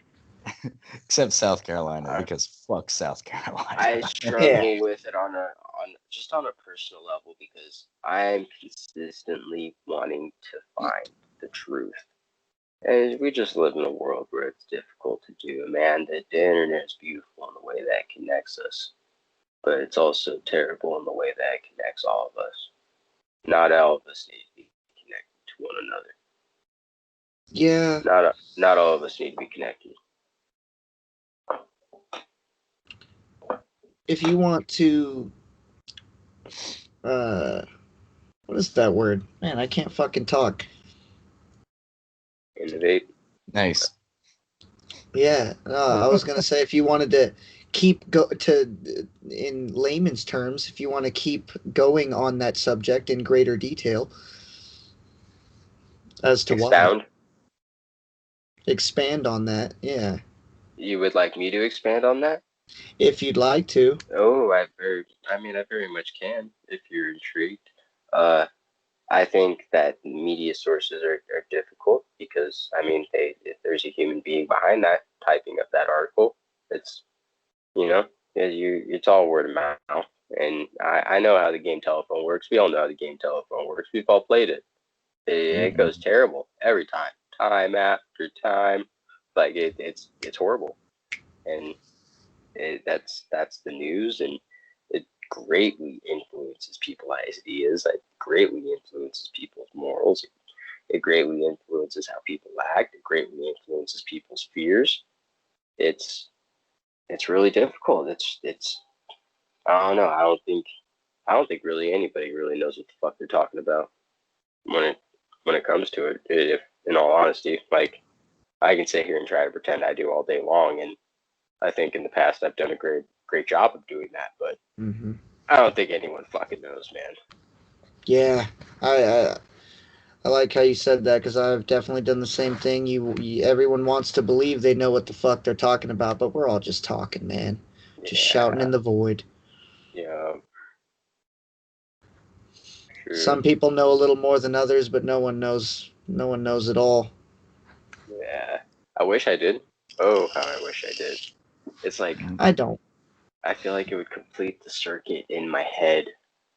except South Carolina I, because fuck South Carolina. I Yeah. struggle with it on just on a personal level because I'm consistently wanting to find the truth. And we just live in a world where it's difficult to do. Man, the internet is beautiful in the way that it connects us, but it's also terrible in the way that it connects all of us. Not all of us need to be connected to one another. Yeah. Not all of us need to be connected. If you want to, uh, what is that word? Man, I can't fucking talk. Innovate. Nice. Yeah, I was gonna say if you wanted to keep go to in layman's terms, if you want to keep going on that subject in greater detail as to why, Expound. expand on that. Yeah, You would like me to expand on that? if you'd like to. Oh, I very much can if you're intrigued. Uh, I think that media sources are difficult because if there's a human being behind that typing up that article, it's it's all word of mouth. And I know how the game telephone works. We all know how the game telephone works. We've all played it. It goes terrible every time after time. Like it's horrible, and that's the news, and it greatly influences people's ideas. It greatly influences people's morals. It greatly influences how people act. It greatly influences people's fears. It's it's really difficult. It's I don't know. I don't think really anybody really knows what the fuck they're talking about when it comes to it. If in all honesty, like I can sit here and try to pretend I do all day long, and I think in the past I've done a great job of doing that, but Mm-hmm. I don't think anyone fucking knows, man. Yeah, I like how you said that because I've definitely done the same thing. Everyone wants to believe they know what the fuck they're talking about, but we're all just talking, man, just shouting Yeah, in the void. yeah, true. Some people know a little more than others, but no one knows. No one knows it all. Yeah, I wish I did. Oh, how I wish I did. It's like I don't. I feel like it would complete the circuit in my head.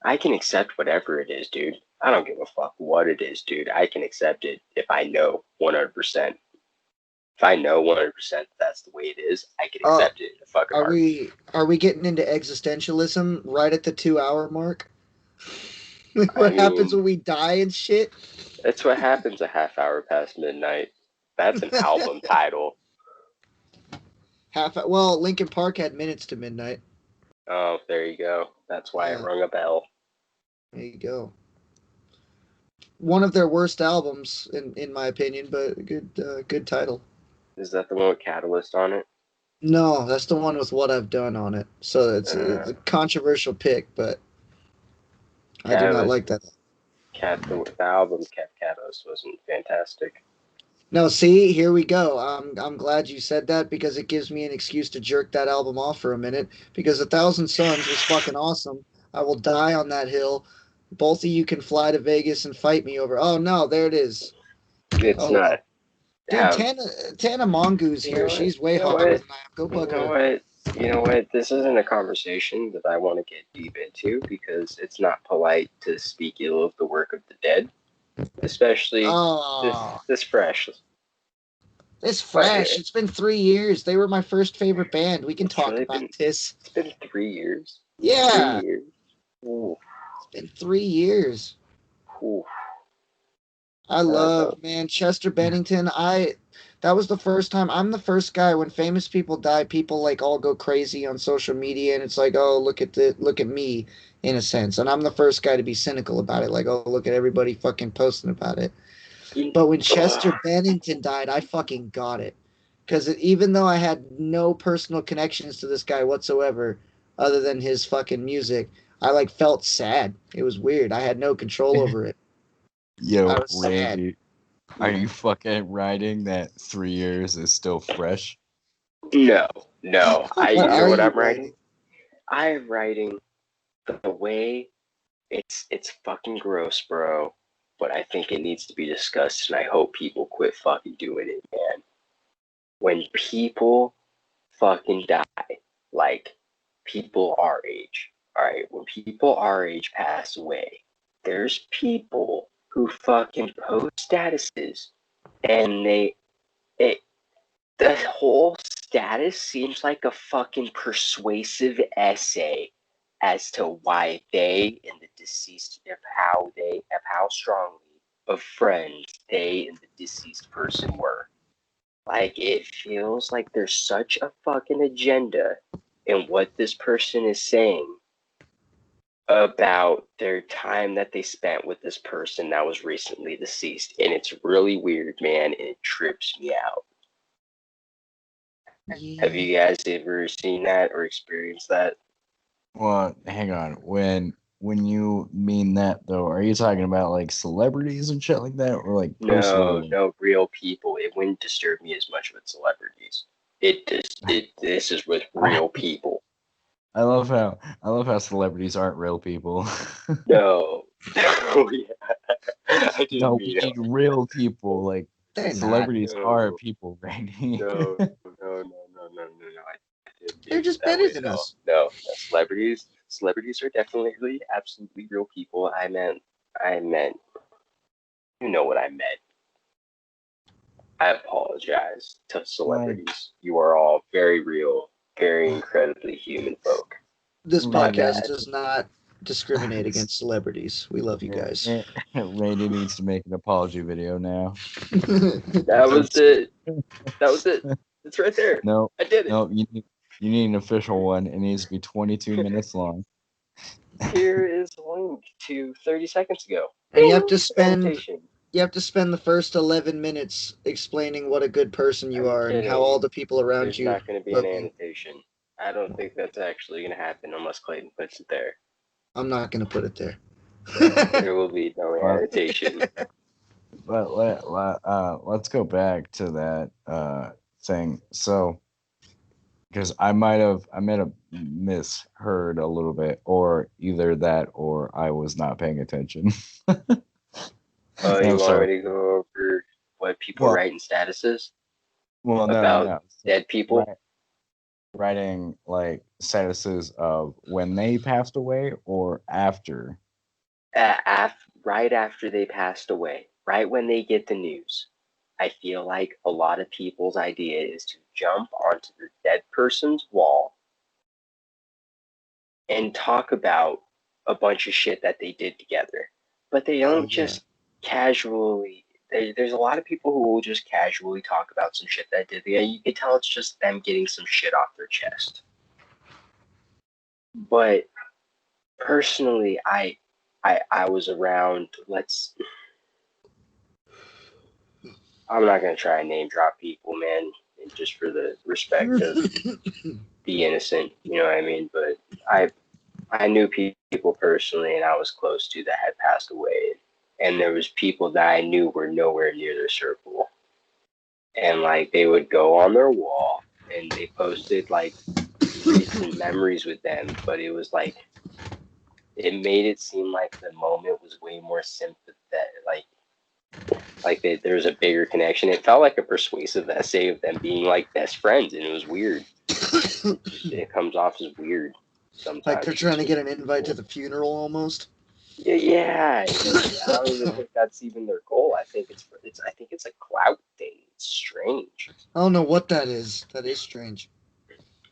I can accept whatever it is, dude. I don't give a fuck what it is, dude. I can accept it if I know 100%. If I know 100% that's the way it is, I can Uh, accept it in a fucking are heartbeat. we getting into existentialism right at the 2 hour mark? I What happens mean, when we die and shit? that's what happens a half hour past midnight. That's an album title. Well, Lincoln Park had minutes to midnight. Oh, there you go. That's why it Yeah, rung a bell. there you go. One of their worst albums, in my opinion, but good title. Is that the one with Catalyst on it? No, that's the one with What I've Done on it. So it's a controversial pick, but I do not Catalyst, like that. the album Catalyst wasn't fantastic. No, see, here we go. I'm glad you said that because it gives me an excuse to jerk that album off for a minute. Because A Thousand Suns was fucking awesome. I will die on that hill. Both of you can fly to Vegas and fight me over. Oh no, there it is. It's Oh well, not. dude. Have Tana Mongoose you know here. what? She's way You know hotter what? than I am. Go You bug know her. what? You know what? This isn't a conversation that I want to get deep into because it's not polite to speak ill of the work of the dead, especially Oh, this fresh. it's But fresh. It's been 3 years. They were my first favorite band. We can it's talk really about been this. it's been 3 years. Three Yeah, years. Ooh, it's been 3 years. ooh. I Uh, love, man, Chester Bennington. That was the first time. I'm the first guy when famous people die, people like all go crazy on social media and it's like, "Oh, look at me," in a sense. And I'm the first guy to be cynical about it, like, "Oh, look at everybody fucking posting about it." But when Chester Bennington died, I fucking got it. Cuz even though I had no personal connections to this guy whatsoever other than his fucking music, I like felt sad. It was weird. I had no control over it. I Yo, was sad. Randy, are you fucking writing that 3 years is still fresh? no, no. What You know are what you I'm writing? writing? I am writing the way it's fucking gross, bro. But I think it needs to be discussed, and I hope people quit fucking doing it, man. When people fucking die, like people our age, all right, when people our age pass away, there's people who fucking post statuses, and it, the whole status seems like a fucking persuasive essay as to why they and the deceased, of how strongly of friends they and the deceased person were. Like, it feels like there's such a fucking agenda in what this person is saying about their time that they spent with this person that was recently deceased. And it's really weird, man, and it trips me out. Have Yeah. you guys ever seen that or experienced that? Well, hang on. When you mean that though, are you talking about like celebrities and shit like that, or like No, personal? no, real people. It wouldn't disturb me as much with celebrities. This is with I, real people. I love how celebrities aren't real people. No, no, yeah, I didn't No, we mean need real people. Like They're not. celebrities are no, people, Randy. no. I didn't mean They're it just that better way. than No, us. no, no. Celebrities are definitely absolutely real people. I meant know what I meant. I apologize to celebrities. You are all very real, very incredibly human folk. This My podcast bad. does not discriminate against celebrities. We love you guys. Randy needs to make an apology video now. That was it. That was it. It's right there. No, I did it. no, you need an official one. It needs to be 22 minutes long. Here is a link to 30 seconds ago. And you have to spend Annotation. the first 11 minutes explaining what a good person you I'm are and how kidding. all the people around There's you not going to be love an you. annotation. I don't think that's actually going to happen unless Clayton puts it there. I'm not going to put it there. There will be no annotation. But let's go back to that thing. So, because I might have misheard a little bit, or either that, or I was not paying attention. Oh, I'm you want me sorry. to go over what people Well, write in statuses well, about no. So, dead people? writing like statuses of when they passed away or after. Right after they passed away, right when they get the news. I feel like a lot of people's idea is to jump onto the dead person's wall and talk about a bunch of shit that they did together. But they Oh, don't yeah. just casually. There's a lot of people who will just casually talk about some shit that did. You can tell it's just them getting some shit off their chest. But personally, I was around. I'm not gonna try and name drop people, man, just for the respect of the innocent. You know what I mean? But I knew people personally, and I was close to that had passed away, and there was people that I knew were nowhere near their circle, and like they would go on their wall and they posted like recent memories with them, but it was like it made it seem like the moment was way more sympathetic, like there was a bigger connection. It felt like a persuasive essay of them being like best friends, and it was weird. It comes off as weird sometimes. Like they're trying to get an invite to the funeral almost. Yeah. I don't even think that's even their goal. I think it's a clout thing. It's strange. I don't know what that is. That is strange.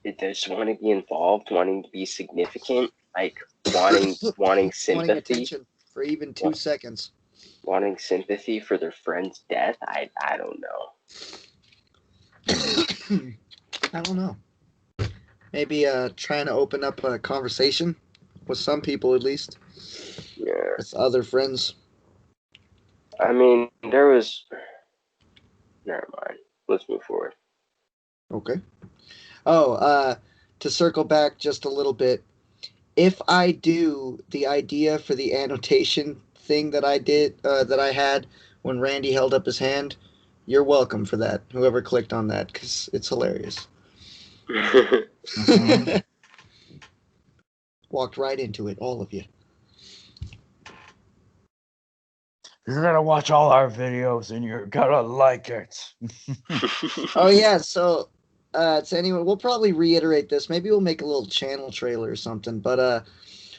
They just want to be involved, wanting to be significant, like wanting Wanting sympathy, attention for even 2 seconds. wanting sympathy for their friend's death. I don't know. I don't know. Maybe trying to open up a conversation with some people at least. Yeah. With other friends. I mean, there was. Never mind. Let's move forward. Okay. Oh, to circle back just a little bit, if I do the idea for the annotation thing that I had when Randy held up his hand, you're welcome for that. Whoever clicked on that, because it's hilarious. Walked right into it, all of you. You're gonna watch all our videos and you're gonna like it. Oh yeah, so to anyone, we'll probably reiterate this. Maybe we'll make a little channel trailer or something. But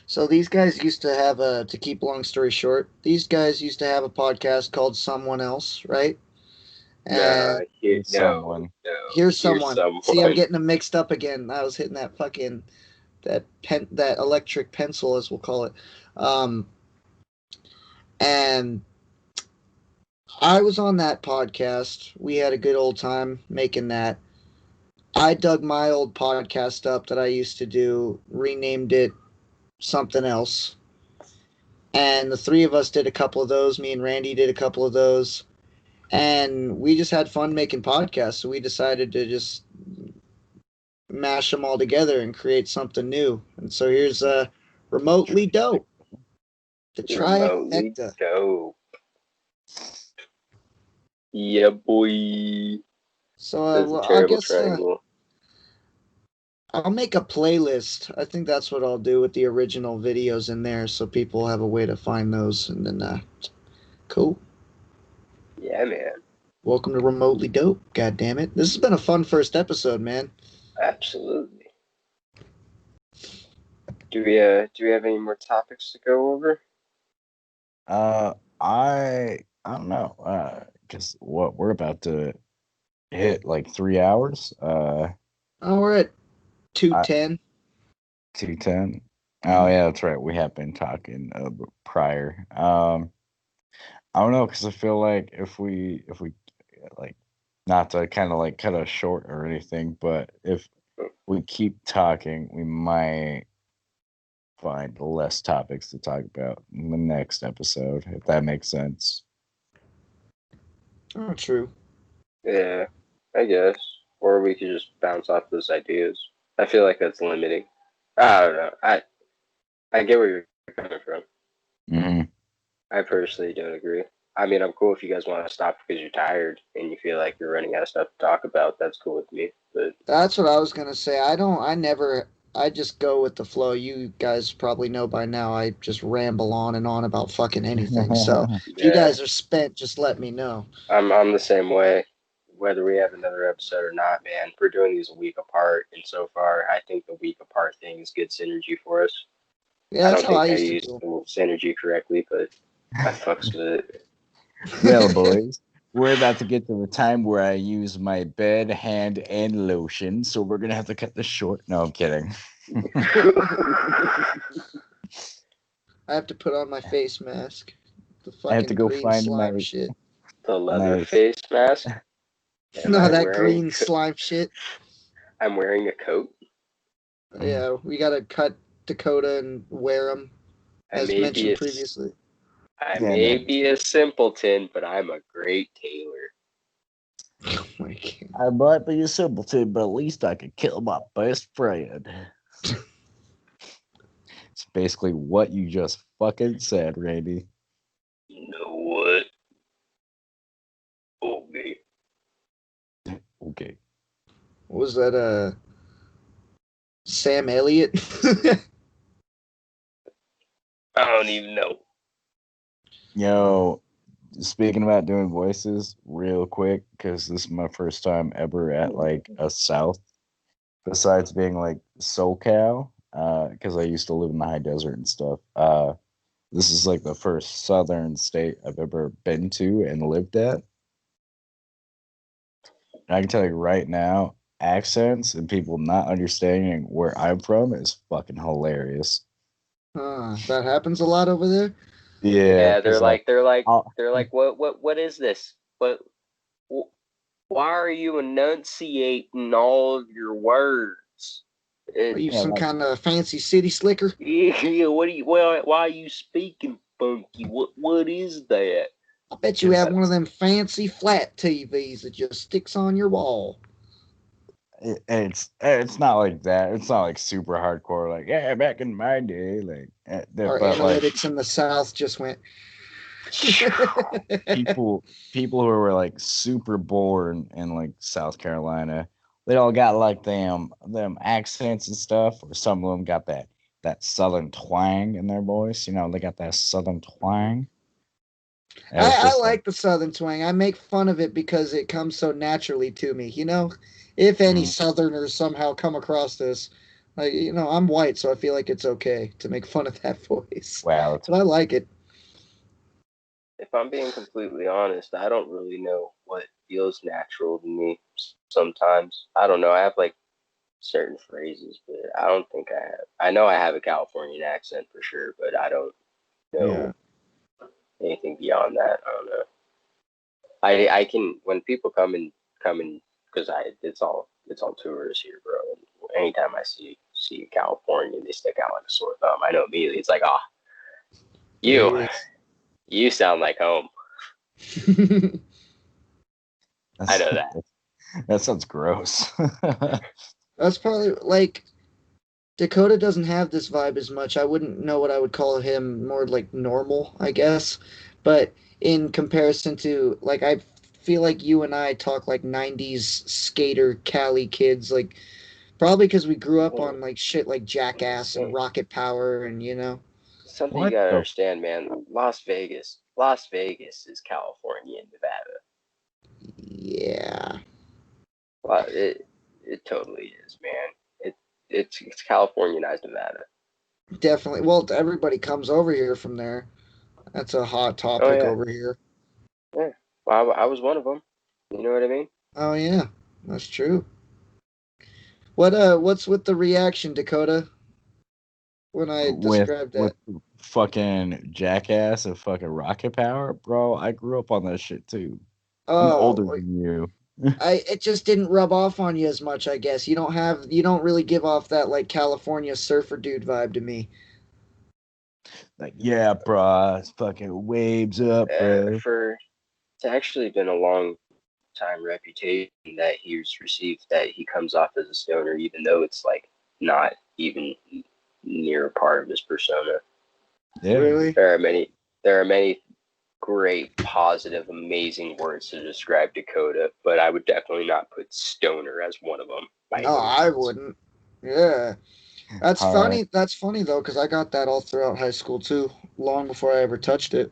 so these guys used to have to keep long story short, these guys used to have a podcast called Someone Else, right? And Here's someone. here's someone. See, I'm getting them mixed up again. I was hitting that fucking that electric pencil, as we'll call it. And I was on that podcast. We had a good old time making that. I dug my old podcast up that I used to do, renamed it something else. And the three of us did a couple of those. Me and Randy did a couple of those. And we just had fun making podcasts. So we decided to just mash them all together and create something new. And so here's Remotely Dope. The Remotely trifecta. dope. Yeah, boy. So That's a well, I terrible guess triangle. I'll make a playlist. I think that's what I'll do with the original videos in there, so people have a way to find those. And then, cool. Yeah, man. Welcome to Remotely Dope. God damn it! This has been a fun first episode, man. Absolutely. Do we have any more topics to go over? I I don't know. Because what we're about to hit like 3 hours. Oh, we're at I 210. 210. Oh yeah, that's right. We have been talking prior. I don't know because I feel like if we like not to kind of like cut us short or anything, but if we keep talking, we might find less topics to talk about in the next episode, if that makes sense. Oh, true. Yeah, I guess. Or we could just bounce off those ideas. I feel like that's limiting. I don't know. I get where you're coming from. Hmm. I personally don't agree. I mean, I'm cool if you guys want to stop because you're tired and you feel like you're running out of stuff to talk about. That's cool with me. But That's what I was gonna say. I never. I just go with the flow. You guys probably know by now. I just ramble on and on about fucking anything. So if you yeah, guys are spent, just let me know. I'm the same way. Whether we have another episode or not, man, we're doing these a week apart, and so far, I think the week apart thing is good synergy for us. Yeah, I that's don't how I think I used to used do. the word synergy correctly, but I fucks with it. Well, It. boys, we're about to get to the time where I use my bed, hand, and lotion, so we're gonna have to cut this short. No, I'm kidding. I have to put on my face mask. The I have to fucking go green find slime my shit. The leather nice. face mask. Am No, I that wearing? green slime shit. I'm wearing a coat. Yeah, we gotta cut Dakota and wear them, I as may be mentioned a, previously. I Yeah, may no, be a simpleton, but I'm a great tailor. Oh my god. I might be a simpleton, but at least I could kill my best friend. It's basically what you just fucking said, Randy. You know what? Okay. Okay. What was that? Sam Elliott. I don't even know. Yo, speaking about doing voices, real quick, because this is my first time ever at like a South, besides being like SoCal, because I used to live in the high desert and stuff. This is like the first Southern state I've ever been to and lived at. And I can tell you right now, accents and people not understanding where I'm from is fucking hilarious. That happens a lot over there. Yeah, Yeah, they're because like, they're like, I'll, they're like, what is this? Why are you enunciating all of your words? Are It, you yeah, some like kind of fancy city slicker? yeah, what do you? Why are you speaking funky? What is that? I bet you because have one of them fancy flat TVs that just sticks on your wall. it's not like that. It's not like super hardcore. Like yeah, back in my day, like Our but like analytics in the South just went. people who were like super born in like South Carolina, they all got like them accents and stuff, or some of them got that southern twang in their voice. You know, they got that southern twang. And it's I just like, like the Southern twang. I make fun of it because it comes so naturally to me. If any mm, Southerners somehow come across this, I'm white, so I feel like it's okay to make fun of that voice. wow, it's But I like it. If I'm being completely honest, I don't really know what feels natural to me sometimes. I don't know. I have like certain phrases, but I don't think I have. I know I have a Californian accent for sure, but I don't Yeah. know anything beyond that. I don't know. I can when people come in because I it's all tourists here, bro. And anytime I see a Californian, they stick out like a sore thumb. I know immediately. It's like, oh, There you he is. you sound like home. I that's, know that. that sounds gross. That's probably like Dakota doesn't have this vibe as much. I wouldn't know what I would call him more like normal, I guess. But in comparison to like I feel like you and I talk like 90s skater Cali kids like probably cuz we grew up Mm, on like shit like Jackass and mm. Rocket Power and. Something you What gotta the understand, man. Las Vegas is California and Nevada. Yeah. Well, it totally is, man. It's Californianized Nevada. Definitely. Well, everybody comes over here from there. That's a hot Oh topic yeah, over here. Yeah. Well, I was one of them. You know what I mean? Oh yeah, that's true. What's with the reaction, Dakota, when I described With that? fucking Jackass and fucking Rocket Power, bro. I grew up on that shit too. I'm older Oh, than you. it just didn't rub off on you as much, I guess. You don't really give off that like California surfer dude vibe to me. Like, yeah, bro, it's fucking waves up, bro. For it's actually been a long time reputation that he's received that he comes off as a stoner, even though it's like not even near a part of his persona. Yeah. Really? There are many. There are many great, positive, amazing words to describe Dakota, but I would definitely not put stoner as one of them by No, any I means. wouldn't. Yeah. That's All right. funny. That's funny though, because I got that all throughout high school too, long before I ever touched it.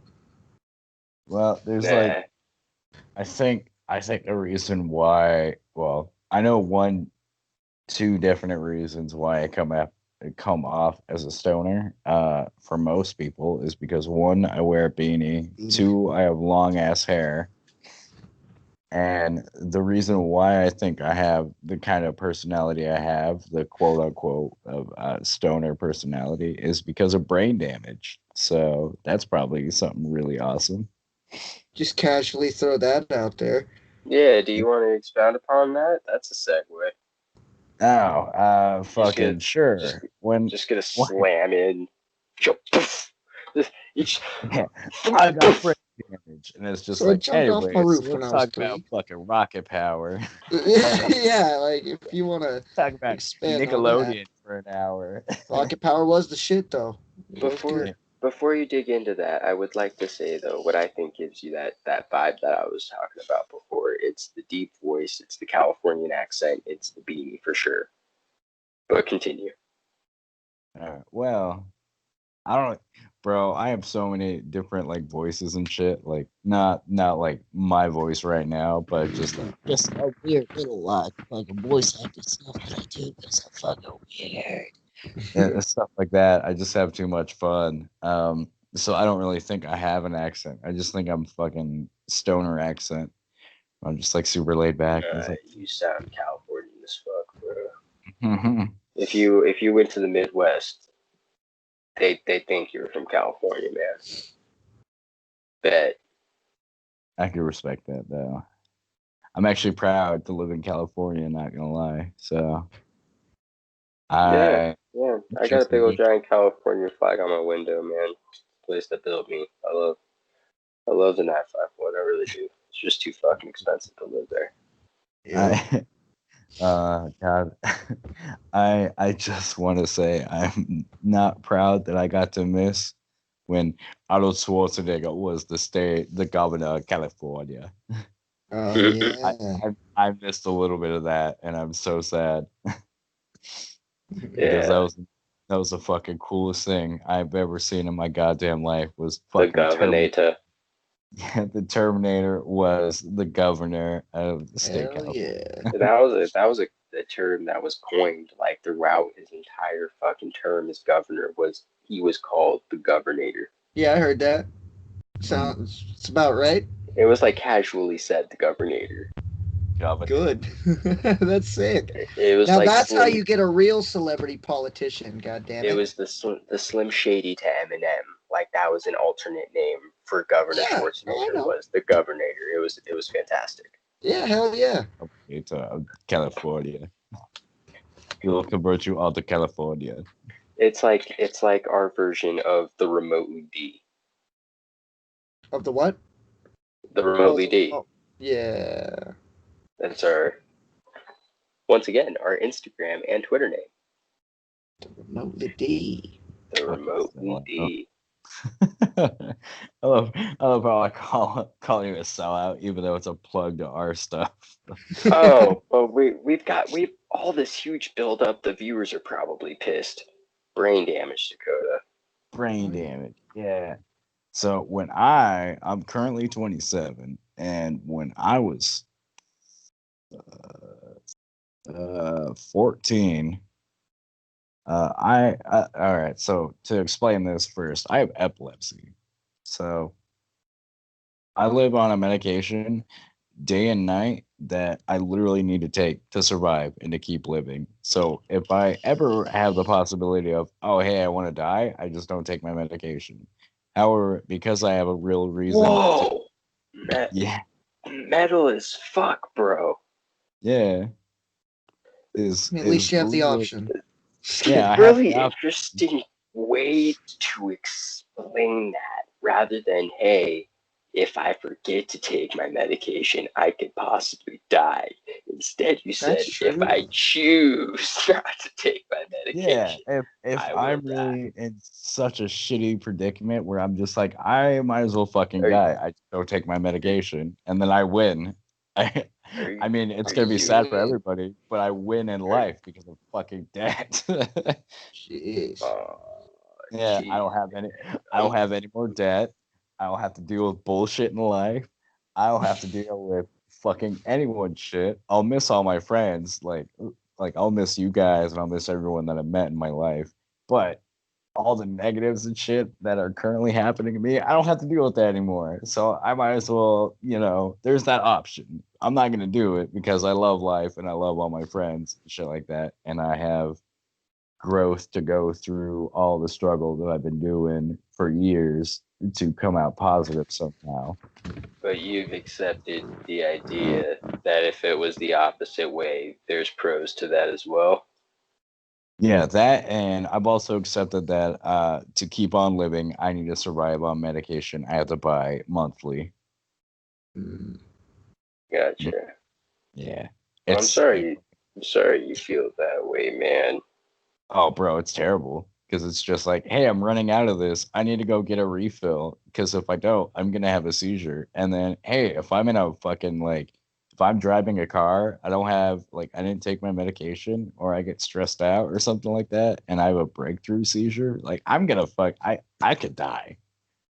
Well, there's like Nah, I think the reason why, well, I know two definite reasons why come off as a stoner for most people is because one, I wear a beanie, Beanie. two, I have long ass hair, and the reason why I think I have the kind of personality I have, the quote unquote of stoner personality, is because of brain damage. So that's probably something really awesome. Just casually throw that out there. yeah, do you want to expound upon that? That's a segue. Oh, Just gonna, fucking just, sure. just gonna When slam in. Each, yeah, I got brain damage, and it's just So I like, jumped off my anyways, roof when let's I was talk about 3. fucking rocket power. Yeah, like if you want to Talk about expand on that. Nickelodeon for an hour. Rocket Power was the shit though. It was before good. Yeah. before you dig into that, I would like to say though, what I think gives you that vibe that I was talking about before. It's the deep voice, it's the Californian accent, it's the beanie for sure. But continue. Well, I don't, bro. I have so many different like voices and shit. Like not like my voice right now, but Just a weird little fucking voice acting stuff that I do because I'm fucking weird. stuff like that. I just have too much fun. So I don't really think I have an accent. I just think I'm fucking stoner accent. I'm just like super laid back. It's like, You sound Californian as fuck, bro. I If you went to the Midwest, they think you're from California, man. Bet. can respect that though. I'm actually proud to live in California. Not gonna lie. So Yeah, I yeah. I got a big old actually giant California flag on my window, man. Place that built me. I love the 951. I really do. It's just too fucking expensive to live there. Yep. I God, I just want to say I'm not proud that I got to miss when Arnold Schwarzenegger was the governor of California. Oh I, yeah. I missed a little bit of that, and I'm so sad because Yeah, that was the fucking coolest thing I've ever seen in my goddamn life was the fucking Terminator. Governator. Yeah, the Terminator was the governor of the state of Hell California. yeah. That was a term that was coined like throughout his entire fucking term as governor. He was called the Governator. Yeah, I heard that. Mm, Sounds it's about right. It was like casually said the Governator. governor. Good. That's sick. It was Now like that's how Slim. you get a real celebrity politician. God damn It it. was the Slim Shady to Eminem. Like that was an alternate name for Governor Yeah. No, I Schwarzenegger. know. Was the Governator? It was fantastic. Yeah. Hell yeah. It's California. We'll convert you all to California. It's like our version of the Remotely D. Of the what? The Oh, Remotely D. oh. Yeah. That's our once again our Instagram and Twitter name. Remotely D. The Fucking Remotely sellout. D. I love how I call you a sellout, even though it's a plug to our stuff. Oh, well, we've all this huge buildup. The viewers are probably pissed. Brain damage, Dakota. Brain Oh yeah. damage. Yeah. So I'm currently 27, and when I was 14, all right. So to explain this first, I have epilepsy. So I live on a medication day and night that I literally need to take to survive and to keep living. So if I ever have the possibility of, oh, hey, I want to die, I just don't take my medication. However, because I have a real reason to, Whoa, yeah, metal as fuck, bro. yeah, is At least you have the literally, option. yeah, I have Really the option. interesting way to explain that rather than, hey, if I forget to take my medication, I could possibly die. Instead, you That's said, if true. I choose not to take my Yeah, medication, if I will I'm die. really in such a shitty predicament where I'm just like, I might as well fucking Are, die. I just don't take my medication, and then I win. I, are, I mean, it's are gonna be you? sad for everybody, but I win in Are, life because I'm fucking dead. Jeez. oh, Yeah, jeez. I don't have any more debt. I don't have to deal with bullshit in life. I don't have to deal with fucking anyone's shit. I'll miss all my friends, like I'll miss you guys and I'll miss everyone that I met in my life. But all the negatives and shit that are currently happening to me, I don't have to deal with that anymore. So I might as well, there's that option. I'm not gonna do it because I love life and I love all my friends and shit like that. And I have growth to go through all the struggle that I've been doing for years to come out positive somehow. But you've accepted the idea that if it was the opposite way, there's pros to that as well. Yeah, that, and I've also accepted that to keep on living, I need to survive on medication I have to buy monthly. Mm. Gotcha. Yeah, Well, I'm it's sorry. I'm sorry you feel that way, man. oh, bro, it's terrible because it's just like, hey, I'm running out of this. I need to go get a refill because if I don't, I'm gonna have a seizure. And then, hey, if I'm in a fucking like, if I'm driving a car, I don't have like, I didn't take my medication, or I get stressed out or something like that, and I have a breakthrough seizure, like I'm gonna I could die.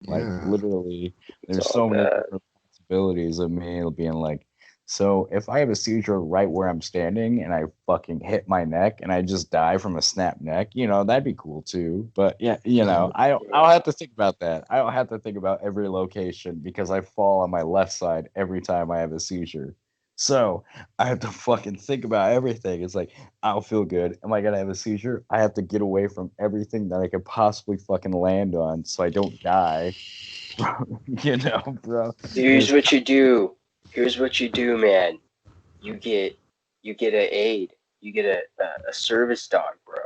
Like Yeah. literally, It's there's all so many bad. different possibilities of me being like, so if I have a seizure right where I'm standing and I fucking hit my neck and I just die from a snap neck, that'd be cool too. But yeah, Yeah. I don't have to think about that. I don't have to think about every location because I fall on my left side every time I have a seizure. So I have to fucking think about everything. It's like, I don't feel good. Am I gonna have a seizure? I have to get away from everything that I could possibly fucking land on so I don't die. Bro. Here's There's what you do. Here's what you do, man. You get you get an aid. You get a service dog, bro.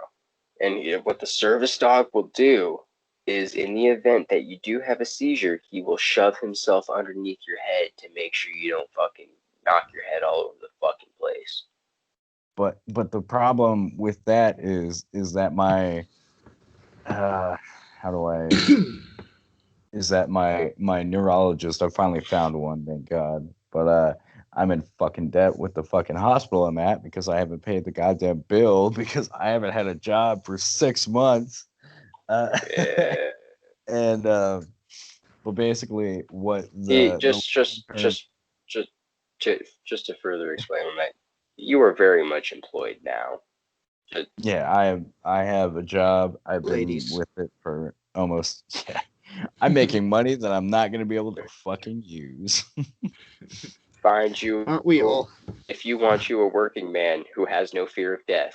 And what the service dog will do is, in the event that you do have a seizure, he will shove himself underneath your head to make sure you don't fucking knock your head all over the fucking place. but the problem with that is that my uh how do I is that my neurologist, I finally found one, thank God. But I'm in fucking debt with the fucking hospital I'm at because I haven't paid the goddamn bill because I haven't had a job for 6 months. Uh, Yeah. and but basically what See, the long-term, just, just to further explain on that, you are very much employed now. Just, yeah, I have a job. I've been Ladies. with it for almost yeah. I'm making money that I'm not gonna be able to fucking use. find you, Aren't we all? if you want you a working man who has no fear of death,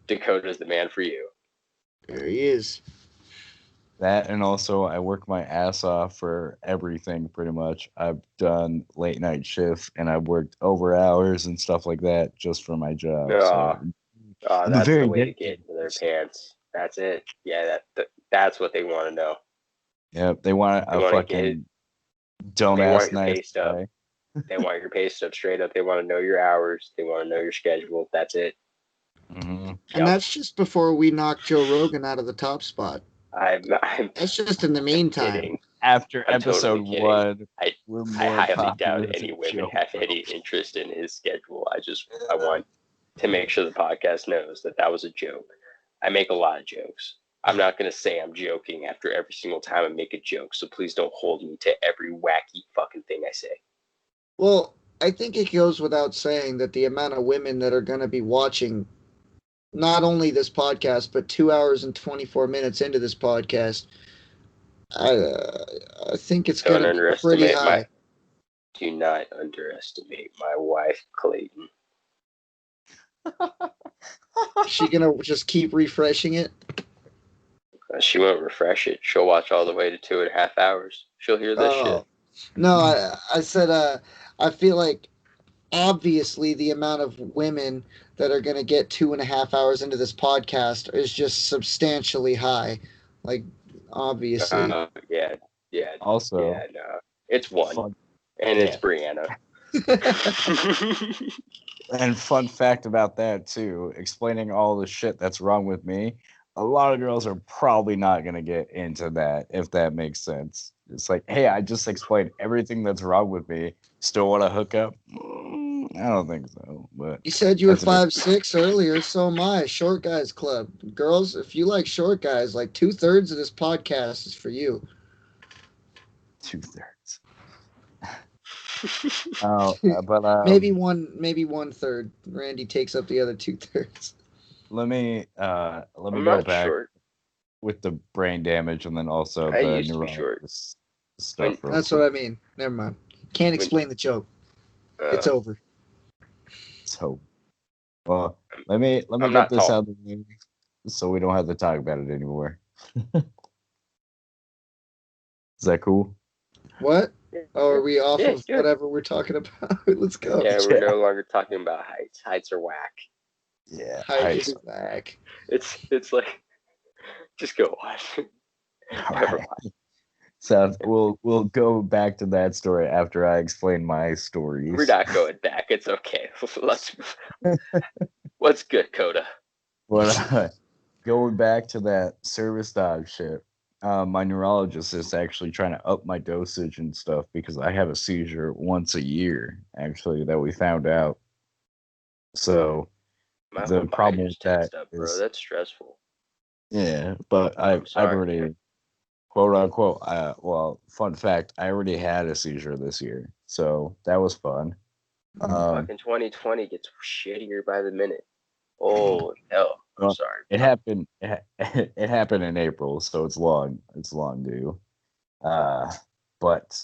Dakota's the man for you. There he is. That, and also I work my ass off for everything pretty much. I've done late night shifts and I've worked over hours and stuff like that just for my job. So Oh, oh, I'm a that's the very way to get dedicated into their person. pants. That's it. Yeah, that's what they want to know. Yeah, they want They a want to get it. fucking They want dumbass your nice pay stub. guy. They want your pay stub straight up. They want to know your hours. They want to know your schedule. That's it. Hmm. And Yep. that's just before we knock Joe Rogan out of the top spot. I'm That's just in the meantime. kidding. After I'm episode totally kidding. 1, I we're I more highly doubt popular any than women Joe have any Rogan. interest in his schedule. I want to make sure the podcast knows that that was a joke. I make a lot of jokes. I'm not going to say I'm joking after every single time I make a joke, so please don't hold me to every wacky fucking thing I say. Well, I think it goes without saying that the amount of women that are going to be watching not only this podcast, but 2 hours and 24 minutes into this podcast I think it's Don't gonna be pretty underestimate my. high. Do not underestimate my wife, Clayton. She gonna just keep refreshing it? She won't refresh it. She'll watch all the way to 2.5 hours. She'll hear this shit. Oh no, I said I feel like obviously the amount of women that are gonna get 2.5 hours into this podcast is just substantially high. Like obviously. Yeah, yeah, Also, yeah. No, it's one, fun, and it's yeah. Brianna. And fun fact about that too, explaining all the shit that's wrong with me. A lot of girls are probably not gonna get into that if that makes sense. It's like, hey, I just explained everything that's wrong with me. Still want to hook up? I don't think so, but You said you were that's a different 5'6" earlier, so am I. Short guys club. Girls, if you like short guys, like 2/3 of this podcast is for you. 2/3. Oh, but maybe 1/3. Randy takes up the other 2/3. let me I'm go not back short. with the brain damage and then also I the used to be short. neurologist When stuff real That's what quick. I mean. Never mind. Can't when explain the joke. It's uh, over. So, well, let me I'm get not this tall. out of the way so we don't have to talk about it anymore. Is that cool? What? Yeah, Oh, are we off yeah, of good. whatever we're talking about? Let's go. Yeah, we're Yeah, no longer talking about heights. Heights are whack. yeah. Height Heights. is back. It's like just go on. All Never right. mind. So we'll go back to that story after I explain my We're stories. not going back. It's okay. Let's. What's good, Coda? But going back to that service dog shit, my neurologist is actually trying to up my dosage and stuff because I have a seizure once a year, actually, that we found out. So My the whole body problem with just that tensed up, bro. is, That's stressful. yeah, but I'm I've sorry, man. already, quote unquote, well, fun fact, I already had a seizure this year, so that was fun. Um, Fucking 2020 gets shittier by the minute. Oh hell, I'm well, sorry, it bro. happened. It happened in April, so it's long. It's long due. Uh, but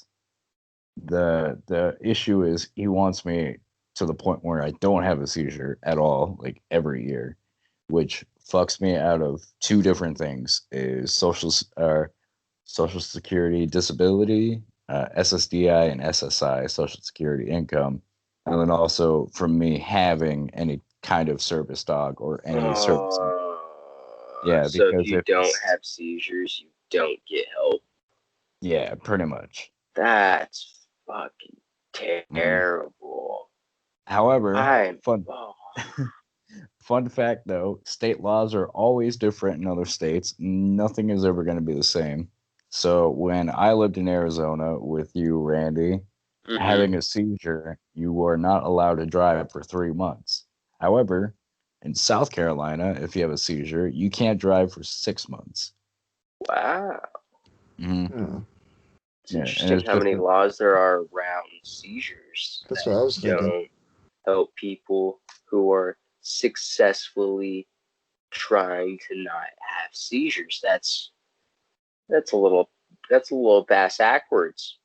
the issue is he wants me to the point where I don't have a seizure at all, like every year, which fucks me out of two different things: is social security disability, SSDI and SSI, social security income, and then also from me having any kind of service dog or any service. Yeah, So if because you if don't it's, have seizures, you don't get help. yeah, pretty much. That's fucking Mhm. terrible. However, I'm. fun Oh, fun fact though, state laws are always different in other states. Nothing is ever going to be the same. So when I lived in Arizona with you, Randy, mm-hmm. having a seizure, you were not allowed to drive for 3 months. However, in South Carolina, if you have a seizure, you can't drive for 6 months. Wow. Hmm. Oh, It's Yeah, and interesting it's how just many laws there are around seizures that's what that I was thinking. don't help people who are successfully trying to not have seizures. That's a little that's a little bass backwards.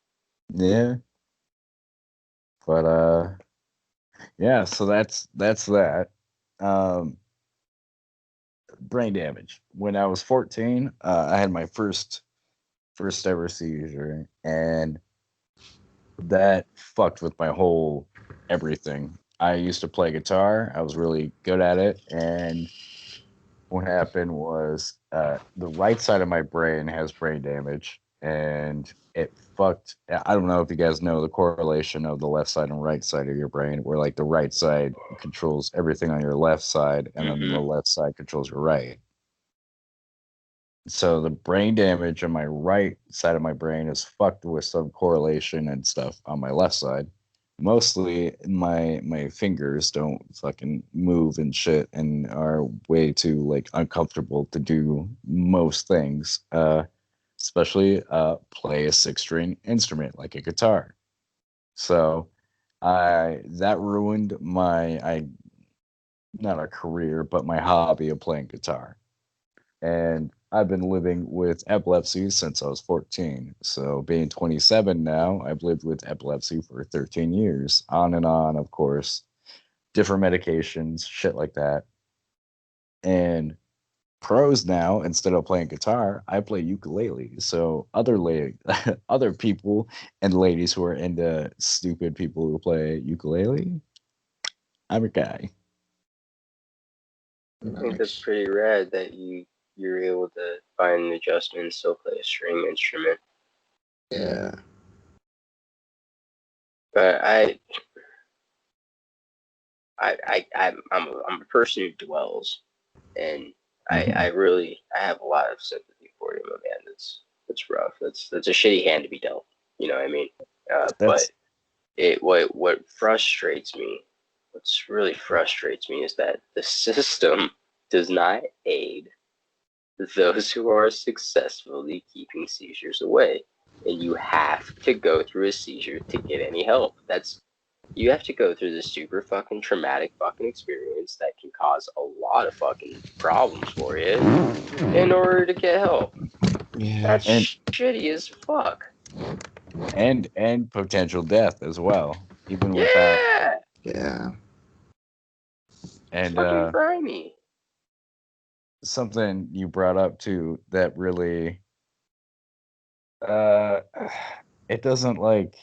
yeah, but yeah. So that's that. Um, Brain damage. When I was 14, I had my first ever seizure, and that fucked with my whole everything. I used to play guitar. I was really good at it, and what happened was the right side of my brain has brain damage, and it fucked. I don't know if you guys know the correlation of the left side and right side of your brain, where like the right side controls everything on your left side, and then the Mm-hmm. left side controls your right. So the brain damage on my right side of my brain is fucked with some correlation and stuff on my left side. Mostly my fingers don't fucking move and shit and are way too like uncomfortable to do most things. Especially play a 6 string instrument like a guitar. So I that ruined my I not a career, but my hobby of playing guitar. And I've been living with epilepsy since I was 14. So being 27 now, I've lived with epilepsy for 13 years, on and on, of course, different medications, shit like that. And pros now, instead of playing guitar, I play ukulele. So other people and ladies who are into stupid people who play ukulele, I'm a guy. I think that's Nice. pretty rad that you're able to find an adjustment and still play a string instrument. Yeah. But I'm a person who dwells, and I really I have a lot of sympathy for you, my man. That's rough. That's a shitty hand to be dealt. You know what I mean? But That's what frustrates me, what's really frustrates me is that the system does not aid those who are successfully keeping seizures away. And you have to go through a seizure to get any help. You have to go through this super fucking traumatic fucking experience that can cause a lot of fucking problems for you in order to get help. Yeah. That's and shitty as fuck. and potential death as well, even without. Yeah, Yeah. it's And fucking grimy. something you brought up too that really uh it doesn't like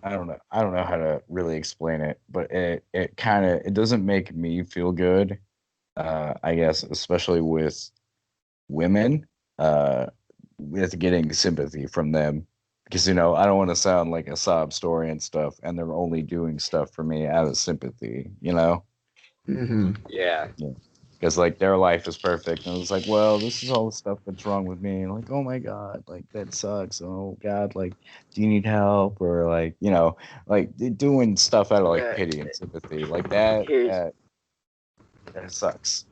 I don't know how to really explain it, but it kind of it doesn't make me feel good. I guess especially with women, uh with getting sympathy from them, because I don't want to sound like a sob story and stuff, and they're only doing stuff for me out of sympathy. Mm-hmm. Yeah, Yeah. Because like their life is perfect. And it was like, well, this is all the stuff that's wrong with me. And like, oh my God, like that sucks. Oh God, like, do you need help? Or like, like doing stuff out of like uh, pity and sympathy. Like that, here's that sucks.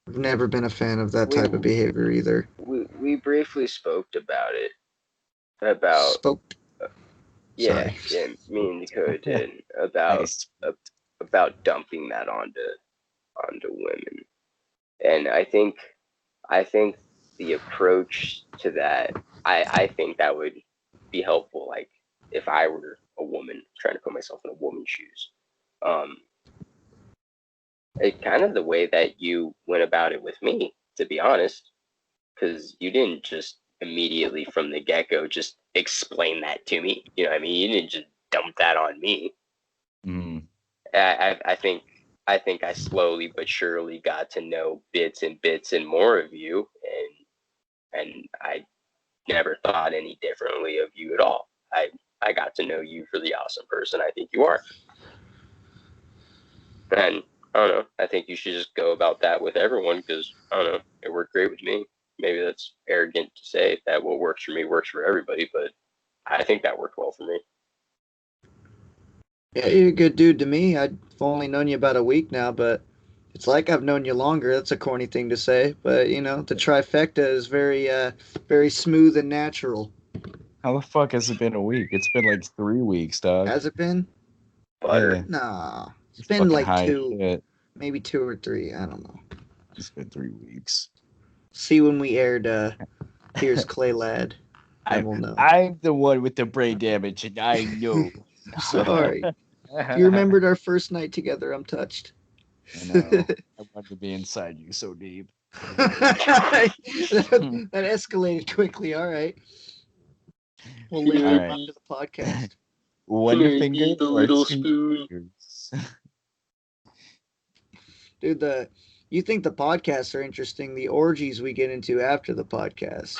I've never been a fan of that we type of behavior either. we briefly spoke about it about Spoke. yeah, Sorry. yeah, me and Dakota did Nice. uh, about dumping that onto women. And I think the approach to that, I think that would be helpful. Like if I were a woman trying to put myself in a woman's shoes, um, it kind of the way that you went about it with me, to be honest, because you didn't just immediately from the get go just explain that to me. You know what I mean? You didn't just dump that on me. Mm, I think I slowly but surely got to know bits and more of you, and I never thought any differently of you at all. I got to know you for the awesome person I think you are, and I don't know. I think you should just go about that with everyone because I don't know. It worked great with me. Maybe that's arrogant to say that what works for me works for everybody, but I think that worked well for me. Yeah, you're a good dude to me. I've only known you about a week now, but it's like I've known you longer. That's a corny thing to say, but the trifecta is very smooth and natural. how the fuck has it been a week? It's been like 3 weeks, dog. Has it been? Yeah, Butter. Nah, it's it's been fucking like high as two, shit. maybe 2 or 3. I don't know. It's been 3 weeks. See when we aired Here's Clay Lad, then I we'll know. I'm the one with the brain damage, and I know. Sorry. If you remembered our first night together, I'm touched. I know. I wanted to be inside you so deep. that escalated quickly. All right. We'll link All up right. after the podcast. One I finger need the or little two spoon. fingers? Dude, you think the podcasts are interesting, the orgies we get into after the podcast.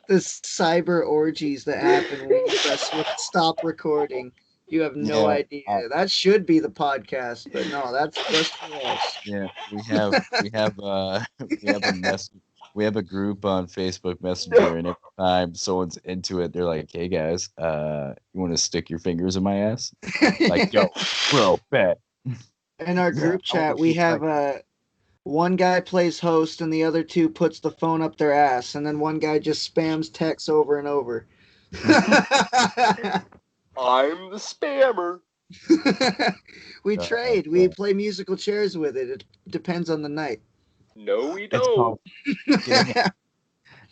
The cyber orgies that happen when you press stop recording. You have no Yeah. idea. That should be the podcast, but no, that's just for us. Yeah. We have we have a mess we have a group on Facebook Messenger, and every time someone's into it, they're like, "Hey guys, you want to stick your fingers in my ass?" Like, yo, bro, bet. In our Yeah, group I want to chat, we feel have like one guy plays host and the other two puts the phone up their ass, and then one guy just spams texts over and over. I'm the spammer. We Uh, trade. We play musical chairs with it. It depends on the night. No, we It's don't. called getting.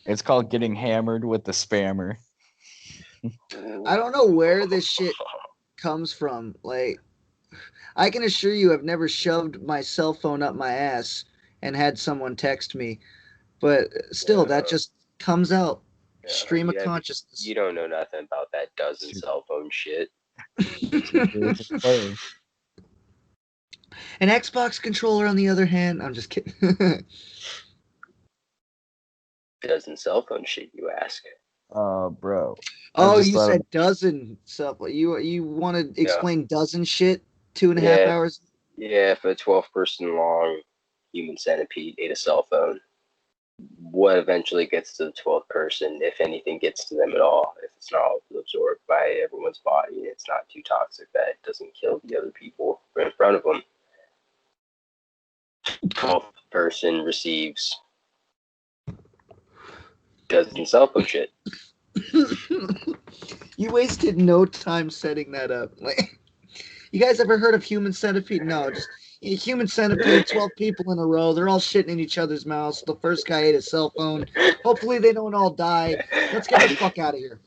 It's called getting hammered with the spammer. I don't know where this shit comes from. Like, I can assure you, I've never shoved my cell phone up my ass and had someone text me, but still, that just comes out. Stream of consciousness. You don't know nothing about that dozen cell phone shit. Super player. An Xbox controller, on the other hand, I'm just kidding. Dozen cell phone shit, you ask? Bro. I Oh, just you thought said about dozen stuff. You want to Yeah. explain dozen shit? 2.5 Yeah. hours? Yeah, if a 12-person long human centipede ate a cell phone, what eventually gets to the 12th person, if anything gets to them at all, if it's not all absorbed by everyone's body, it's not too toxic that it doesn't kill the other people in front of them. 12th person receives dozen cell phone shit. You wasted no time setting that up. Like, you guys ever heard of human centipede? No, just human centipede, 12 people in a row. They're all shitting in each other's mouths. The first guy ate a cell phone. Hopefully, they don't all die. Let's get the fuck out of here.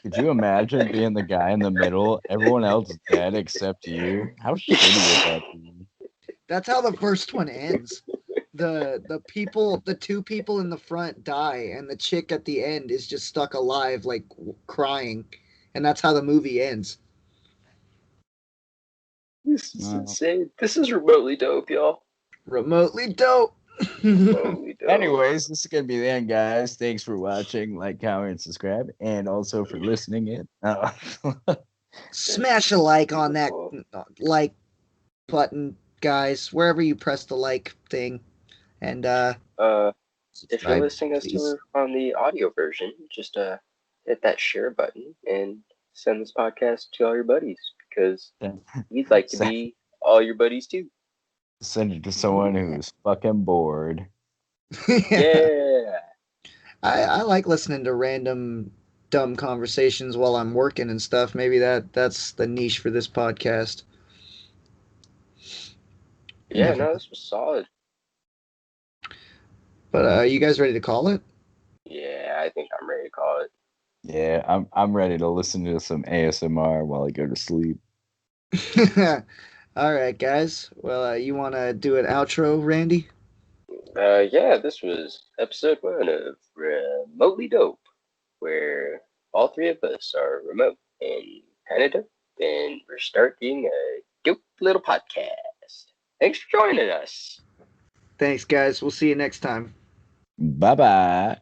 could you imagine being the guy in the middle, everyone else is dead except you? How shitty would that be? That's how the first one ends. The two people in the front die, and the chick at the end is just stuck alive, like crying, and that's how the movie ends. This is Well, insane. This is remotely dope, y'all. Remotely dope. Remotely dope. anyways, this is gonna be the end, guys. Thanks for watching, like, comment, and subscribe, and also for listening in. Smash a like on that Beautiful. like button, guys, wherever you press the like thing, and If you're subscribe, listening us please. to on the audio version, just hit that share button and send this podcast to all your buddies because we'd like to be all your buddies too. Send it to someone who's fucking bored. Yeah. Yeah. I like listening to random dumb conversations while I'm working and stuff. Maybe that's the niche for this podcast. Yeah, no, this was solid. But you guys ready to call it? Yeah, I think I'm ready to call it. Yeah, I'm ready to listen to some ASMR while I go to sleep. All right, guys. Well, you want to do an outro, Randy? Yeah, this was episode 1 of Remotely Dope, where all three of us are remote and kind of dope, and we're starting a dope little podcast. Thanks for joining us. Thanks, guys. We'll see you next time. Bye bye.